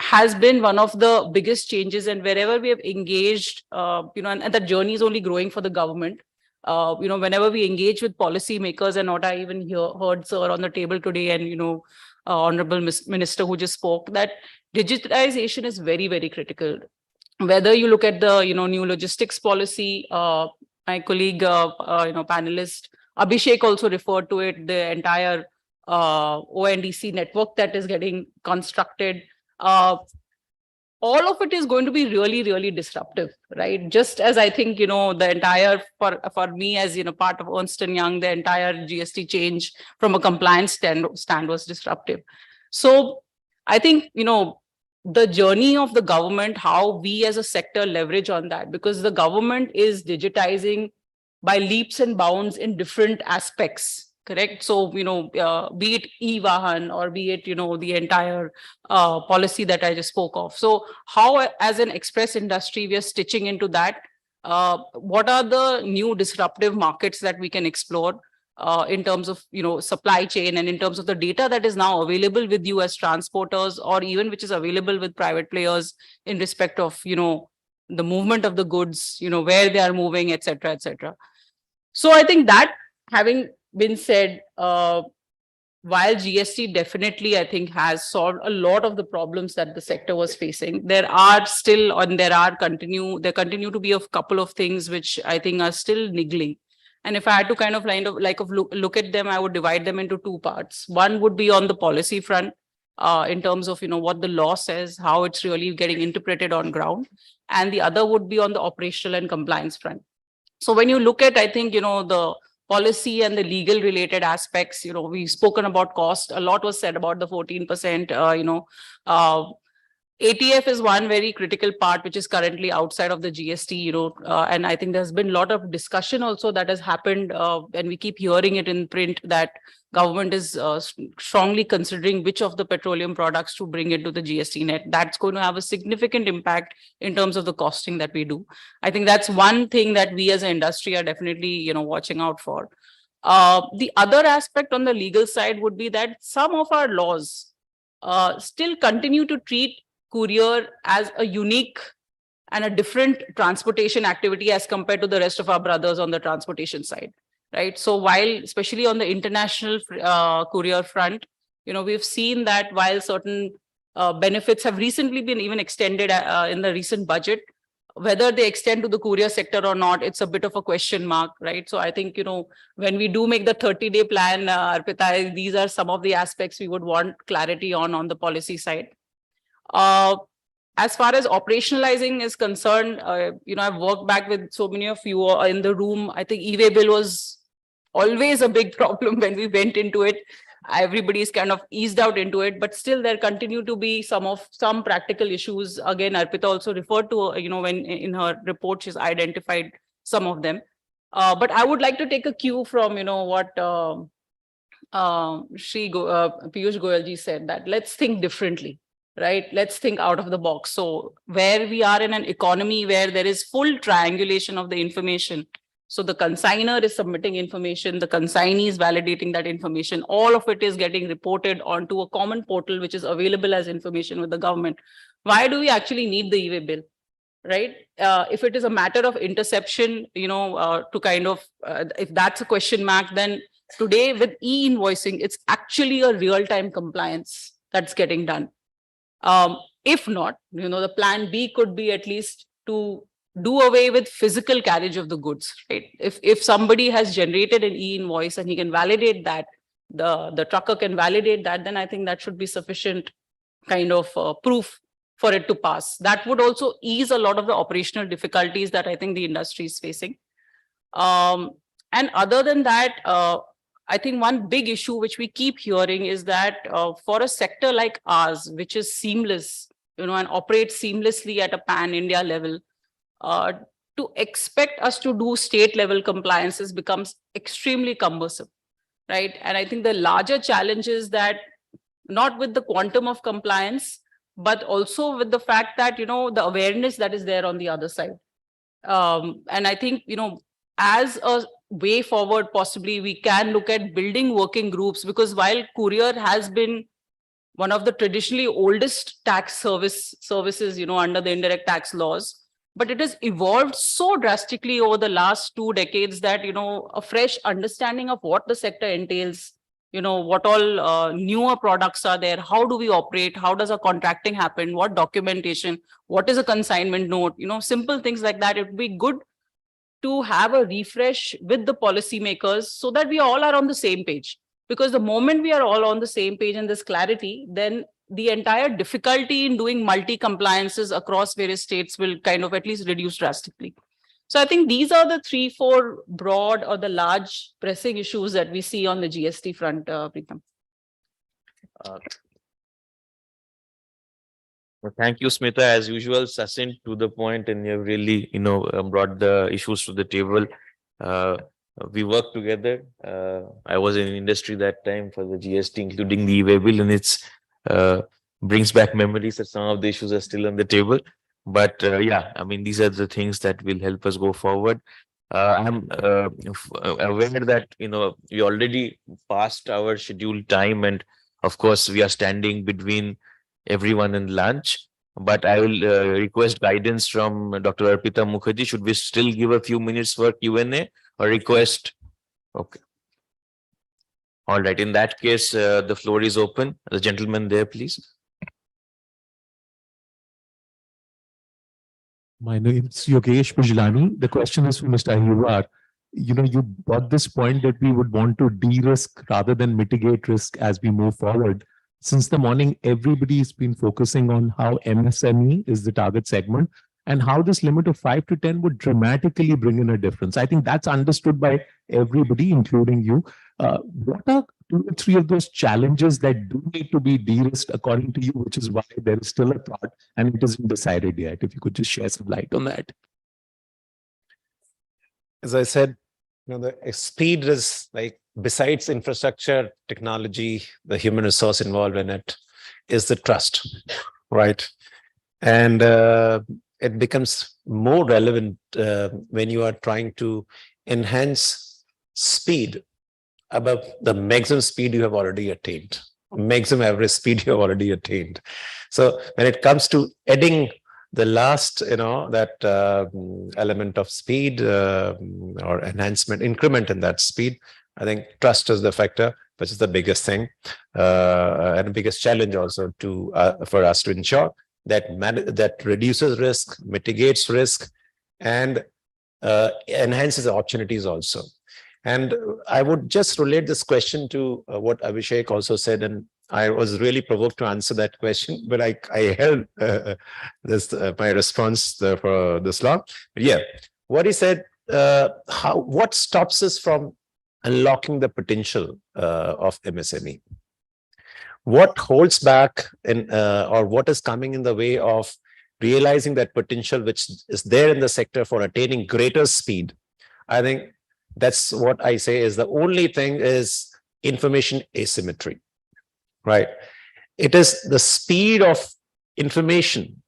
has been one of the biggest changes, and wherever we have engaged, and that journey is only growing for the government. whenever we engage with policymakers, and what I even heard, sir, on the table today, and, Honorable Minister who just spoke, that digitization is very, very critical. Whether you look at the, new logistics policy, my colleague, panelist, Abhishek also referred to it, the entire ONDC network that is getting constructed. All of it is going to be really, really disruptive, right? Just as I think, the entire, for me as, part of Ernst & Young, the entire GST change from a compliance stand was disruptive. So I think, the journey of the government, how we as a sector leverage on that, because the government is digitizing by leaps and bounds in different aspects. Correct. So, be it e-Vahan or be it, the entire policy that I just spoke of. So how, as an express industry, we are stitching into that? What are the new disruptive markets that we can explore in terms of, supply chain, and in terms of the data that is now available with you as transporters, or even which is available with private players in respect of, the movement of the goods, where they are moving, etc., etc. So I think that, having been said, while GST definitely, I think, has solved a lot of the problems that the sector was facing, there are still, and there continue to be a couple of things which I think are still niggling. And if I had to kind of look at them, I would divide them into two parts. One would be on the policy front, in terms of, what the law says, how it's really getting interpreted on ground. And the other would be on the operational and compliance front. So when you look at, I think, the policy and the legal related aspects, we've spoken about cost. A lot was said about the 14%, ATF is one very critical part, which is currently outside of the GST, and I think there's been a lot of discussion also that has happened, and we keep hearing it in print, that government is strongly considering which of the petroleum products to bring into the GST net. That's going to have a significant impact in terms of the costing that we do. I think that's one thing that we as an industry are definitely, watching out for. The other aspect on the legal side would be that some of our laws still continue to treat courier as a unique and a different transportation activity as compared to the rest of our brothers on the transportation side, right? So while, especially on the international courier front, we've seen that while certain benefits have recently been even extended in the recent budget, whether they extend to the courier sector or not, it's a bit of a question mark, right? So I think, when we do make the 30-day plan, Arpita, these are some of the aspects we would want clarity on the policy side. As far as operationalizing is concerned, I've worked back with so many of you in the room. I think e-way bill was always a big problem when we went into it. Everybody's kind of eased out into it, but still there continue to be some practical issues. Again, Arpita also referred to, when in her report, she's identified some of them. But I would like to take a cue from, what Piyush Goyalji said, that let's think differently. Right? Let's think out of the box. So where we are in an economy where there is full triangulation of the information. So the consignor is submitting information, the consignee is validating that information. All of it is getting reported onto a common portal, which is available as information with the government. Why do we actually need the e-way bill? Right? If it is a matter of interception, to kind of, if that's a question mark, then today with e-invoicing, it's actually a real-time compliance that's getting done. If not, the plan B could be at least to do away with physical carriage of the goods, right? If somebody has generated an e-invoice and he can validate that, the trucker can validate that, then I think that should be sufficient kind of proof for it to pass. That would also ease a lot of the operational difficulties that I think the industry is facing. And other than that, I think one big issue which we keep hearing is that for a sector like ours, which is seamless, and operates seamlessly at a pan-India level, to expect us to do state-level compliances becomes extremely cumbersome, right? And I think the larger challenge is that not with the quantum of compliance, but also with the fact that, the awareness that is there on the other side. And I think, as a way forward, possibly we can look at building working groups, because while courier has been one of the traditionally oldest tax services, under the indirect tax laws, but it has evolved so drastically over the last 2 decades that, a fresh understanding of what the sector entails, what all newer products are there, how do we operate, how does a contracting happen, what documentation, what is a consignment note, simple things like that. It would be good to have a refresh with the policymakers so that we all are on the same page. Because the moment we are all on the same page and there's clarity, then the entire difficulty in doing multi-compliances across various states will kind of at least reduce drastically. So I think these are the 3-4 broad or the large pressing issues that we see on the GST front, Preetam. Well, thank you, Smita. As usual, succinct to the point, and you've really, brought the issues to the table. We worked together. I was in industry that time for the GST, including the e-way bill, and it's brings back memories that some of the issues are still on the table. But yeah, I mean, these are the things that will help us go forward. I'm aware that, we already passed our scheduled time, and of course, we are standing between everyone and lunch. But I will request guidance from Dr. Arpita Mukherjee. Should we still give a few minutes for Q&A or request? Okay. All right. In that case, the floor is open. The gentleman there, please. My name is Yogesh Pujlani. The question is for Mr. Ayuvar. You brought this point that we would want to de-risk rather than mitigate risk as we move forward. Since the morning, everybody's been focusing on how MSME is the target segment and how this limit of 5 to 10 would dramatically bring in a difference. I think that's understood by everybody, including you. What are 2 or 3 of those challenges that do need to be de-risked according to you, which is why there is still a thought and it isn't decided yet? If you could just share some light on that. As I said, the speed is like, besides infrastructure, technology, the human resource involved in it is the trust, right? And it becomes more relevant when you are trying to enhance speed above the maximum speed you have already attained, maximum average speed you have already attained. So when it comes to adding the last, that element of speed or enhancement, increment in that speed, I think trust is the factor, which is the biggest thing and the biggest challenge also to for us to ensure that that reduces risk, mitigates risk, and enhances opportunities also. And I would just relate this question to what Abhishek also said, and I was really provoked to answer that question, but I held this my response for this long. But yeah, what he said, what stops us from unlocking the potential of MSME? What holds back or what is coming in the way of realizing that potential which is there in the sector for attaining greater speed? I think that's what I say is the only thing is information asymmetry, right? It is the speed of information,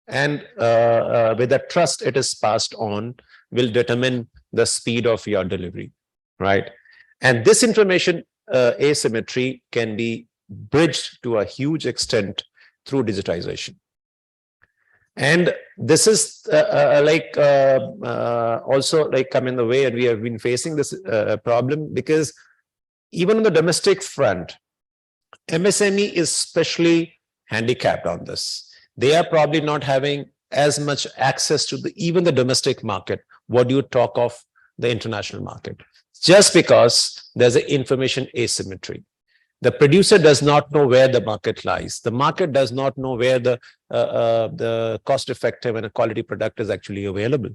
and with the trust it is passed on will determine the speed of your delivery, right? And this information asymmetry can be bridged to a huge extent through digitization. And this is also come in the way, and we have been facing this problem because even on the domestic front, MSME is especially handicapped on this. They are probably not having as much access to even the domestic market. What do you talk of the international market? Just because there's an information asymmetry. The producer does not know where the market lies. The market does not know where the cost-effective and a quality product is actually available,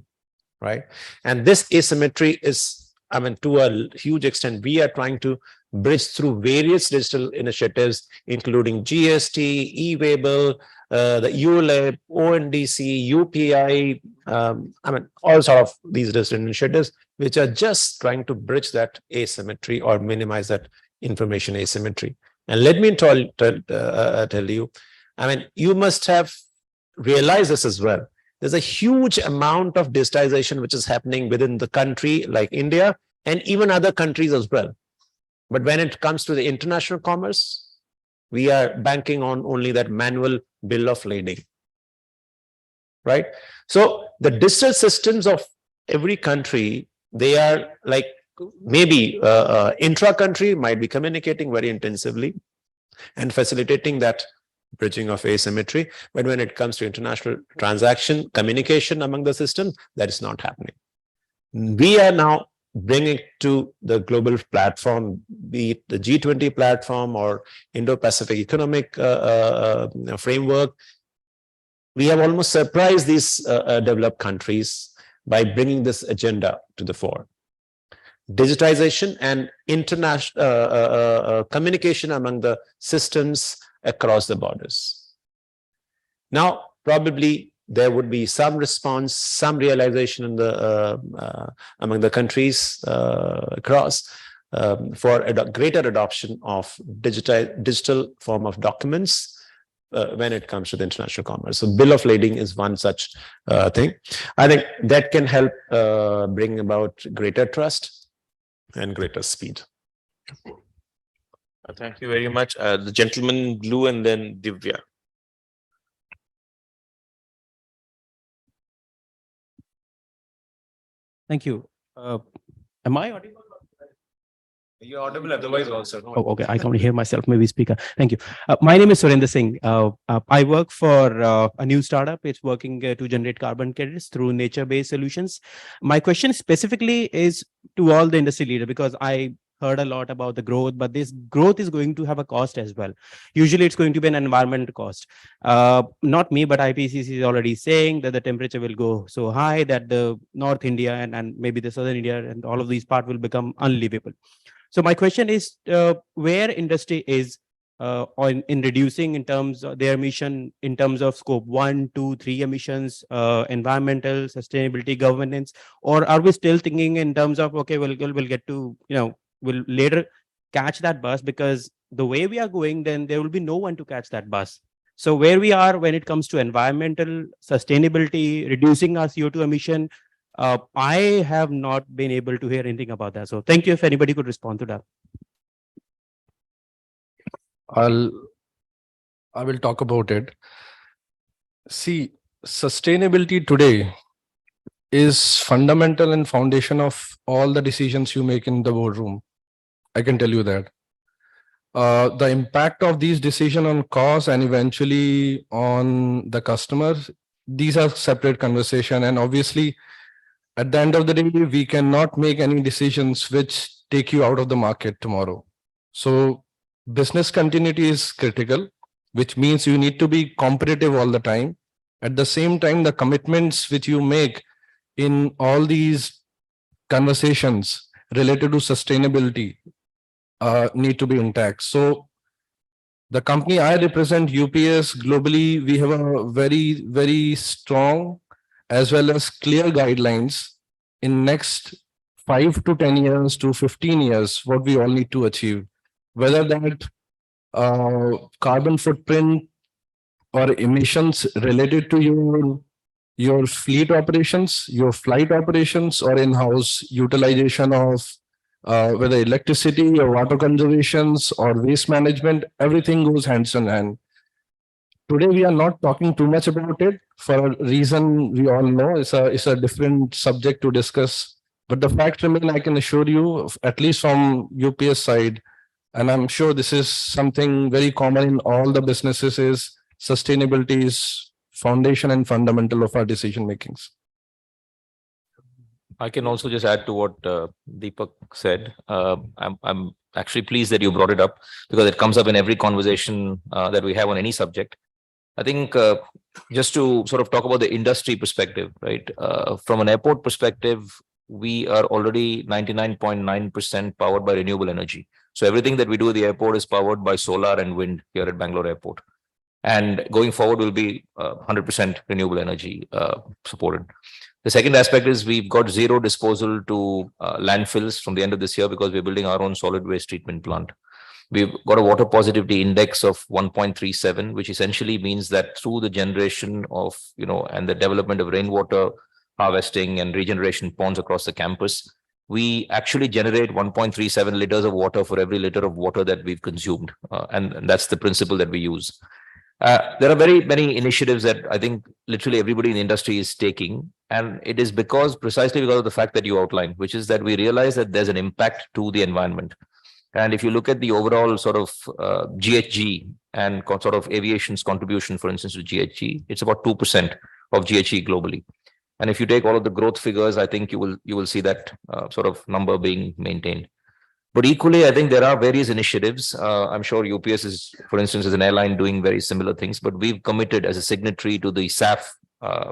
right? And this asymmetry is, to a huge extent, we are trying to bridge through various digital initiatives, including GST, e-way bill, the ULIP, ONDC, UPI, all sort of these digital initiatives, which are just trying to bridge that asymmetry or minimize that information asymmetry. And let me tell you, you must have realized this as well. There's a huge amount of digitization which is happening within the country like India and even other countries as well. But when it comes to the international commerce, we are banking on only that manual bill of lading, right? So the digital systems of every country, they are like maybe intra-country might be communicating very intensively and facilitating that bridging of asymmetry. But when it comes to international transaction communication among the systems, that is not happening. We are now bringing to the global platform, be it the G20 platform or Indo-Pacific Economic Framework. We have almost surprised these developed countries by bringing this agenda to the fore. Digitization and international communication among the systems across the borders. Now, probably there would be some response, some realization in the among the countries across for a greater adoption of digital form of documents when it comes to the international commerce. So bill of lading is one such thing. I think that can help bring about greater trust and greater speed. Thank you very much. The gentleman in blue and then Divya. Thank you. Am I audible? You're audible otherwise also. Oh, okay. I can't hear myself. Maybe speaker. Thank you. My name is Suvendu Singh. I work for a new startup. It's working to generate carbon credits through nature-based solutions. My question specifically is to all the industry leaders, because I heard a lot about the growth, but this growth is going to have a cost as well. Usually it's going to be an environmental cost. Not me, but IPCC is already saying that the temperature will go so high that the North India and maybe the Southern India and all of these parts will become unlivable. So my question is where industry is in reducing in terms of their emission, in terms of scope 1, 2, 3 emissions, environmental, sustainability, governance, or are we still thinking in terms of, okay, we'll get to, we'll later catch that bus, because the way we are going, then there will be no one to catch that bus. So where we are when it comes to environmental sustainability, reducing our CO2 emission, I have not been able to hear anything about that. So thank you if anybody could respond to that. I will talk about it. See, sustainability today is fundamental and foundation of all the decisions you make in the boardroom. I can tell you that. The impact of these decisions on cost and eventually on the customers, these are separate conversation. And obviously, at the end of the day, we cannot make any decisions which take you out of the market tomorrow. So business continuity is critical, which means you need to be competitive all the time. At the same time, the commitments which you make in all these conversations related to sustainability need to be intact. So the company I represent, UPS, globally, we have a very, very strong as well as clear guidelines in next 5 to 10 years to 15 years, what we all need to achieve. Whether that carbon footprint or emissions related to your fleet operations, your flight operations, or in-house utilization of whether electricity or water conservations or waste management, everything goes hands in hand. Today, we are not talking too much about it for a reason we all know. It's a different subject to discuss. But the fact remains, I can assure you, at least from UPS side, and I'm sure this is something very common in all the businesses, is sustainability is foundation and fundamental of our decision makings. I can also just add to what Deepak said. I'm actually pleased that you brought it up, because it comes up in every conversation that we have on any subject. I think just to sort of talk about the industry perspective, right? From an airport perspective, we are already 99.9% powered by renewable energy. So everything that we do at the airport is powered by solar and wind here at Bangalore Airport. And going forward will be 100% renewable energy supported. The second aspect is we've got zero disposal to landfills from the end of this year, because we're building our own solid waste treatment plant. We've got a water positivity index of 1.37, which essentially means that through the generation of, and the development of rainwater harvesting and regeneration ponds across the campus, we actually generate 1.37 liters of water for every liter of water that we've consumed. And that's the principle that we use. There are very many initiatives that I think literally everybody in the industry is taking. And it is precisely because of the fact that you outlined, which is that we realize that there's an impact to the environment. And if you look at the overall sort of GHG and sort of aviation's contribution, for instance, to GHG, it's about 2% of GHG globally. And if you take all of the growth figures, I think you will see that sort of number being maintained. But equally, I think there are various initiatives. I'm sure UPS is, for instance, as an airline doing very similar things, but we've committed as a signatory to the SAF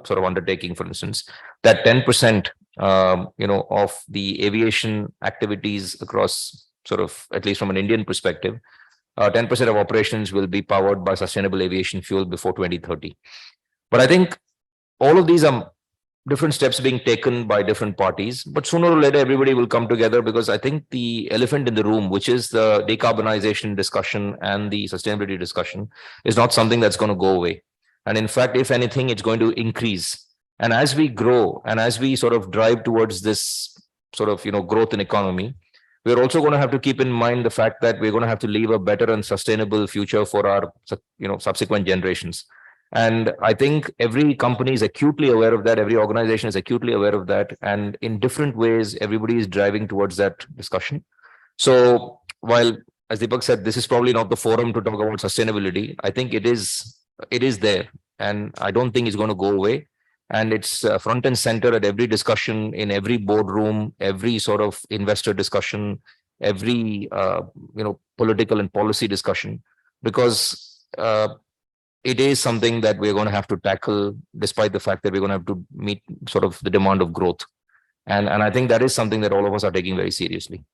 sort of undertaking, for instance, that 10%, of the aviation activities across sort of, at least from an Indian perspective, 10% of operations will be powered by sustainable aviation fuel before 2030. But I think all of these are different steps being taken by different parties, but sooner or later, everybody will come together, because I think the elephant in the room, which is the decarbonization discussion and the sustainability discussion, is not something that's going to go away. And in fact, if anything, it's going to increase. And as we grow and as we sort of drive towards this sort of, growth in economy, we're also going to have to keep in mind the fact that we're going to have to leave a better and sustainable future for our, subsequent generations. And I think every company is acutely aware of that. Every organization is acutely aware of that. And in different ways, everybody is driving towards that discussion. So while, as Deepak said, this is probably not the forum to talk about sustainability, I think it is there. And I don't think it's going to go away. And it's front and center at every discussion, in every boardroom, every sort of investor discussion, every, political and policy discussion, because it is something that we're going to have to tackle, despite the fact that we're going to have to meet sort of the demand of growth. And I think that is something that all of us are taking very seriously.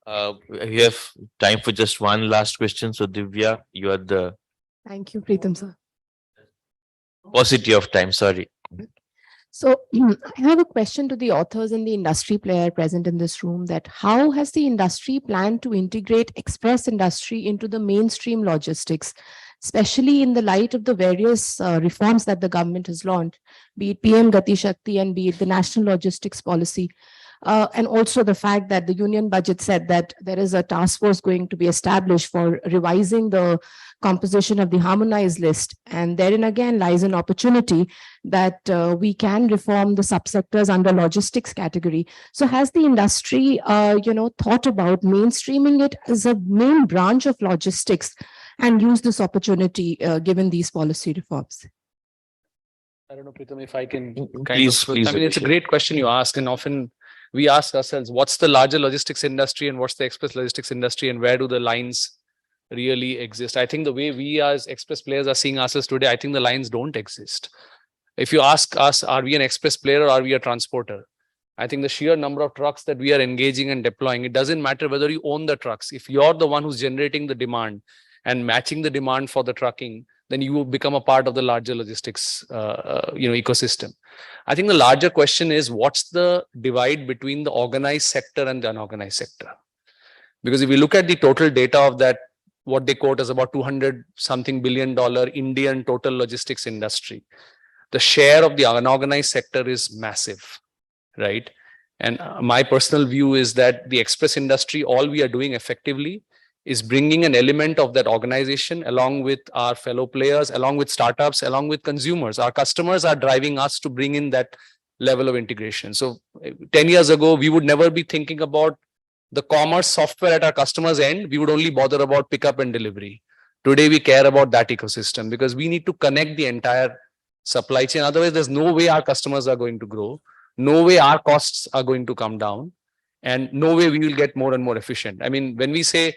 We have time for just one last question. So Divya, you are the Thank you, Preetham sir. paucity of time. Sorry. So I have a question to the authors and the industry player present in this room, that how has the industry planned to integrate express industry into the mainstream logistics, especially in the light of the various reforms that the government has launched, be it PM Gati Shakti and be it the national logistics policy. And also the fact that the union budget said that there is a task force going to be established for revising the composition of the harmonized list. And therein again lies an opportunity that we can reform the subsectors under logistics category. So has the industry, thought about mainstreaming it as a main branch of logistics and use this opportunity given these policy reforms? I don't know, Preetham, if I can Please, I mean, it's a great question you ask, and often we ask ourselves, what's the larger logistics industry and what's the express logistics industry, and where do the lines really exist? I think the way we as express players are seeing ourselves today, I think the lines don't exist. If you ask us, are we an express player or are we a transporter? I think the sheer number of trucks that we are engaging and deploying, it doesn't matter whether you own the trucks. If you're the one who's generating the demand and matching the demand for the trucking, then you will become a part of the larger logistics ecosystem. I think the larger question is, what's the divide between the organized sector and the unorganized sector? Because if we look at the total data of that, what they quote as about $200-something billion Indian total logistics industry, the share of the unorganized sector is massive, right? And my personal view is that the express industry, all we are doing effectively is bringing an element of that organization along with our fellow players, along with startups, along with consumers. Our customers are driving us to bring in that level of integration. So 10 years ago, we would never be thinking about the commerce software at our customers' end. We would only bother about pickup and delivery. Today, we care about that ecosystem because we need to connect the entire supply chain. Otherwise, there's no way our customers are going to grow. No way our costs are going to come down. And no way we will get more and more efficient. I mean, when we say,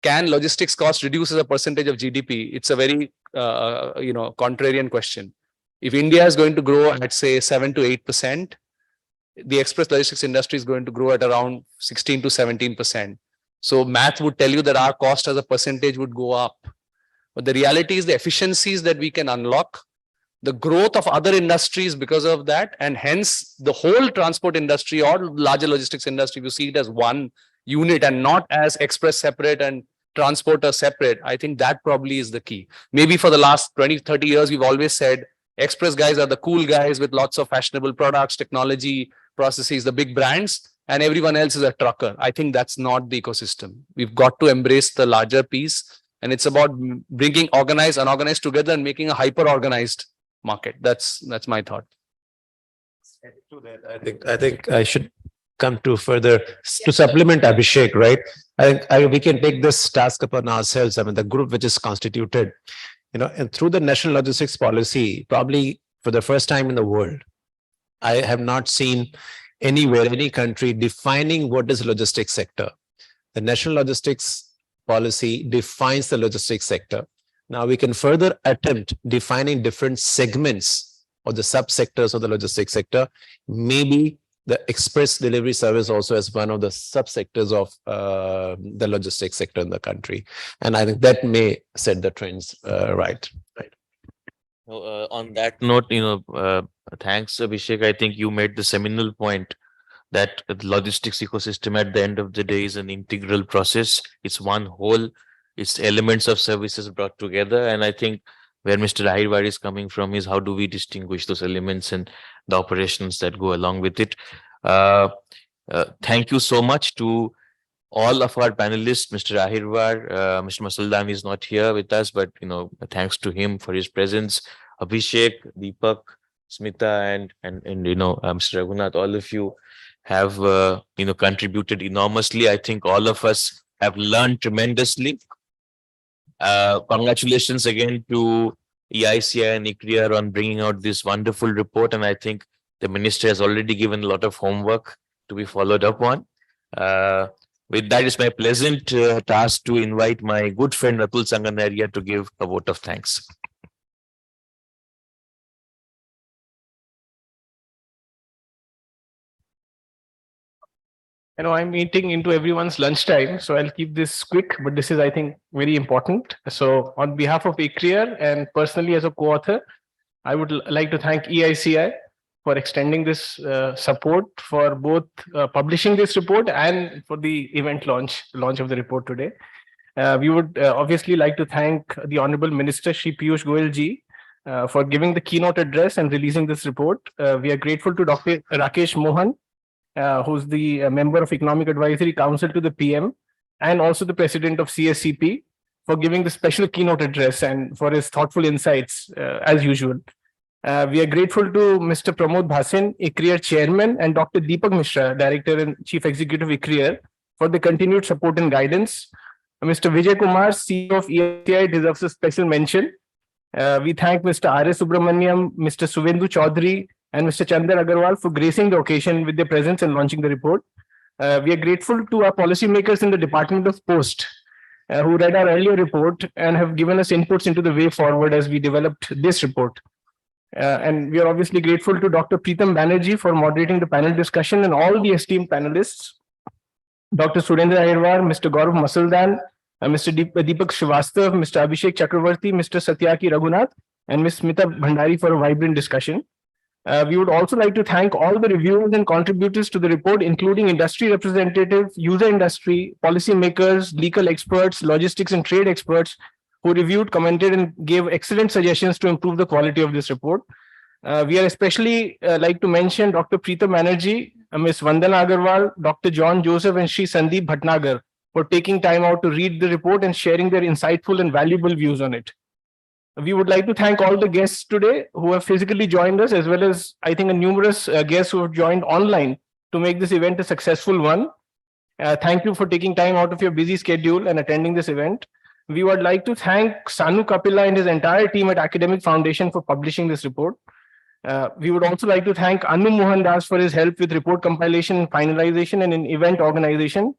can logistics cost reduce as a percentage of GDP? It's a very, contrarian question. If India is going to grow at, say, 7 to 8%, the express logistics industry is going to grow at around 16 to 17%. So math would tell you that our cost as a percentage would go up. But the reality is the efficiencies that we can unlock, the growth of other industries because of that, and hence the whole transport industry or larger logistics industry, you see it as one unit and not as express separate and transporter separate. I think that probably is the key. Maybe for the last 20, 30 years, we've always said express guys are the cool guys with lots of fashionable products, technology, processes, the big brands, and everyone else is a trucker. I think that's not the ecosystem. We've got to embrace the larger piece And it's about bringing organized, unorganized together and making a hyper-organized market. That's my thought. I think I should come to further to supplement Abhishek, right? We can take this task upon ourselves. I mean, the group which is constituted, and through the national logistics policy, probably for the first time in the world, I have not seen anywhere, any country defining what is logistics sector. The national logistics policy defines the logistics sector. Now we can further attempt defining different segments or the subsectors of the logistics sector. Maybe the express delivery service also as one of the subsectors of the logistics sector in the country. And I think that may set the trends right. On that note, thanks, Abhishek. I think you made the seminal point that the logistics ecosystem at the end of the day is an integral process. It's one whole, it's elements of services brought together. And I think where Mr. Ahirwar is coming from is how do we distinguish those elements and the operations that go along with it. Thank you so much to all of our panelists. Mr. Ahirwar, Mr. Masuldan is not here with us, but thanks to him for his presence. Abhishek, Deepak, Smita, and Mr. Raghunath, all of you have contributed enormously. I think all of us have learned tremendously. Congratulations again to EICI and ICRIER on bringing out this wonderful report, and I think the minister has already given a lot of homework to be followed up on. With that, it's my pleasant task to invite my good friend Atul Sanganeria to give a vote of thanks. I'm eating into everyone's lunchtime, so I'll keep this quick, but this is, I think, very important. So on behalf of ICRIER and personally as a co-author, I would like to thank EICI for extending this support for both publishing this report and for the event launch of the report today. We would obviously like to thank the Honorable Minister Shri Piyush Goyal ji for giving the keynote address and releasing this report. We are grateful to Dr. Rakesh Mohan, who's the member of Economic Advisory Council to the PM and also the president of CSEP, for giving the special keynote address and for his thoughtful insights as usual. We are grateful to Mr. Pramod Bhasin, ICRIER chairman, and Dr. Deepak Mishra, director and chief executive ICRIER, for the continued support and guidance. Mr. Vijay Kumar, CEO of EICI, deserves a special mention. We thank Mr. R. S. Subramanian, Mr. Suvendu Choudhury, and Mr. Chandar Agarwal for gracing the occasion with their presence and launching the report. We are grateful to our policymakers in the Department of Post, who read our earlier report and have given us inputs into the way forward as we developed this report. And we are obviously grateful to Dr. Preetam Banerjee for moderating the panel discussion and all the esteemed panelists, Dr. Surendra Ahirwar, Mr. Gaurav Masuldan, Mr. Deepak Srivastav, Mr. Abhishek Chakravarti, Mr. Satyaki Raghunath, and Ms. Smita Bhandari for a vibrant discussion. We would also like to thank all the reviewers and contributors to the report, including industry representatives, user industry, policymakers, legal experts, logistics and trade experts, who reviewed, commented, and gave excellent suggestions to improve the quality of this report. We are especially like to mention Dr. Preetam Banerjee, Ms. Vandana Agarwal, Dr. John Joseph, and Shri Sandeep Bhatnagar for taking time out to read the report and sharing their insightful and valuable views on it. We would like to thank all the guests today who have physically joined us, as well as, I think, numerous guests who have joined online to make this event a successful one. Thank you for taking time out of your busy schedule and attending this event. We would like to thank Sanu Kapila and his entire team at Academic Foundation for publishing this report. We would also like to thank Anu Mohan Das for his help with report compilation, finalization, and in event organization.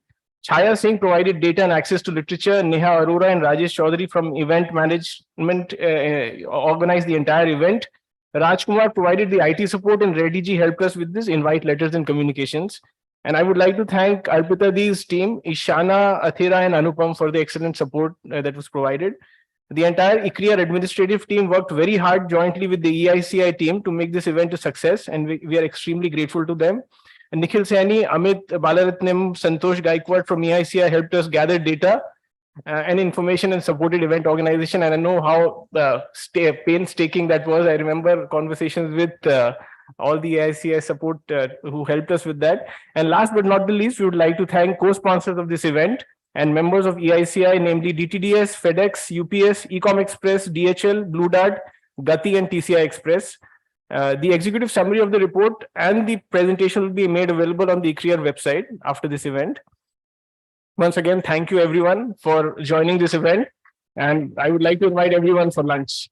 Chaya Singh provided data and access to literature. Neha Arora and Rajesh Choudhury from event management organized the entire event. Rajkumar provided the IT support, and Reddy ji helped us with this invite letters and communications. And I would like to thank Arpita Di's team, Ishana, Athira, and Anupam for the excellent support that was provided. The entire ICRIER administrative team worked very hard jointly with the EICI team to make this event a success, and we are extremely grateful to them. And Nikhil Saini, Amit Balaratnam, Santosh Gaikwad from EICI helped us gather data and information and supported event organization. And I know how painstaking that was. I remember conversations with all the EICI support who helped us with that. And last but not the least, we would like to thank co-sponsors of this event and members of EICI, namely DTDS, FedEx, UPS, Ecom Express, DHL, Blue Dart, Gati, and TCI Express. The executive summary of the report and the presentation will be made available on the ICRIER website after this event. Once again, thank you everyone for joining this event, and I would like to invite everyone for lunch.